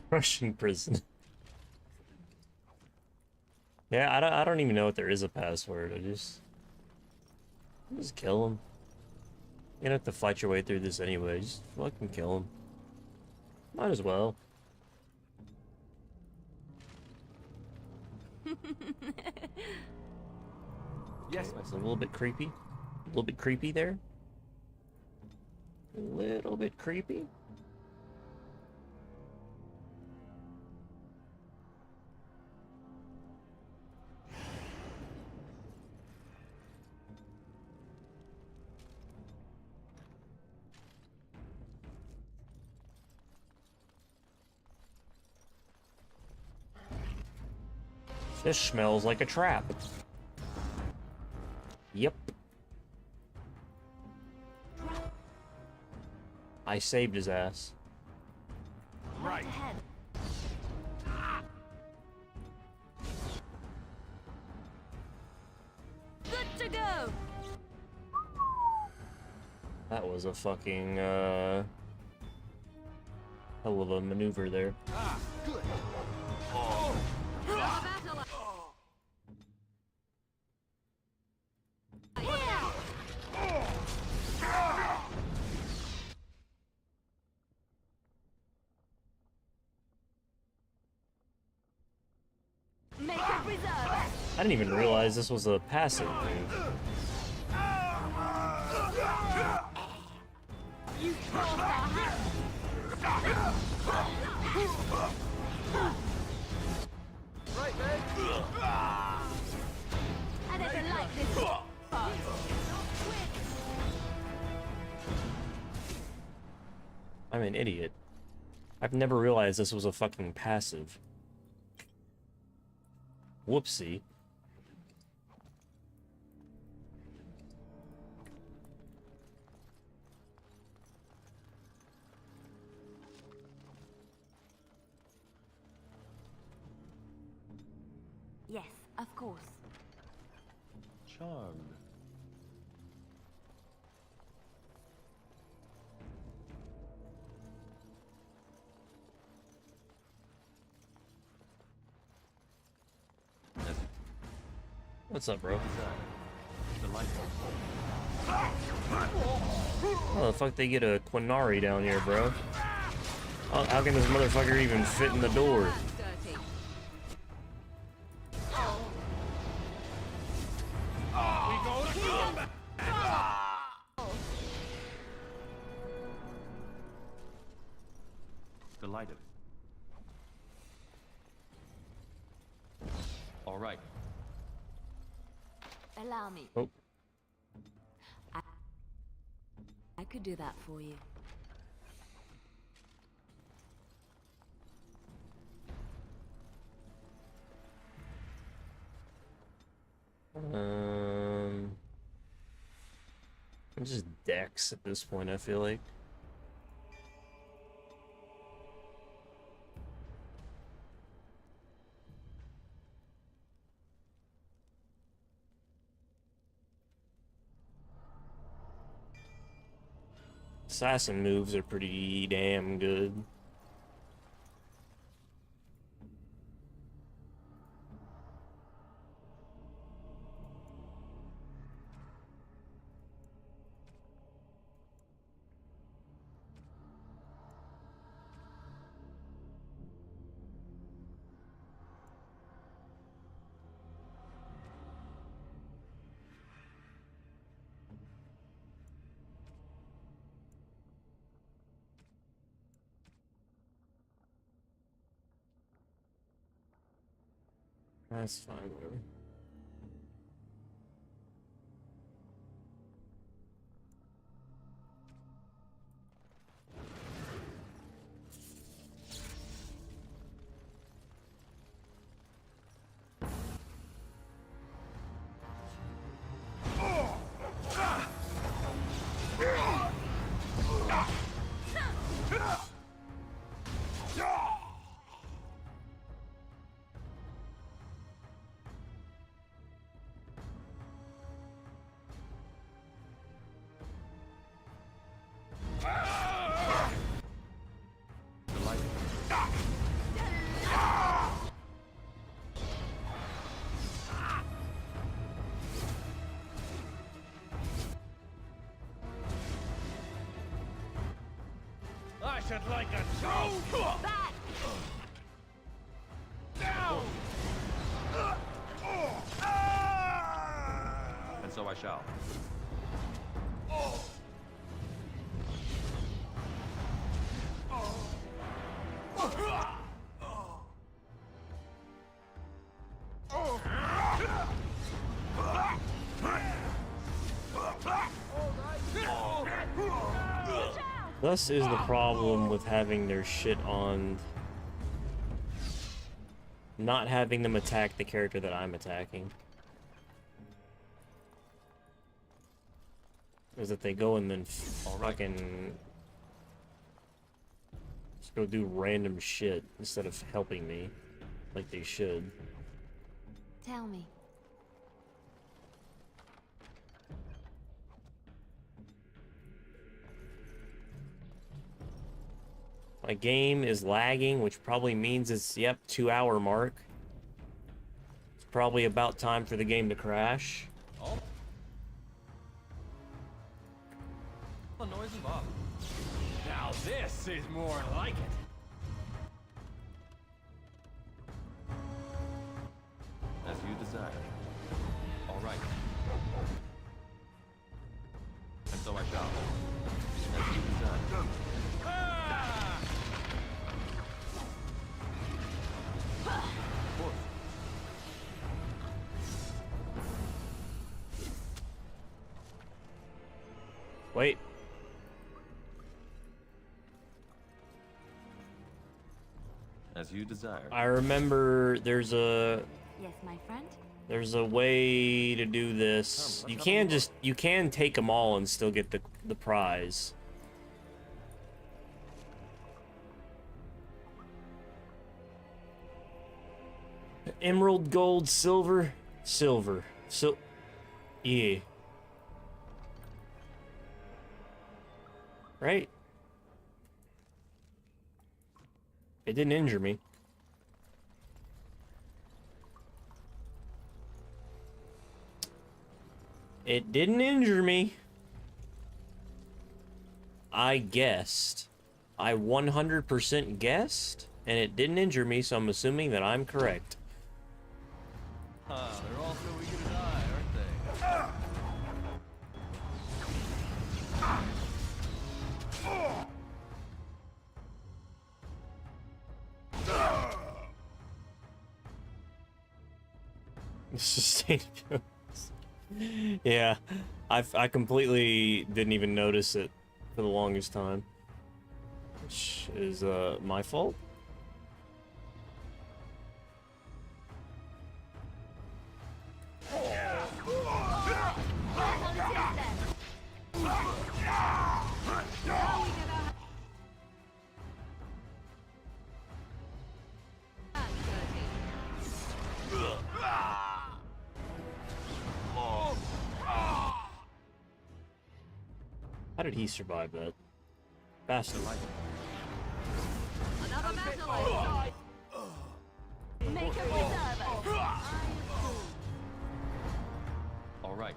Russian prison. Yeah, I don't even know if there is a password. I just kill him. You don't have to fight your way through this anyway. Just fucking kill him. Might as well. Yes, That's a little bit creepy. A little bit creepy there. A little bit creepy. This smells like a trap. Yep. I saved his ass. Right. Good to go. That was a fucking hell of a maneuver there. Good. I didn't even realize this was a passive thing. Right, man. I never liked this. I'm an idiot. I've never realized this was a fucking passive. Whoopsie. Yes, of course. Charmed. What's up, bro? The light. How the fuck they get a Quinari down here, bro? How can this motherfucker even fit in the door? Delighted. All right. Allow me. Oh. I could do that for you. I'm just Dex at this point, I feel like. Assassin moves are pretty damn good. That's fine, whatever. I should like a toast! Back! Down! And so I shall. Thus is the problem with having their shit on. Not having them attack the character that I'm attacking. Is that they go and then fucking just go do random shit instead of helping me like they should. Tell me. My game is lagging, which probably means it's, yep, 2-hour mark. It's probably about time for the game to crash. Oh. A noisy Bob. Now this is more like it. As you desire. All right. And so I shall. As you desire. Wait. As you desire. I remember there's a Yes, my friend? there's a way to do this. You can take them all and still get the prize. Emerald, gold, silver, yeah. Right? It didn't injure me. It didn't injure me. I guessed. I 100% guessed, and it didn't injure me, so I'm assuming that I'm correct. They're all so eager to die, aren't they? Sustainability. Yeah, I completely didn't even notice it for the longest time, which is my fault. How did he survive that? Bastard. Another battle! Make a reserve! All right.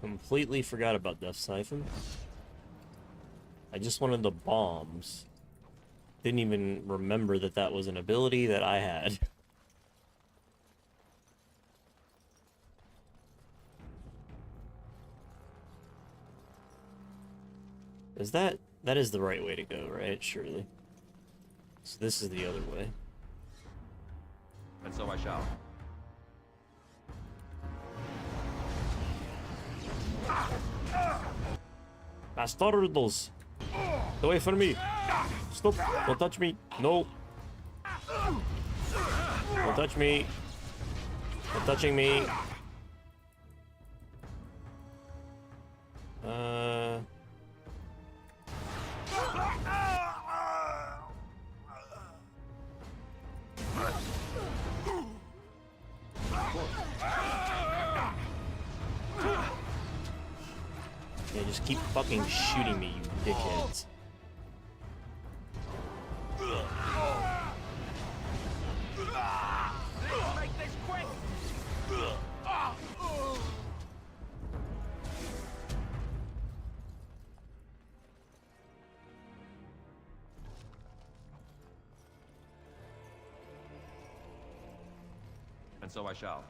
Completely forgot about Death Siphon. I just wanted the bombs. Didn't even remember that that was an ability that I had. Is that is the right way to go, right? Surely. So this is the other way. And so I shall. Bastardos! Get away from me! Stop! Don't touch me! No! Don't touch me! Don't touching me! Yeah, just keep fucking shooting me, you dickheads. Make this quick! And so I shall.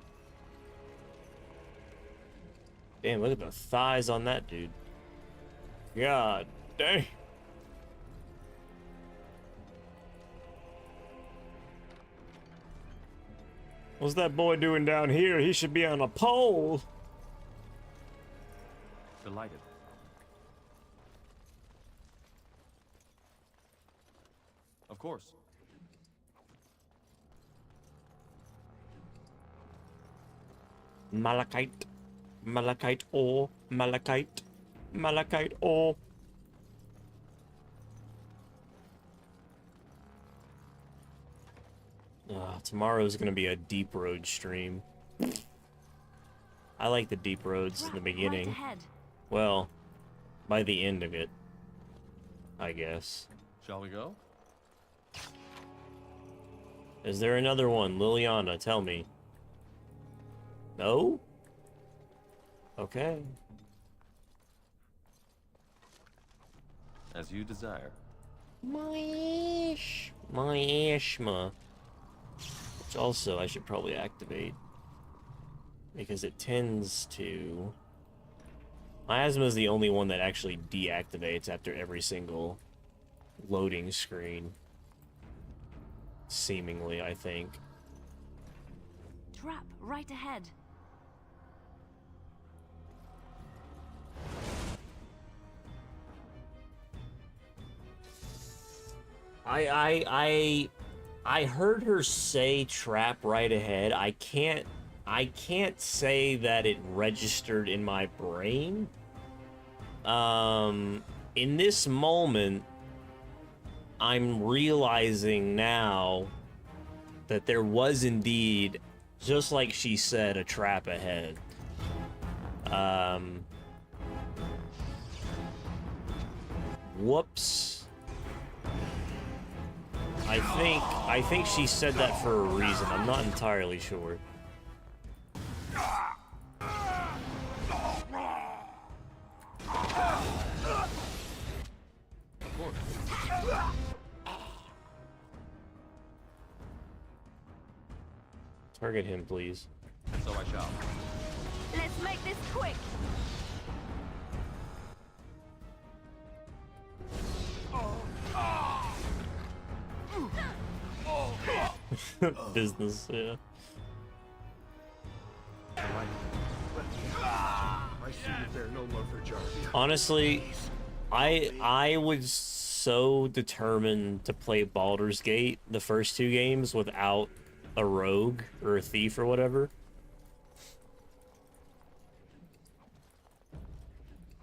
Damn, look at the thighs on that dude. God dang. What's that boy doing down here? He should be on a pole. Delighted. Of course. Malachite. Malachite ore. Malachite. Malachite ore. Tomorrow's gonna be a deep road stream. I like the deep roads in the beginning. Right ahead. Well, by the end of it, I guess. Shall we go? Is there another one? Liliana, tell me. No? Okay. As you desire. My Ashma. Which also I should probably activate. Because it tends to... Miasma is the only one that actually deactivates after every single loading screen. Seemingly, I think. Trap right ahead. I heard her say trap right ahead. I can't say that it registered in my brain. In this moment, I'm realizing now that there was indeed, just like she said, a trap ahead. Whoops. I think she said that for a reason. I'm not entirely sure. Target him, please. And so I shall. Let's make this quick. Business, yeah. Honestly, I was so determined to play Baldur's Gate the first two games without a rogue or a thief or whatever.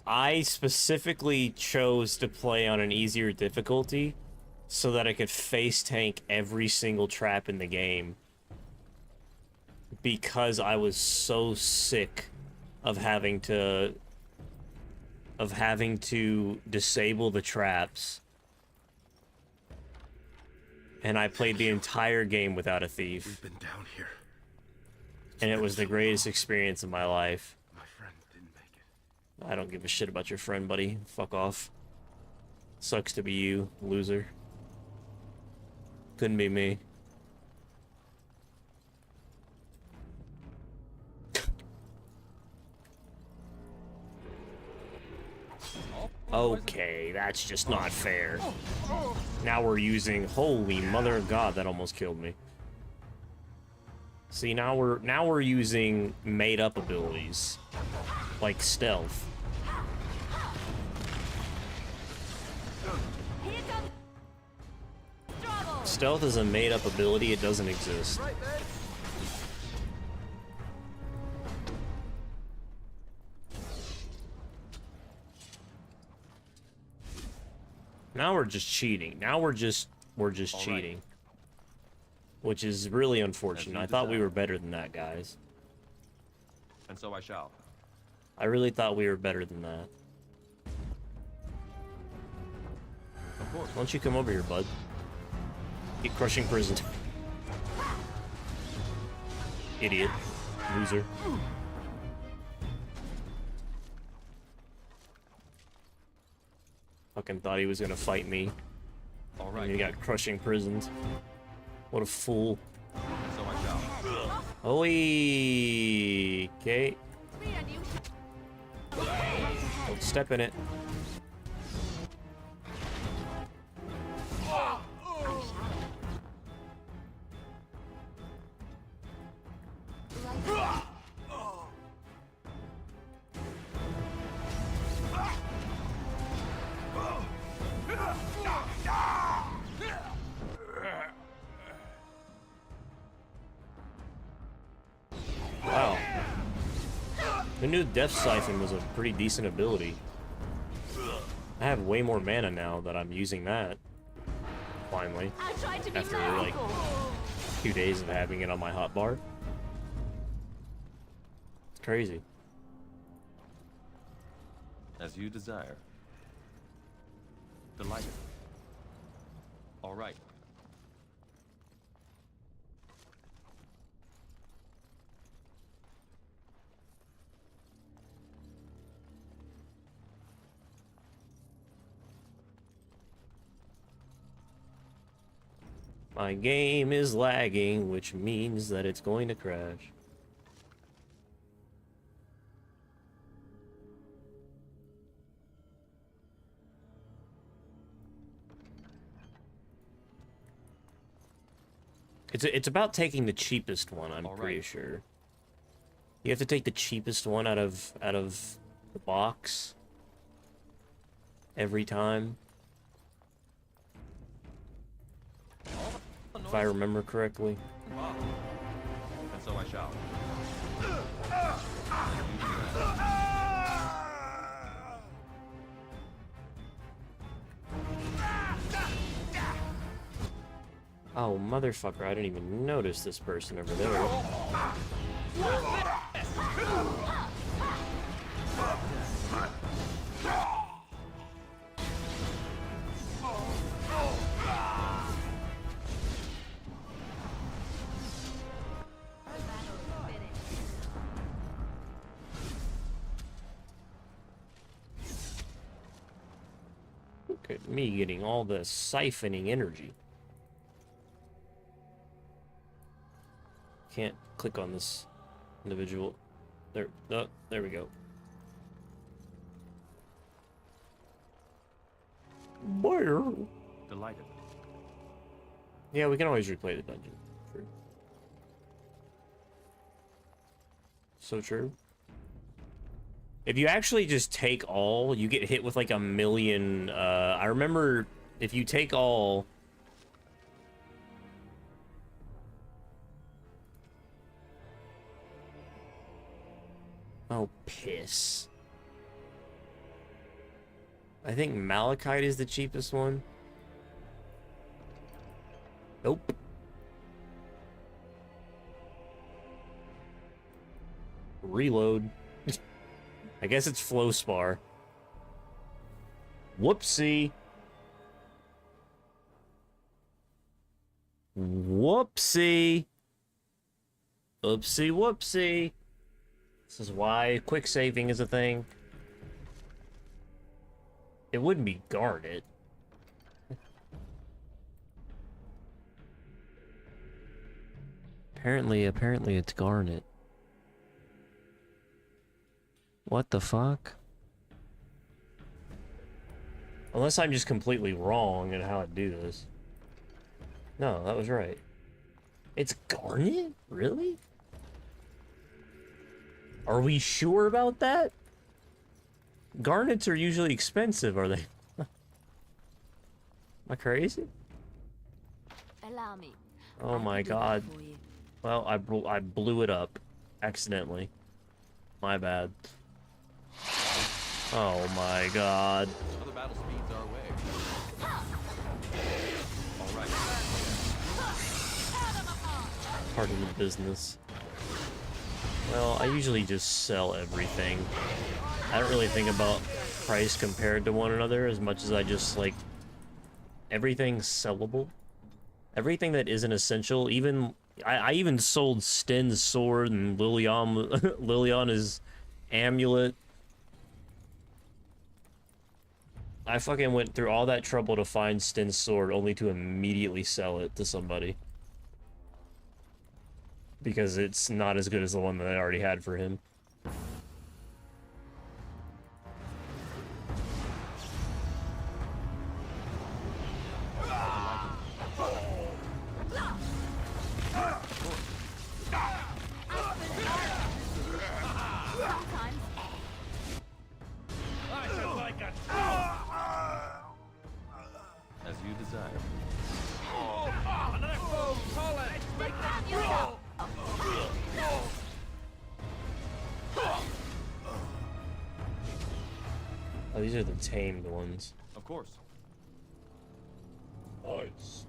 I specifically chose to play on an easier difficulty so that I could face tank every single trap in the game, because I was so sick of having to disable the traps. And I played the entire game without a thief. We've been down here. And it was the greatest experience of my life. My friend didn't make it. I don't give a shit about your friend, buddy. Fuck off. Sucks to be you, loser. Couldn't be me. Okay, that's just not fair. Now we're using... Holy mother of God, that almost killed me. See, now we're using made-up abilities. Like stealth. Stealth is a made-up ability, it doesn't exist. Now we're just cheating. Now we're just cheating. Which is really unfortunate. I thought we were better than that, guys. And so I shall. I really thought we were better than that. Of course. Why don't you come over here, bud? Get crushing prison. Idiot. Loser. Fucking thought he was gonna fight me. Alright. And he got crushing prisons. What a fool. So I shall. Oi! Okay. Don't step in it. Wow. Who knew Death Siphon was a pretty decent ability? I have way more mana now that I'm using that. Finally. After like 2 days of having it on my hotbar. It's crazy. As you desire. Delighted. All right. My game is lagging, which means that it's going to crash. It's about taking the cheapest one, I'm pretty sure. You have to take the cheapest one out of the box every time. If I remember correctly. And so I shall. Oh, motherfucker, I didn't even notice this person over there. Look at me getting all the siphoning energy. Can't click on this individual. There, oh, there we go. Where? Delighted. Yeah, we can always replay the dungeon. True. So true. If you actually just take all, you get hit with like 1,000,000. I remember if you take all. Oh, piss. I think Malachite is the cheapest one. Nope. Reload. I guess it's Flowspar. Whoopsie. Whoopsie. Oopsie whoopsie. This is why quick saving is a thing. It wouldn't be Garnet. Apparently it's Garnet. What the fuck? Unless I'm just completely wrong in how I do this. No, that was right. It's garnet? Really? Are we sure about that? Garnets are usually expensive, are they? Am I crazy? Allow me. Oh my god. Well, I blew it up. Accidentally. My bad. Oh my god. Other battle speeds our way. All right. Part of the business. Well, I usually just sell everything. I don't really think about price compared to one another as much as I just, like, everything's sellable. Everything that isn't essential, even... I even sold Sten's sword and Liliana's amulet. I fucking went through all that trouble to find Sten's sword only to immediately sell it to somebody. Because it's not as good as the one that I already had for him. As you desire. Oh, these are the tamed ones. Of course. Nice.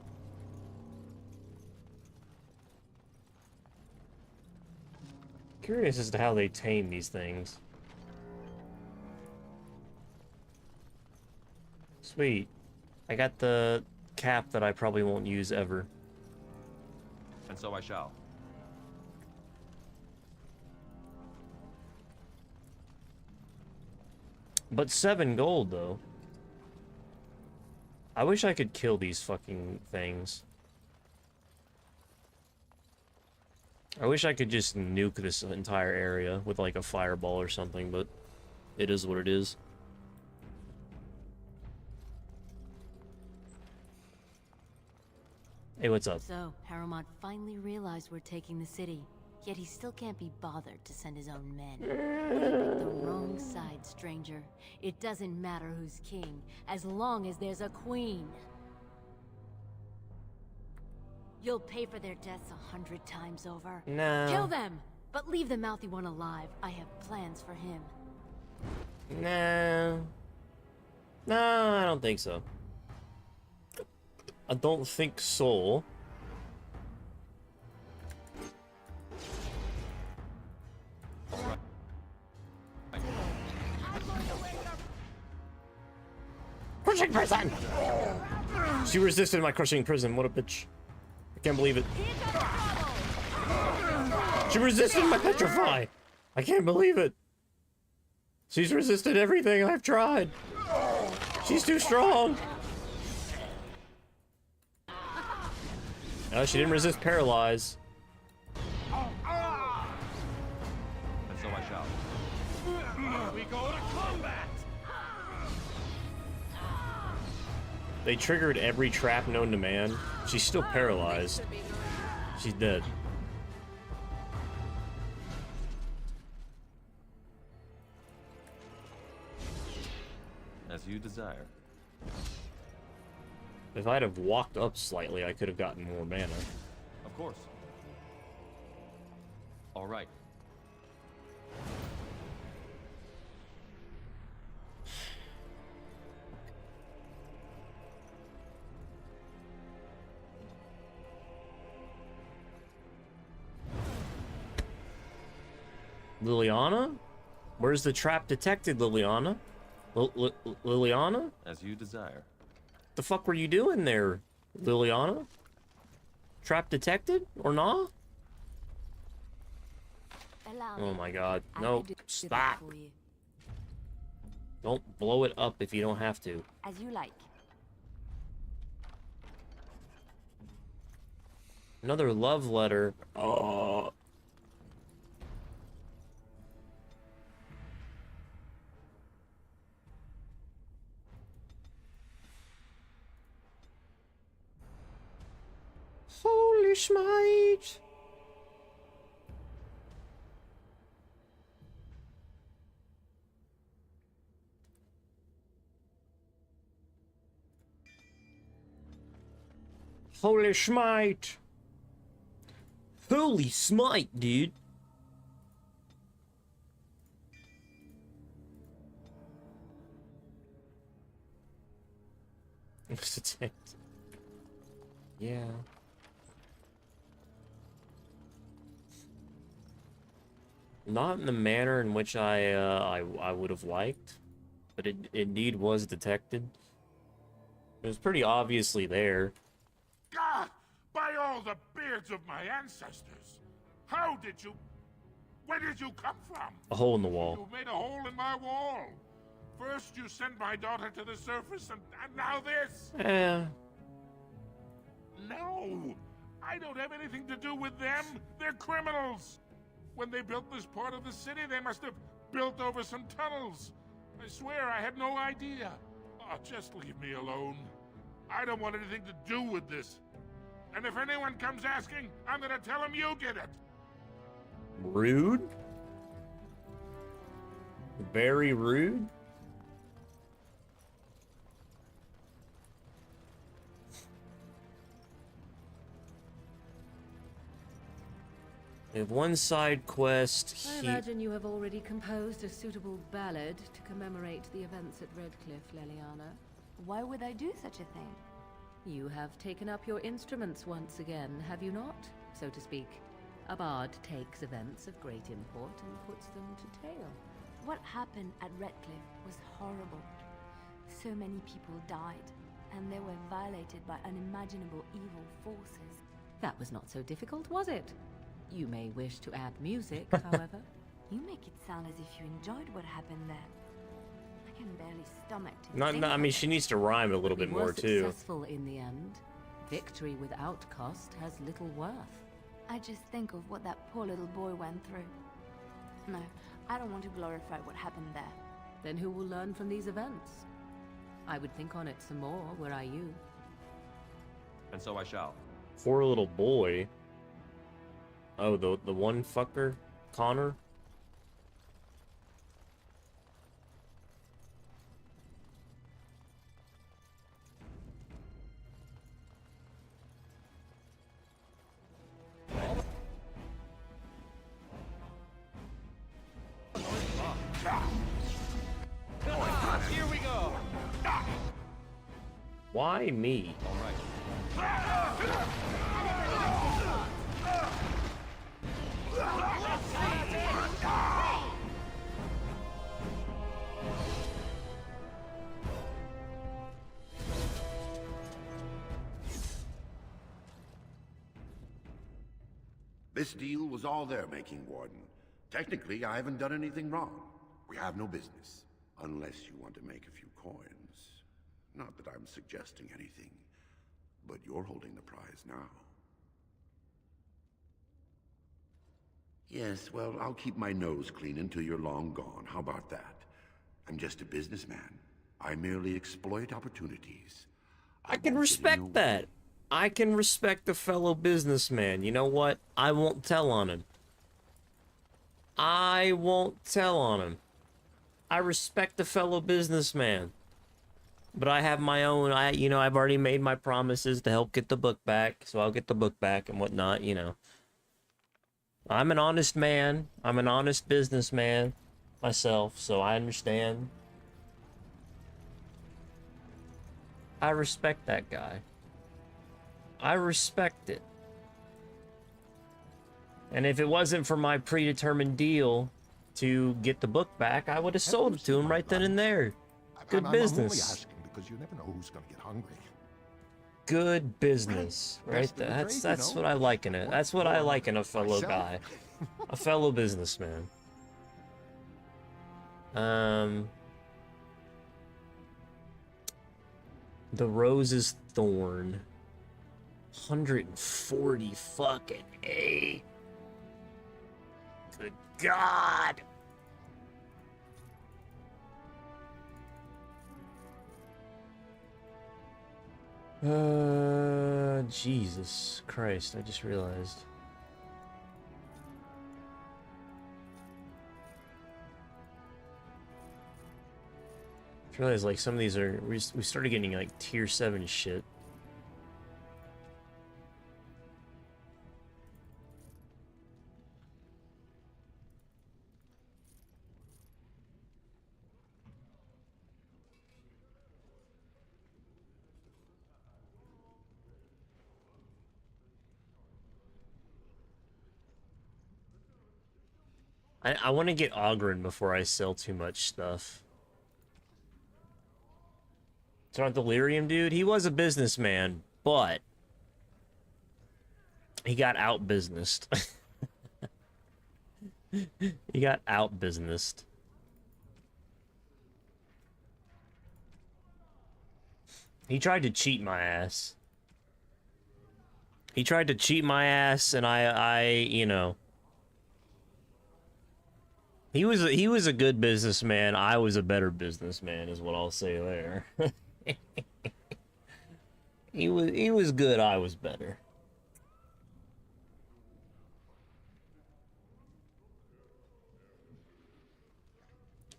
Curious as to how they tame these things. Sweet. I got the cap that I probably won't use ever. And so I shall. But 7 gold, though. I wish I could kill these fucking things. I wish I could just nuke this entire area with, like, a fireball or something, but it is what it is. Hey, what's up? So, Harrowmont finally realized we're taking the city. Yet he still can't be bothered to send his own men. You picked the wrong side, stranger. It doesn't matter who's king, as long as there's a queen. You'll pay for their deaths 100 times over. No. Kill them! But leave the mouthy one alive. I have plans for him. No. No, I don't think so. I don't think so. Crushing prison! She resisted my crushing prison. What a bitch. I can't believe it. She resisted my petrify! I can't believe it. She's resisted everything I've tried. She's too strong. No, she didn't resist paralyze. And so I shall. We go to combat. They triggered every trap known to man. She's still paralyzed. She's dead. As you desire. If I'd have walked up slightly, I could have gotten more mana. Of course. All right. Liliana? Where's the trap detected, Liliana? Liliana? As you desire. The fuck were you doing there, Liliana? Trap detected or not? Oh my god. No, stop. Don't blow it up if you don't have to. As you like. Another love letter. Oh. Holy smite! Holy smite! Holy smite, dude! Yeah. Not in the manner in which I would have liked, but it indeed was detected. It was pretty obviously there. God! By all the beards of my ancestors! How did you... Where did you come from? A hole in the wall. You made a hole in my wall! First you sent my daughter to the surface, and now this! No! I don't have anything to do with them! They're criminals! When they built this part of the city, they must have built over some tunnels. I swear I had no idea. Oh, just leave me alone. I don't want anything to do with this. And if anyone comes asking, I'm gonna tell them you did it. Rude? Very rude? We have one side quest. I imagine you have already composed a suitable ballad to commemorate the events at Redcliffe, Leliana. Why would I do such a thing? You have taken up your instruments once again, have you not? So to speak. A bard takes events of great import and puts them to tale. What happened at Redcliffe was horrible. So many people died, and they were violated by unimaginable evil forces. That was not so difficult, was it? You may wish to add music, however. You make it sound as if you enjoyed what happened there. I can barely stomach to Not, I mean, she needs to rhyme a little bit more, too. Successful in the end. Victory without cost has little worth. I just think of what that poor little boy went through. No, I don't want to glorify what happened there. Then who will learn from these events? I would think on it some more, were I you. And so I shall. Poor little boy. Oh, the one fucker? Connor? Here we go. Why me? All right. This deal was all their making, Warden. Technically, I haven't done anything wrong. We have no business. Unless you want to make a few coins. Not that I'm suggesting anything, but you're holding the prize now. Yes, well, I'll keep my nose clean until you're long gone. How about that? I'm just a businessman. I merely exploit opportunities. I can respect that. I can respect a fellow businessman. You know what? I won't tell on him. I won't tell on him. I respect a fellow businessman. But I have my own, I've already made my promises to help get the book back, so I'll get the book back and whatnot, you know. I'm an honest man. I'm an honest businessman myself, so I understand. I respect that guy. I respect it. And if it wasn't for my predetermined deal to get the book back, I would have sold it to him right then and there. Good business. I'm only asking because you never know who's going to get hungry. Good business, right there. That's what I like in it. That's what I like in a fellow guy, a fellow businessman. The Rose's Thorn. 140 fucking A. Good God. Jesus Christ, I just realized. I realized like some of these are we started getting like tier 7 shit. I want to get Ogren before I sell too much stuff. It's not Delirium, dude. He was a businessman, but he got out-businessed. He got out-businessed. He tried to cheat my ass. He tried to cheat my ass, and I you know. He was a good businessman. I was a better businessman, is what I'll say there. He was good. I was better.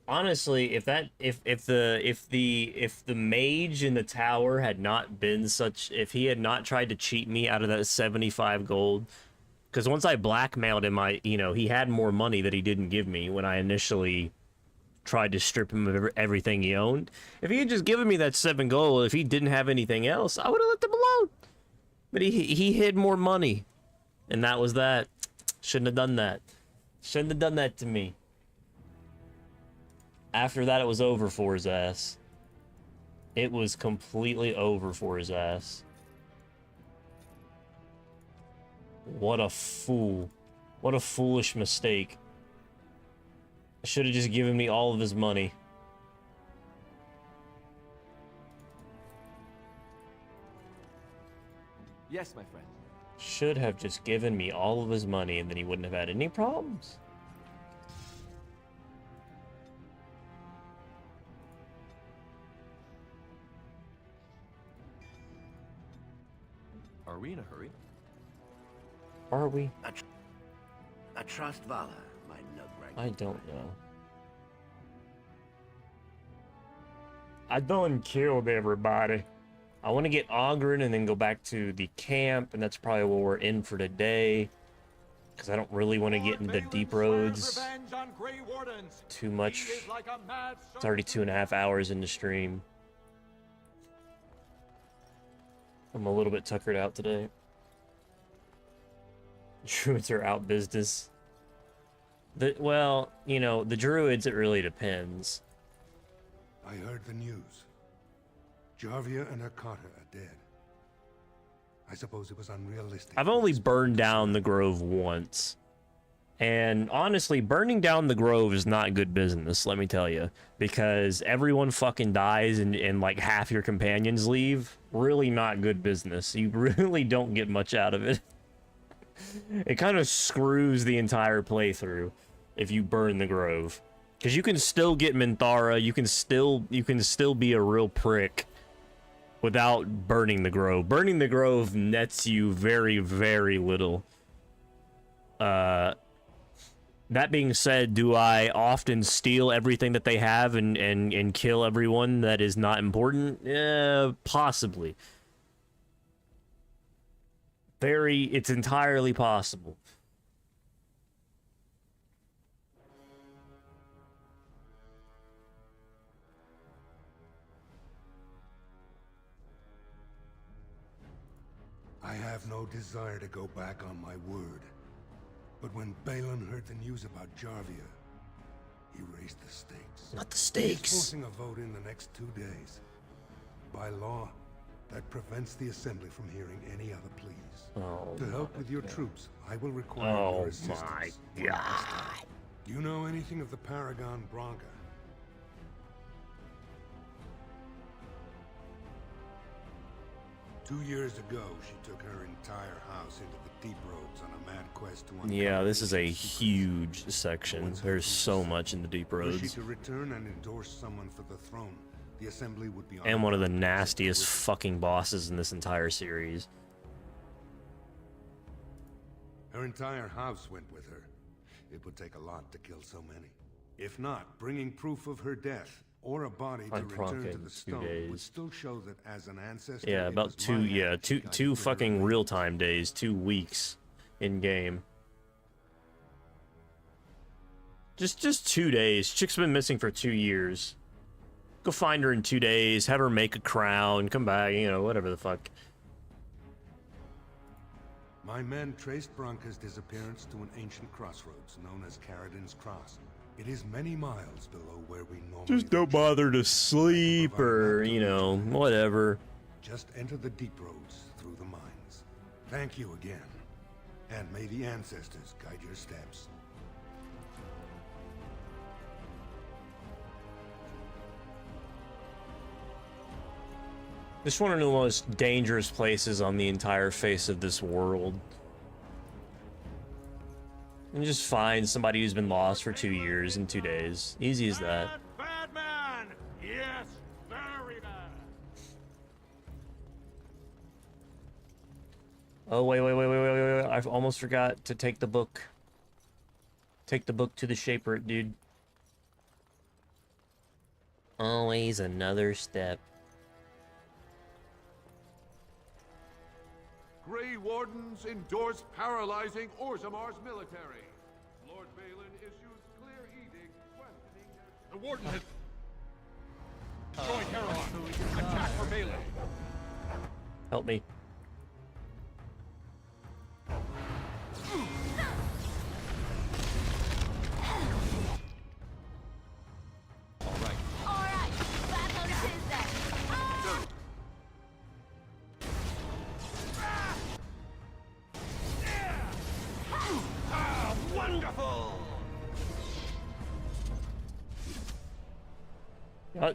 Honestly, if the mage in the tower had not been such, if he had not tried to cheat me out of that 75 gold. Because once I blackmailed him, he had more money that he didn't give me when I initially tried to strip him of everything he owned. If he had just given me that 7 gold, if he didn't have anything else, I would have let him alone. But he hid more money. And that was that. Shouldn't have done that. Shouldn't have done that to me. After that, it was over for his ass. It was completely over for his ass. What a fool. What a foolish mistake. Should have just given me all of his money. Yes, my friend. Should have just given me all of his money and then he wouldn't have had any problems. Are we in a hurry? Are we? I trust Vala, my nug right. I don't know. I done killed everybody. I want to get Ogren and then go back to the camp, and that's probably what we're in for today. Because I don't really want to get into the deep roads too much. It's already 2.5 hours into stream. I'm a little bit tuckered out today. Druids are out business. Well, you know, the druids, it really depends. I heard the news. Jarvia and Arcata are dead. I suppose it was unrealistic. I've only burned down the grove once. And honestly, burning down the grove is not good business, let me tell you. Because everyone fucking dies and like half your companions leave. Really not good business. You really don't get much out of it. It kind of screws the entire playthrough if you burn the grove. Because you can still get Minthara, you can still be a real prick without burning the grove. Burning the grove nets you very, very little. That being said, do I often steal everything that they have and kill everyone that is not important? Possibly. It's entirely possible. I have no desire to go back on my word. But when Balin heard the news about Jarvia, he raised the stakes. Not the stakes. He's forcing a vote in the next 2 days. By law, that prevents the Assembly from hearing any other pleas. Oh, to help with your troops, I will require your assistance. Oh my god. Do you know anything of the Paragon Branca? Two years ago, she took her entire house into the deep roads on a mad quest to uncover. Yeah, this is a huge section. There's so much in the deep Were she roads. to return and endorse someone for the throne, the Assembly would be And one of the nastiest fucking bosses in this entire series. Her entire house went with her. It would take a lot to kill so many. If not, bringing proof of her death or a body to return to the stone would still show that as an ancestor. Yeah, about two fucking real-time days, 2 weeks in game. Just 2 days. Chick's been missing for 2 years. Go find her in 2 days, have her make a crown, come back, you know, whatever the fuck. My men traced Branka's disappearance to an ancient crossroads known as Caradin's Cross. It is many miles below where we normally Just don't bother to sleep or, you know, whatever. Just enter the deep roads through the mines. Thank you again. And may the ancestors guide your steps. Just one of the most dangerous places on the entire face of this world. And just find somebody who's been lost for 2 years in 2 days. Easy as that. Bad man! Yes, very bad. Oh, wait. I almost forgot to take the book. Take the book to the Shaper, dude. Always another step. Grey Wardens endorse paralyzing Orzamar's military. Lord Balin issues clear edict questioning their... The Warden has... Join Heron. Attack for Balin. Help me.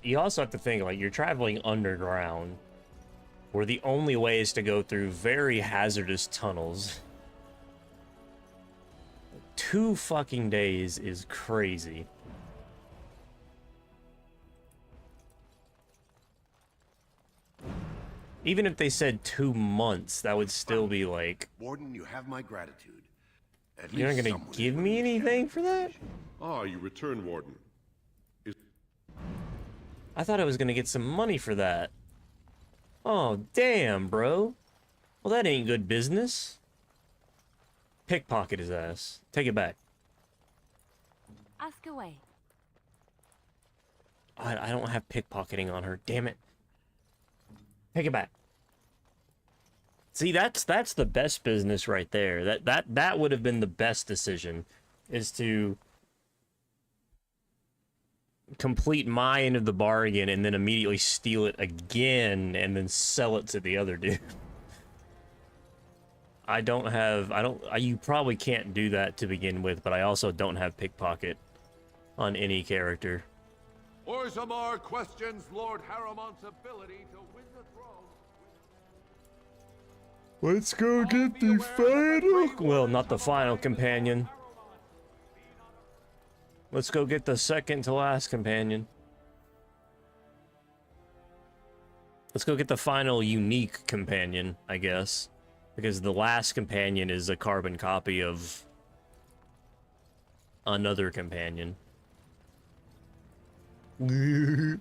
You also have to think, like, you're traveling underground, where the only way is to go through very hazardous tunnels. 2 fucking days is crazy. Even if they said 2 months, that would still be like... Warden, you have my gratitude. You're not gonna give me anything for that? Ah, you return, Warden. I thought I was gonna get some money for that. Oh, damn, bro. Well, that ain't good business. Pickpocket his ass. Take it back. Ask away. I don't have pickpocketing on her. Damn it. Take it back. See, that's the best business right there. That would have been the best decision, is to complete my end of the bargain and then immediately steal it again and then sell it to the other dude. You probably can't do that to begin with, but I also don't have pickpocket on any character. Orzamar questions Lord Haramont's ability to win the throne. Let's go get the final... Well, not the final companion. Let's go get the second to last companion. Let's go get the final unique companion, I guess. Because the last companion is a carbon copy of another companion. The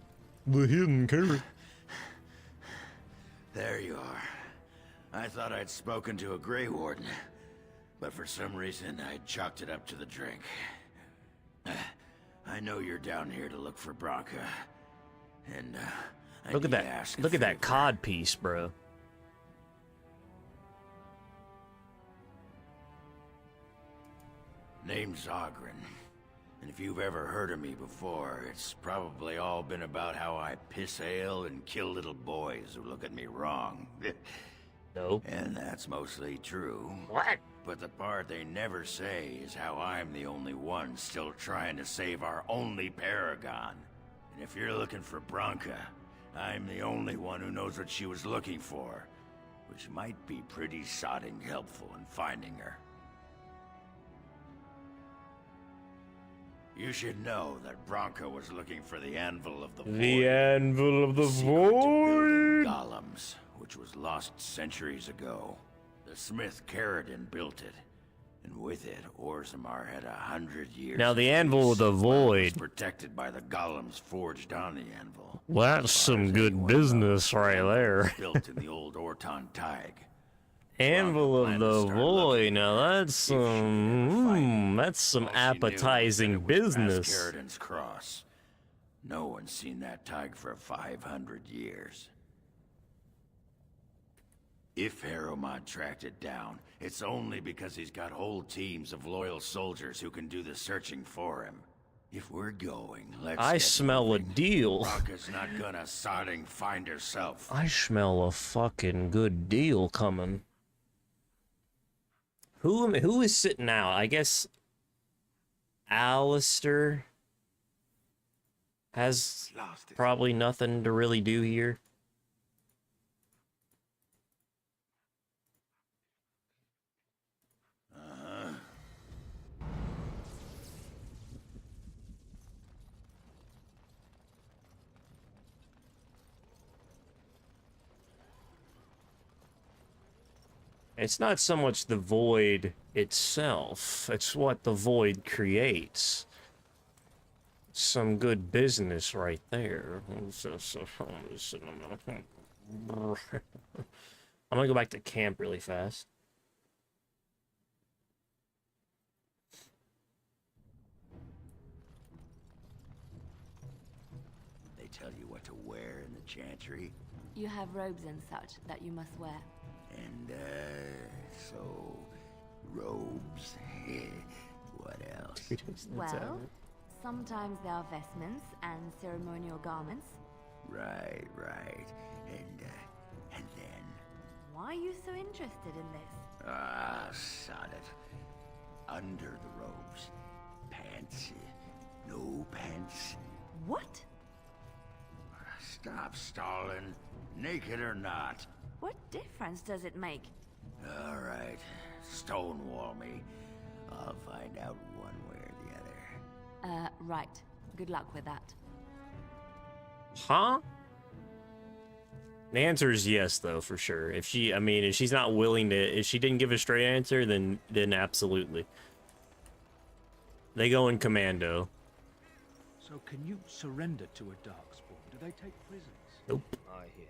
hidden carrot. There you are. I thought I'd spoken to a Grey Warden, but for some reason I chalked it up to the drink. I know you're down here to look for Branka, and Look at that! Look at that cod piece, bro. Name's Ogren, and if you've ever heard of me before, it's probably all been about how I piss ale and kill little boys who look at me wrong. No. And that's mostly true. What? But the part they never say is how I'm the only one still trying to save our only paragon. And if you're looking for Branka, I'm the only one who knows what she was looking for, which might be pretty sodding helpful in finding her. You should know that Branka was looking for the Anvil of the Void. The Anvil of the Void! Golems, which was lost centuries ago. The smith Caradin built it, And with it, Orzammar had 100 years. Now the Anvil of the Void. Protected by the golems forged on the anvil. Well, that's some good business right there. Built in the old Orton Tig. Anvil of the Void. Now that's some appetizing business. Carradin's cross. No one's seen that Tig for 500 years. If Harrowmont tracked it down, it's only because he's got whole teams of loyal soldiers who can do the searching for him. If we're going, let's I smell a deal. Rocca's not gonna sodding find herself. I smell a fucking good deal coming. Who is sitting out? I guess Alistair has probably nothing to really do here. It's not so much the void itself, it's what the void creates. Some good business right there. I'm gonna go back to camp really fast. They tell you what to wear in the chantry? You have robes and such that you must wear. And, so... robes. What else? Well, sometimes there are vestments and ceremonial garments. Right. And then... Why are you so interested in this? Sod it. Under the robes. Pants. No pants. What? Stop stalling. Naked or not. What difference does it make? All right. Stonewall me. I'll find out one way or the other. Right. Good luck with that. Huh? The answer is yes, though, for sure. If she's not willing to, if she didn't give a straight answer, then absolutely. They go in commando. So can you surrender to a darkspawn? Do they take prisoners? Nope. I hear.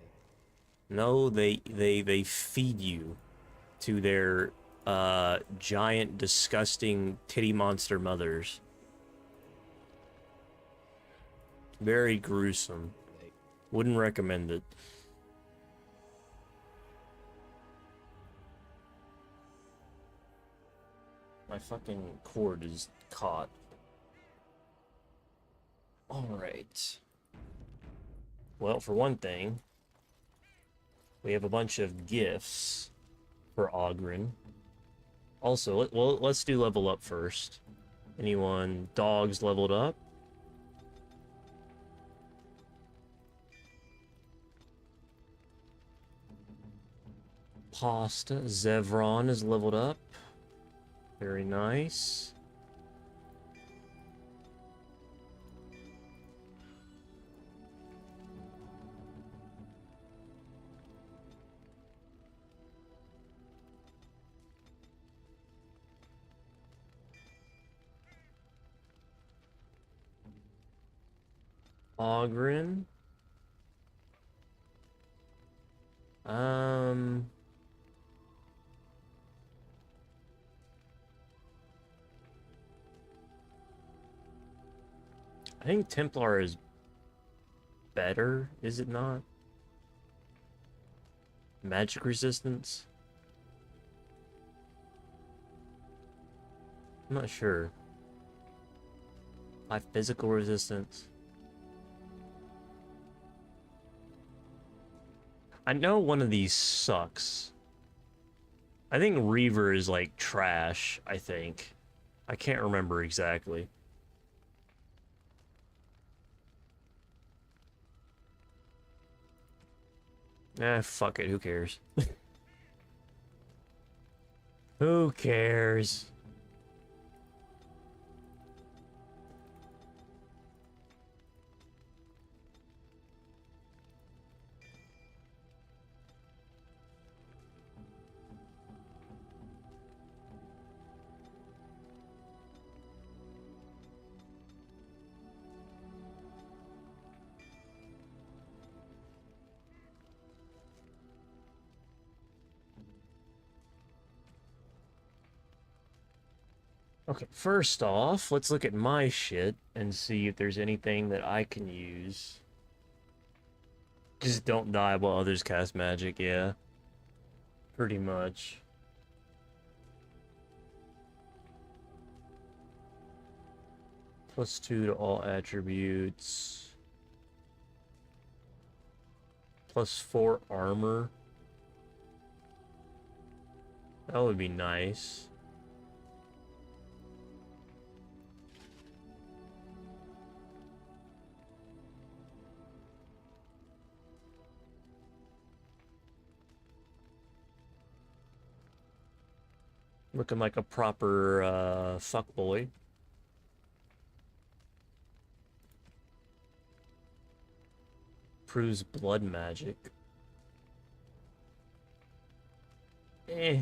No, they feed you to their giant, disgusting titty monster mothers. Very gruesome. Wouldn't recommend it. My fucking cord is caught. Alright. Well, for one thing, we have a bunch of gifts for Oghren. Also, let's do level up first. Anyone? Dogs leveled up? Pasta. Zevron is leveled up. Very nice. Oghren. I think Templar is better, is it not? Magic resistance? I'm not sure. High physical resistance. I know one of these sucks. I think Reaver is like trash, I think. I can't remember exactly. Fuck it, who cares? Who cares? Okay, first off, let's look at my shit and see if there's anything that I can use. Just don't die while others cast magic, yeah. Pretty much. +2 to all attributes. +4 armor. That would be nice. Looking like a proper fuckboy. Proves blood magic. Eh.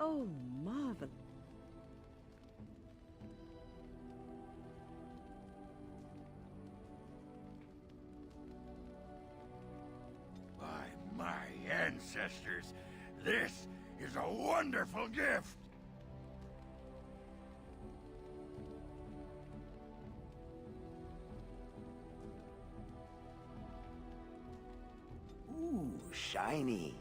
Oh, marvelous. By my ancestors, this is a wonderful gift! Ooh, shiny.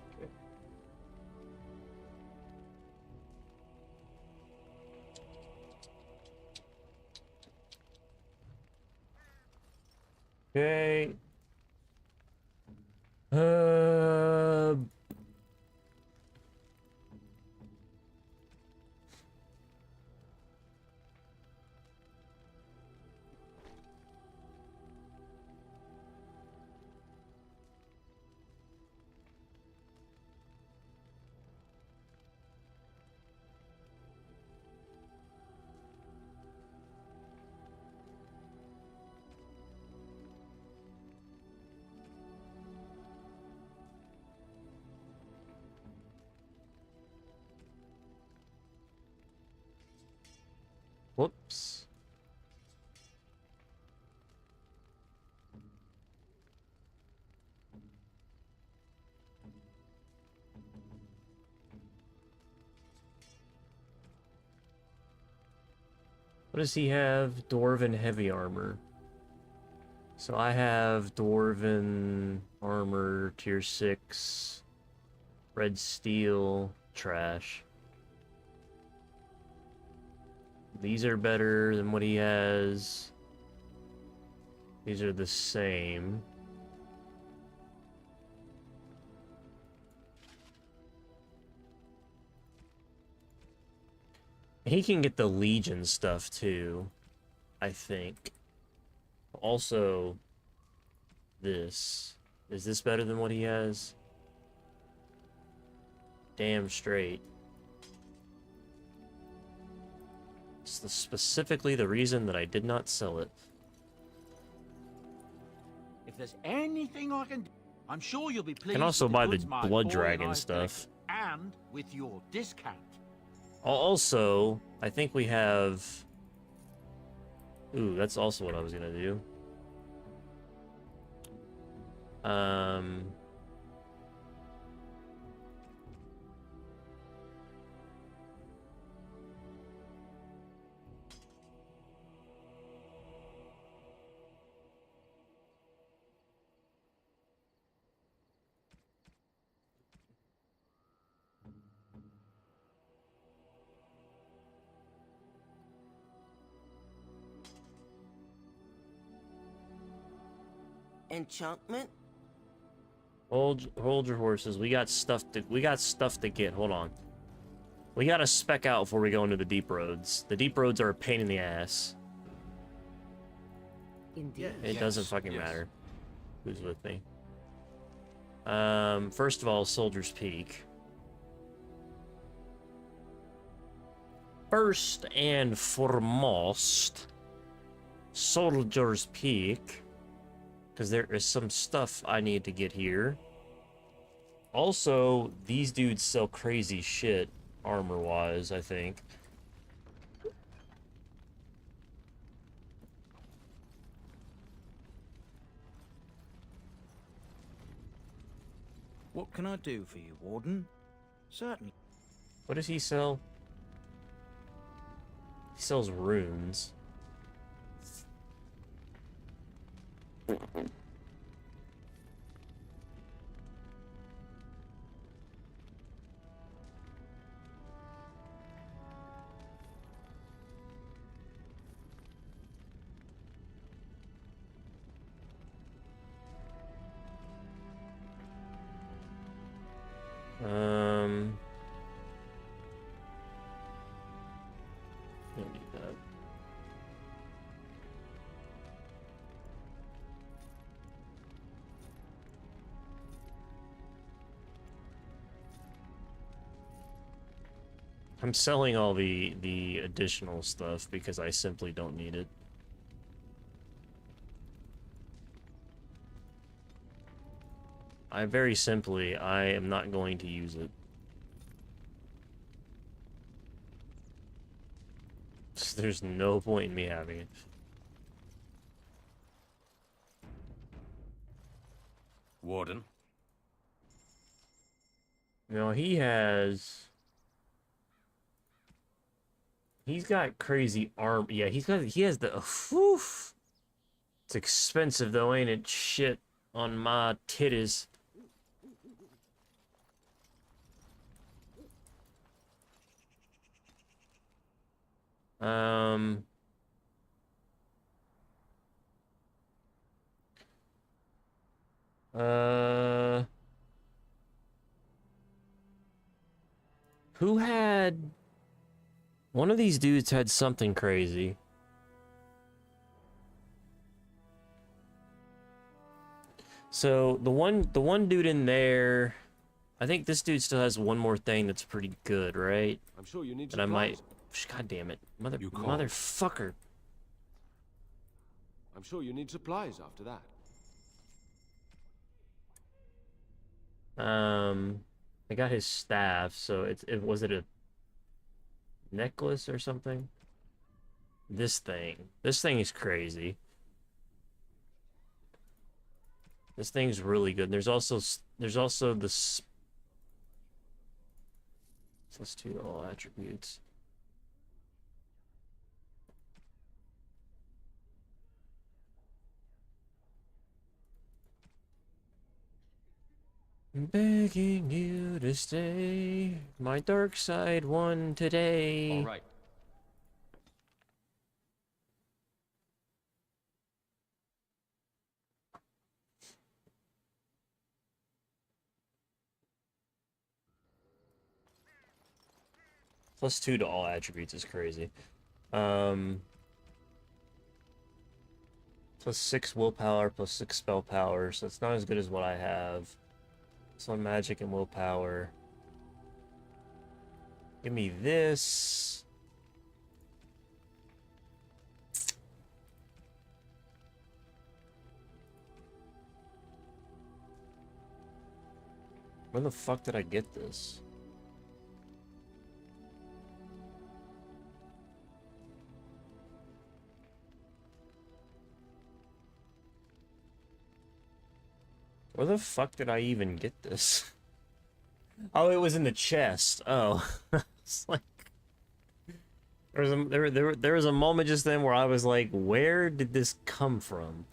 Okay. Whoops. What does he have? Dwarven heavy armor. So I have Dwarven armor, tier 6, red steel, trash. These are better than what he has. These are the same. He can get the Legion stuff too, I think. Also, this. Is this better than what he has? Damn straight. It's specifically the reason that I did not sell it. If there's anything I can do, I'm sure you'll be pleased. Can also with buy the goods my Blood boy Dragon and I stuff. picked, and with your discount. Also, I think we have Ooh, that's also what I was gonna do. Enchantment? Hold your horses. We got stuff to get. Hold on. We gotta spec out before we go into the deep roads. The deep roads are a pain in the ass. Indeed. It doesn't fucking matter who's with me. First of all, Soldier's Peak. First and foremost, Soldier's Peak. Because there is some stuff I need to get here. Also, these dudes sell crazy shit, armor-wise, I think. What can I do for you, Warden? Certainly. What does he sell? He sells runes. Don't need that. I'm selling all the additional stuff because I simply don't need it. I am not going to use it. So there's no point in me having it. Warden. No, he's got crazy arm. Yeah, he has the. Whew. It's expensive though, ain't it? Shit on my titties. Who had... One of these dudes had something crazy. So, the one dude in there... I think this dude still has one more thing that's pretty good, right? I'm sure you need that I might... God damn it. Motherfucker. I'm sure you need supplies after that. I got his staff, so was it a necklace or something? This thing is crazy. This thing's really good. There's also this +2 to all attributes. Begging you to stay. My dark side won today. All right. +2 to all attributes is crazy. +6 willpower, +6 spell power, so it's not as good as what I have. It's on magic and willpower. Give me this. Where the fuck did I get this? Where the fuck did I even get this? Oh, it was in the chest. Oh. It's like... There was a moment just then where I was like, where did this come from?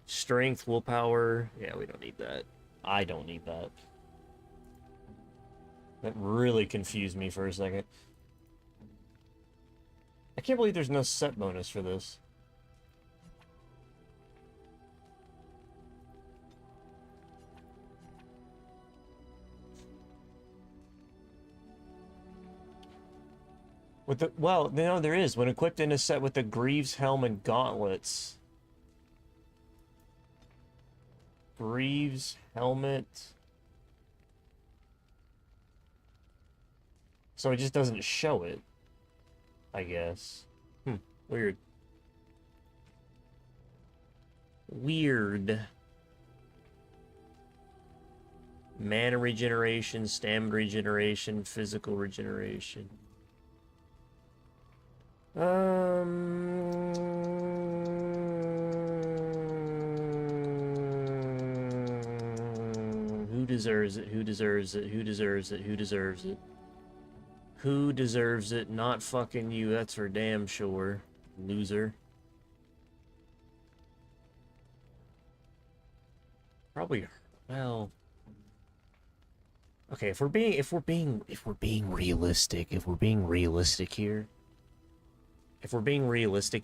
Strength, willpower... Yeah, we don't need that. I don't need that. That really confused me for a second. I can't believe there's no set bonus for this. With the, well, no, there is. When equipped in a set with the Greaves helm and gauntlets. Greaves helmet. So it just doesn't show it, I guess. Weird. Weird. Mana regeneration, stamina regeneration, physical regeneration. Who deserves it? Who deserves it? Who deserves it? Who deserves it? Who deserves it? Not fucking you, that's for damn sure. Loser. Probably, well... Okay, if we're being realistic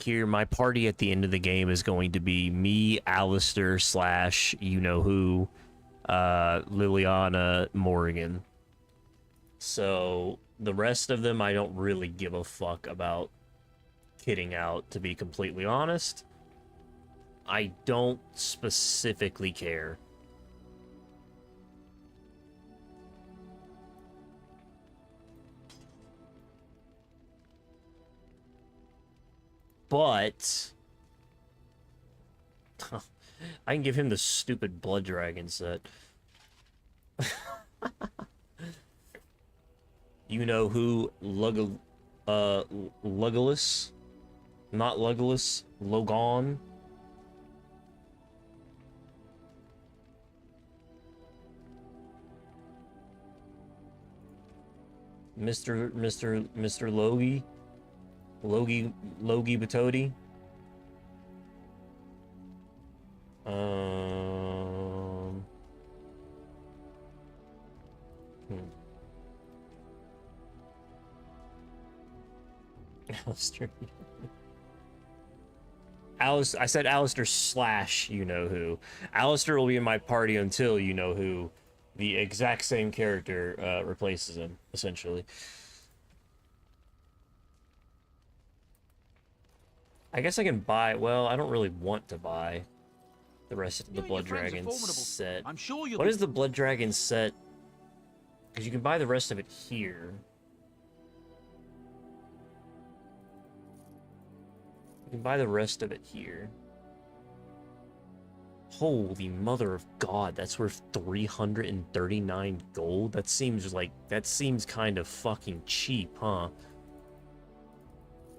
here, my party at the end of the game is going to be me, Alistair / you-know-who, Liliana, Morrigan. So, the rest of them I don't really give a fuck about kitting out, to be completely honest. I don't specifically care. But I can give him the stupid Blood Dragon set. You know who? Legolas? Not Legolas. Logan. Mr. Logie. Logie Batodi. Alistair. I said Alistair / you-know-who. Alistair will be in my party until you-know-who, the exact same character, replaces him, essentially. I guess I can buy... Well, I don't really want to buy the rest of the Blood Dragon set. I'm sure you'll What is the Blood Dragon set? Because you can buy the rest of it here. You can buy the rest of it here. Holy mother of God, that's worth 339 gold? That seems kind of fucking cheap, huh?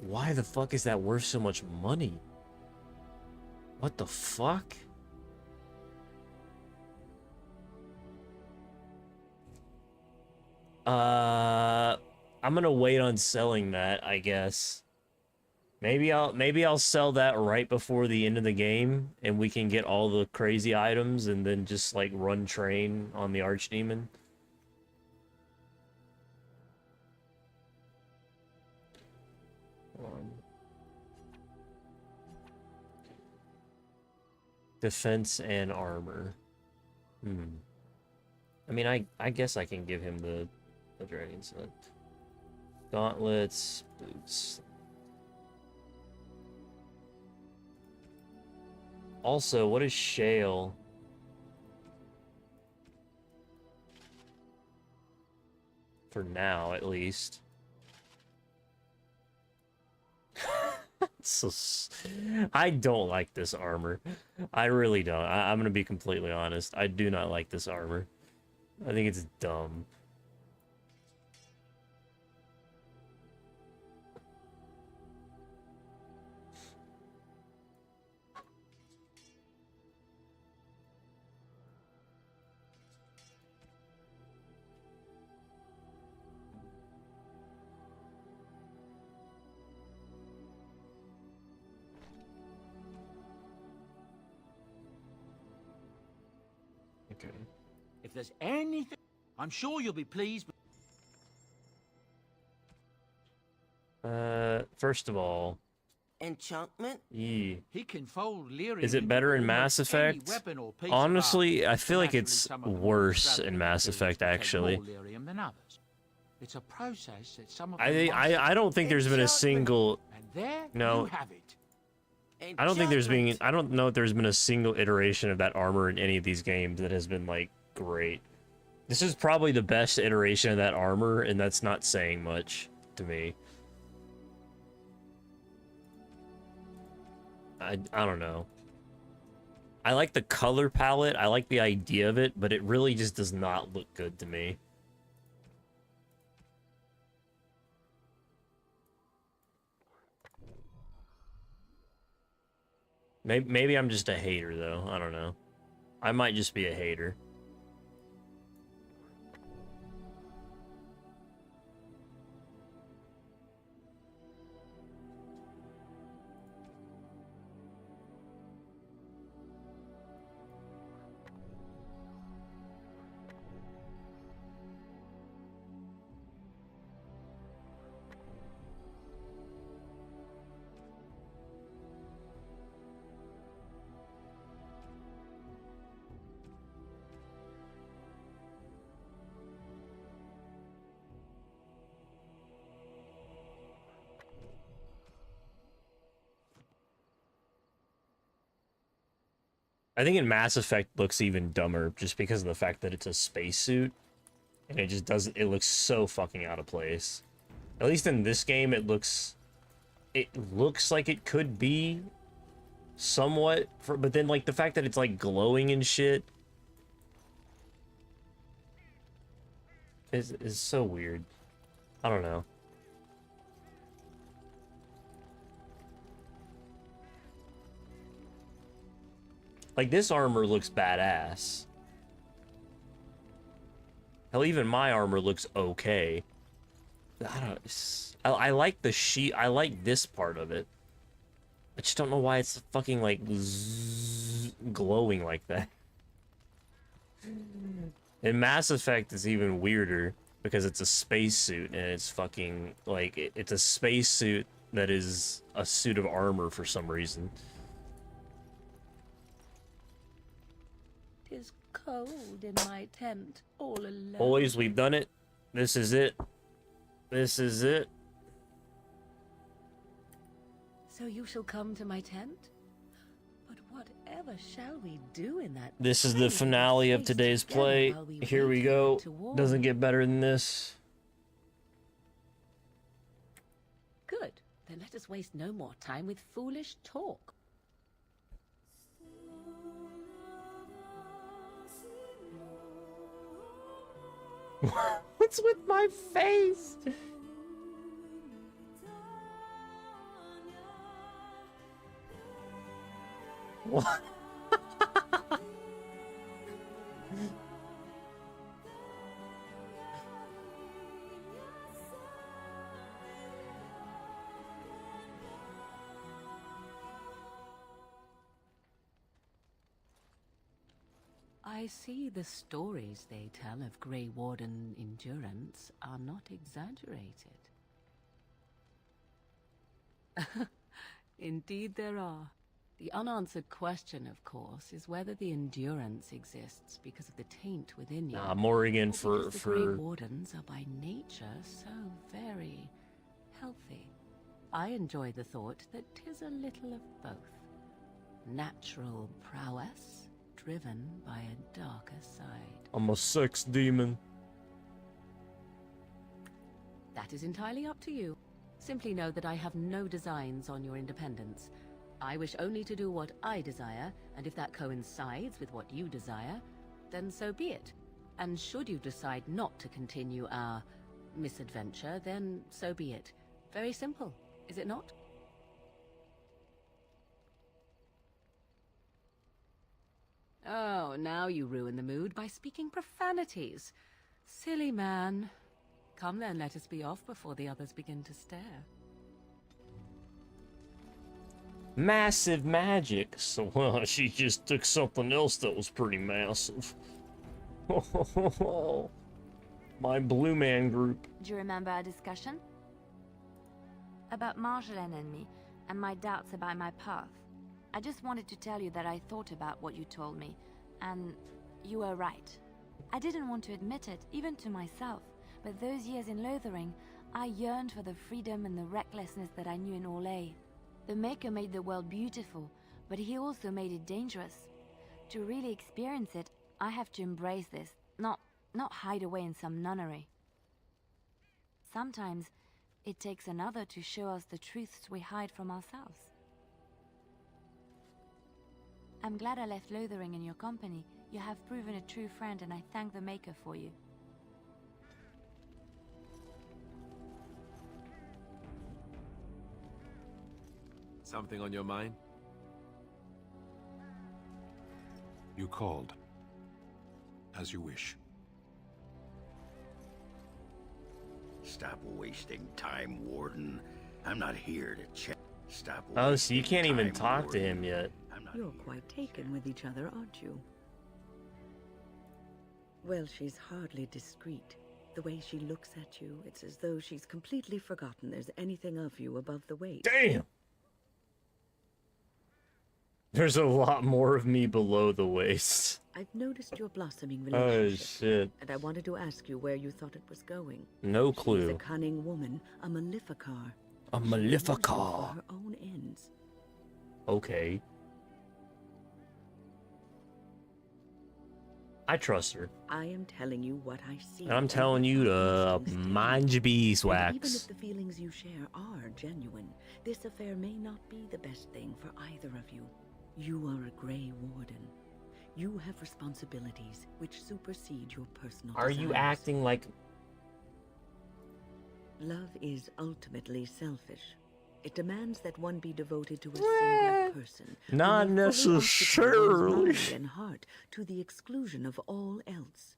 Why the fuck is that worth so much money? What the fuck? I'm gonna wait on selling that, I guess. Maybe I'll sell that right before the end of the game, and we can get all the crazy items, and then just like run train on the Archdemon. Defense and armor. I mean, I guess I can give him the dragon set. Gauntlets, boots. Also, what is Shale? For now, at least. I don't like this armor. I really don't. I'm gonna be completely honest. I do not like this armor. I think it's dumb. if there's anything... I'm sure you'll be pleased. First of all... Enchantment? Yeah. He can fold lyrium Is it better in Mass Effect? Honestly, I feel like it's worse in Mass Effect, actually. It's a process that some of I don't think there's been a single... No. I don't think there's been... I don't know if there's been a single iteration of that armor in any of these games that has been, like, great. This is probably the best iteration of that armor, and that's not saying much to me. I don't know. I like the color palette, I like the idea of it, but it really just does not look good to me. Maybe I'm just a hater, though. I don't know. I might just be a hater. I think in Mass Effect looks even dumber just because of the fact that it's a spacesuit. And it just doesn't... It looks so fucking out of place. At least in this game, it looks... It looks like it could be somewhat... But then, like, the fact that it's, like, glowing and shit... is so weird. I don't know. Like, this armor looks badass. Hell, even my armor looks okay. I like the sheet. I like this part of it. I just don't know why it's fucking, like, glowing like that. In Mass Effect, it's even weirder because it's a spacesuit and it's fucking, like, it's a spacesuit that is a suit of armor for some reason. Tis cold in my tent, all alone. Boys, we've done it. This is it. This is it. So you shall come to my tent? But whatever shall we do in that? This is the finale of today's play. Here we go. Doesn't get better than this. Good. Then let us waste no more time with foolish talk. What's with my face? What? I see the stories they tell of Grey Warden endurance are not exaggerated. Indeed there are. The unanswered question, of course, is whether the endurance exists because of the taint within you. Nah, Morrigan the Grey Wardens are by nature so very healthy. I enjoy the thought that 'tis a little of both. Natural prowess, driven by a darker side. I'm a sex demon. That is entirely up to you. Simply know that I have no designs on your independence. I wish only to do what I desire, and if that coincides with what you desire, then so be it. And should you decide not to continue our misadventure, then so be it. Very simple, is it not? Oh, now you ruin the mood by speaking profanities. Silly man. Come then, let us be off before the others begin to stare. Massive magic. So, well, she just took something else that was pretty massive. My blue man group. Do you remember our discussion? About Marjolaine and me, and my doubts about my path. I just wanted to tell you that I thought about what you told me, and you were right. I didn't want to admit it, even to myself, but those years in Lothering, I yearned for the freedom and the recklessness that I knew in Orlais. The Maker made the world beautiful, but he also made it dangerous. To really experience it, I have to embrace this, not hide away in some nunnery. Sometimes, it takes another to show us the truths we hide from ourselves. I'm glad I left Lothering in your company. You have proven a true friend, and I thank the Maker for you. Something on your mind? You called. As you wish. Stop wasting time, Warden. I'm not here to check. Stop. Oh, so you can't even talk to him yet. You're quite taken with each other, aren't you? Well, she's hardly discreet. The way she looks at you, it's as though she's completely forgotten there's anything of you above the waist. Damn! There's a lot more of me below the waist. I've noticed your blossoming Oh, relationship. shit. And I wanted to ask you where you thought it was going. No She's clue. a cunning woman, a Maleficar. A She uses it Maleficar. for her own ends. Okay. I trust her. I am telling you what I see. And I'm telling you to mind your And beeswax. even if the feelings you share are genuine, this affair may not be the best thing for either of you. You are a Grey Warden. You have responsibilities which supersede your personal Are you desires. acting like... Love is ultimately selfish. It demands that one be devoted to a single person. who Not may fully occupy one's necessarily. mind and heart to the exclusion of all else.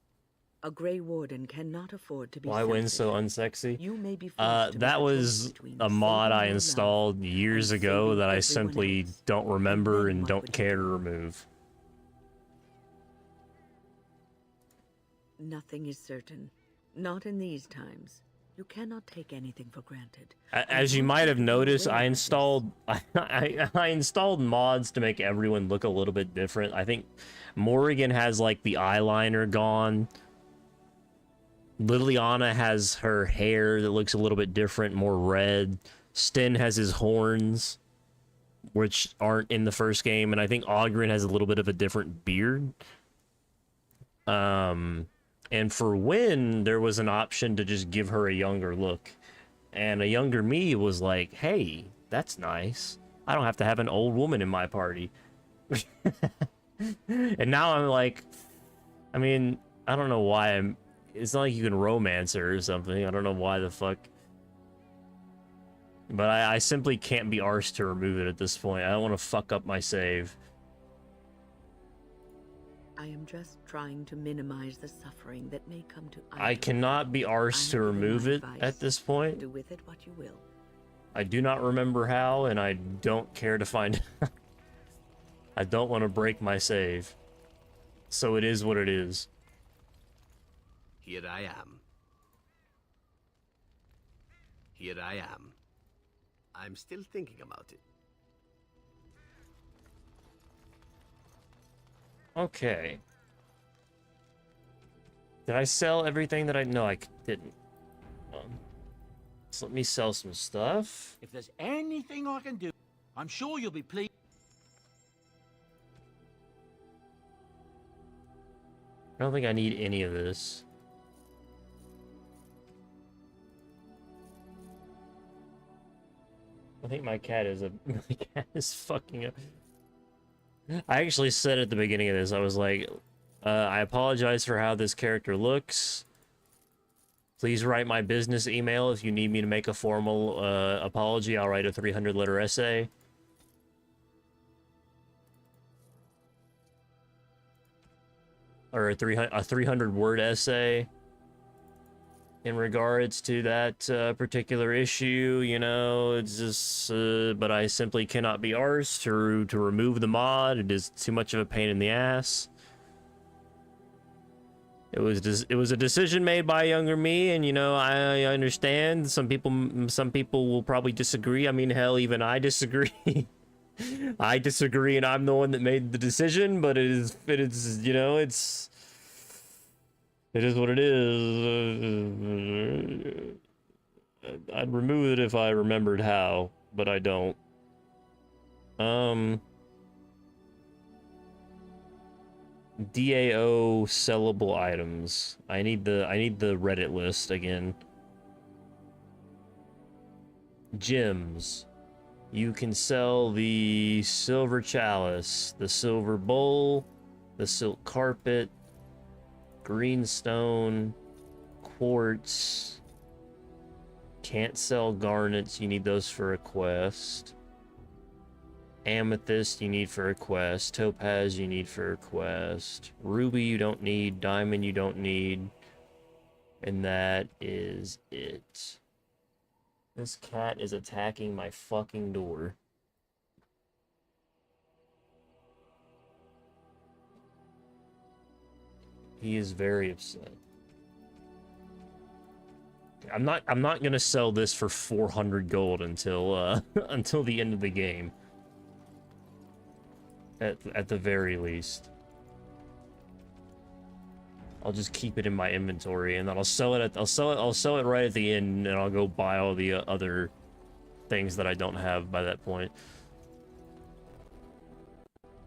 A Grey Warden cannot afford to be Why win so selfish. unsexy? You may be forced to That make a choice was between a mod saving I your love installed years and ago saving that I everyone simply else. don't remember then and what don't would you care to do? remove. Nothing is certain. Not in these times. You cannot take anything for granted. As you might have noticed, I installed I installed mods to make everyone look a little bit different. I think Morrigan has like the eyeliner gone. Liliana has her hair that looks a little bit different, more red. Sten has his horns, which aren't in the first game, and I think Ogren has a little bit of a different beard. And for Wynn, there was an option to just give her a younger look. And a younger me was like, hey, that's nice. I don't have to have an old woman in my party. And now I'm like, I mean, I don't know why I'm... It's not like you can romance her or something. I don't know why the fuck. But I simply can't be arsed to remove it at this point. I don't want to fuck up my save. I am just trying to minimize the suffering that may come to either. I cannot be arsed to remove it at this point. Do with it what you will. I do not remember how, and I don't care to find out. I don't want to break my save. So it is what it is. Here I am. Here I am. I'm still thinking about it. Okay. Did I sell everything that I... No, I didn't. So let me sell some stuff. If there's anything I can do, I'm sure you'll be pleased. I don't think I need any of this. I think my cat is my cat is fucking up. I actually said at the beginning of this, I was like, I apologize for how this character looks. Please write my business email if you need me to make a formal apology. I'll write a 300-letter essay. Or a 300-word essay in regards to that particular issue, you know. It's just, but I simply cannot be arsed to remove the mod. It is too much of a pain in the ass. It was a decision made by younger me, and you know, I understand. Some people will probably disagree. I mean, hell, even I disagree. I disagree, and I'm the one that made the decision. But it is, you know, it is what it is. I'd remove it if I remembered how, but I don't. DAO sellable items. I need the Reddit list again. Gems. You can sell the silver chalice, the silver bowl, the silk carpet, greenstone, quartz. Can't sell garnets, you need those for a quest. Amethyst you need for a quest. Topaz you need for a quest. Ruby you don't need. Diamond you don't need. And that is it. This cat is attacking my fucking door. He is very upset. I'm not gonna sell this for 400 gold until until the end of the game. At the very least. I'll just keep it in my inventory, and then I'll sell it right at the end, and I'll go buy all the other things that I don't have by that point.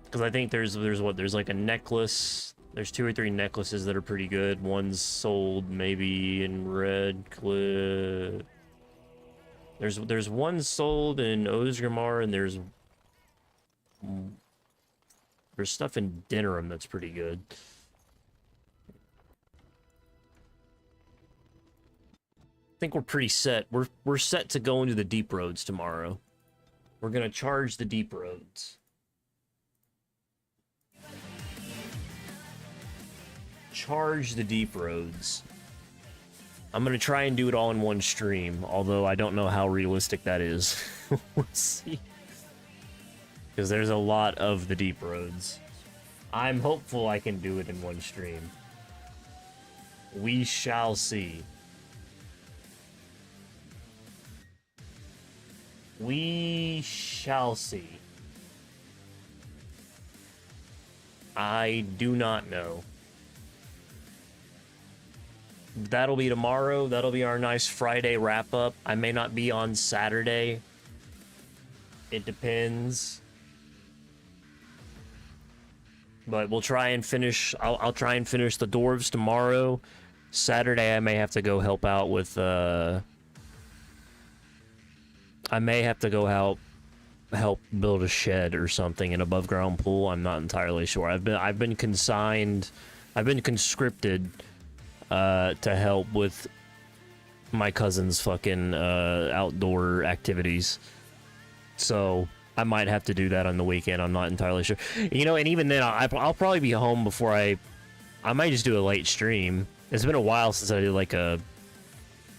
Because I think there's like a necklace. There's 2 or 3 necklaces that are pretty good. One's sold maybe in Red Cliff. There's one sold in Osgrimmar, and there's stuff in Dinnerum that's pretty good. I think we're pretty set. We're set to go into the deep roads tomorrow. We're gonna charge the deep roads. Charge the deep roads. I'm gonna try and do it all in one stream, although I don't know how realistic that is. We'll see. Because there's a lot of the deep roads. I'm hopeful I can do it in one stream. We shall see. We shall see. I do not know. That'll be tomorrow. That'll be our nice Friday wrap-up. I may not be on Saturday. It depends. But we'll try and finish... I'll try and finish the dwarves tomorrow. Saturday, I may have to go help out with... I may have to go help build a shed or something, an above-ground pool. I'm not entirely sure. I've been consigned... I've been conscripted to help with my cousin's fucking outdoor activities. So... I might have to do that on the weekend. I'm not entirely sure. You know, and even then, I'll probably be home before I might just do a late stream. It's been a while since I did like a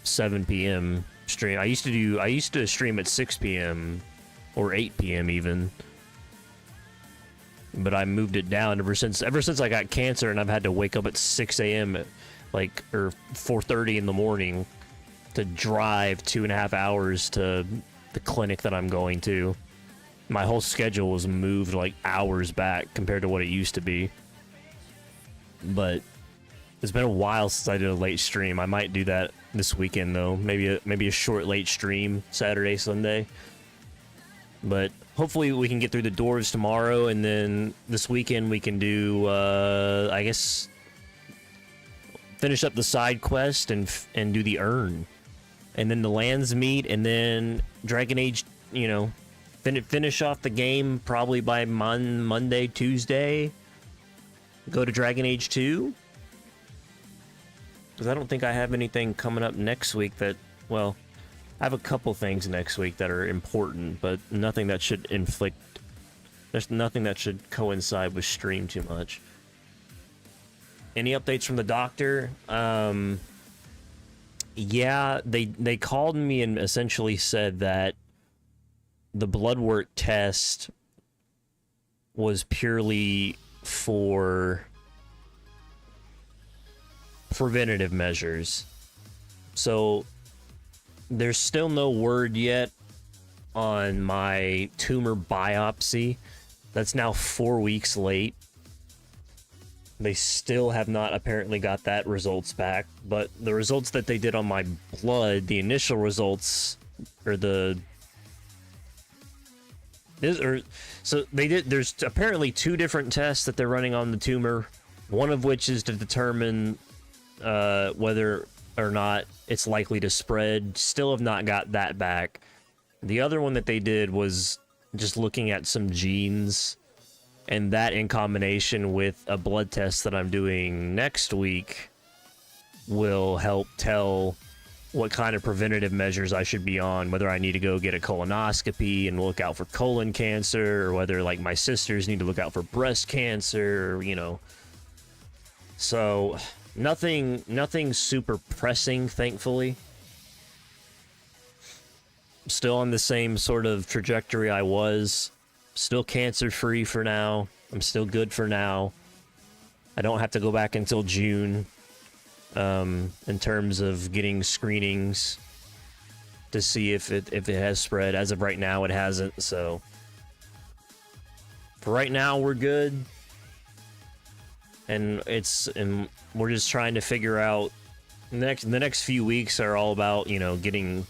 7 p.m. stream. I used to stream at 6 p.m. or 8 p.m. even. But I moved it down ever since I got cancer, and I've had to wake up at 6 a.m. or 4:30 in the morning to drive 2.5 hours to the clinic that I'm going to. My whole schedule was moved like hours back compared to what it used to be. But it's been a while since I did a late stream. I might do that this weekend though. Maybe a short late stream Saturday, Sunday. But hopefully we can get through the dwarves tomorrow, and then this weekend we can do I guess finish up the side quest and do the urn. And then the lands meet, and then Dragon Age, you know, finish off the game probably by Monday, Tuesday. Go to Dragon Age 2. Because I don't think I have anything coming up next week that, well, I have a couple things next week that are important, but nothing that should there's nothing that should coincide with stream too much. Any updates from the doctor? Yeah, they called me and essentially said that the blood work test was purely for preventative measures. So there's still no word yet on my tumor biopsy. That's now 4 weeks late. They still have not apparently got that results back, but the results that they did on my blood, the initial results, or so they did, there's apparently 2 different tests that they're running on the tumor, one of which is to determine whether or not it's likely to spread. Still have not got that back. The other one that they did was just looking at some genes, and that in combination with a blood test that I'm doing next week will help tell what kind of preventative measures I should be on, whether I need to go get a colonoscopy and look out for colon cancer, or whether, like, my sisters need to look out for breast cancer, you know. So nothing super pressing, thankfully. Still on the same sort of trajectory I was. Still cancer-free for now. I'm still good for now. I don't have to go back until June in terms of getting screenings to see if it has spread. As of right now, it hasn't, so for right now, we're good. And we're just trying to figure out, the next few weeks are all about, you know, getting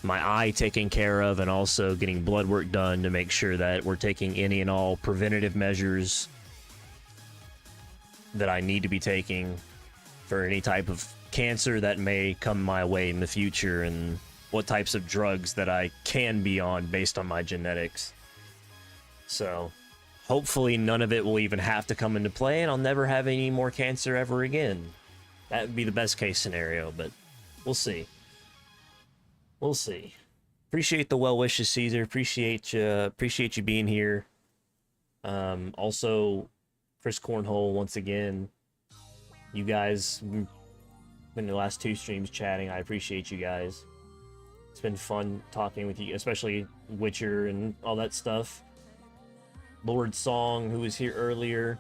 my eye taken care of and also getting blood work done to make sure that we're taking any and all preventative measures that I need to be taking for any type of cancer that may come my way in the future, and what types of drugs that I can be on based on my genetics. So hopefully none of it will even have to come into play, and I'll never have any more cancer ever again. That would be the best case scenario, but we'll see. We'll see. Appreciate the well wishes, Caesar. Appreciate you being here. Also, Chris Cornhole, once again. You guys, in the last 2 streams chatting, I appreciate you guys. It's been fun talking with you, especially Witcher and all that stuff. Lord Song, who was here earlier.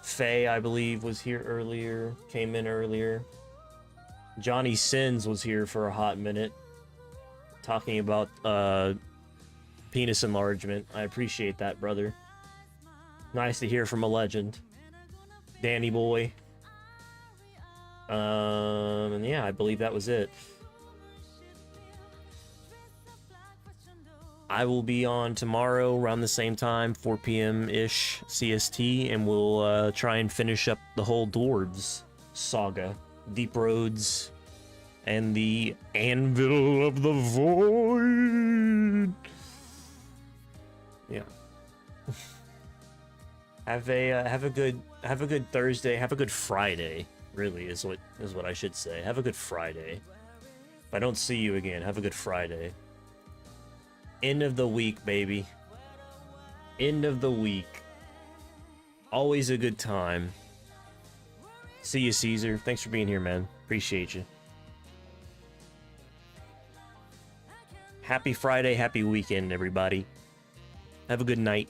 Faye, I believe, was here earlier. Came in earlier. Johnny Sins was here for a hot minute. Talking about penis enlargement. I appreciate that, brother. Nice to hear from a legend. Danny Boy. And yeah, I believe that was it. I will be on tomorrow around the same time, 4 p.m.-ish CST, and we'll try and finish up the whole Dwarves saga. Deep Roads and the Anvil of the Void. Yeah. Have a good Thursday. Have a good Friday. Really is what I should say. Have a good Friday. If I don't see you again, have a good Friday. End of the week, baby. End of the week. Always a good time. See you, Caesar. Thanks for being here, man. Appreciate you. Happy Friday, happy weekend, everybody. Have a good night.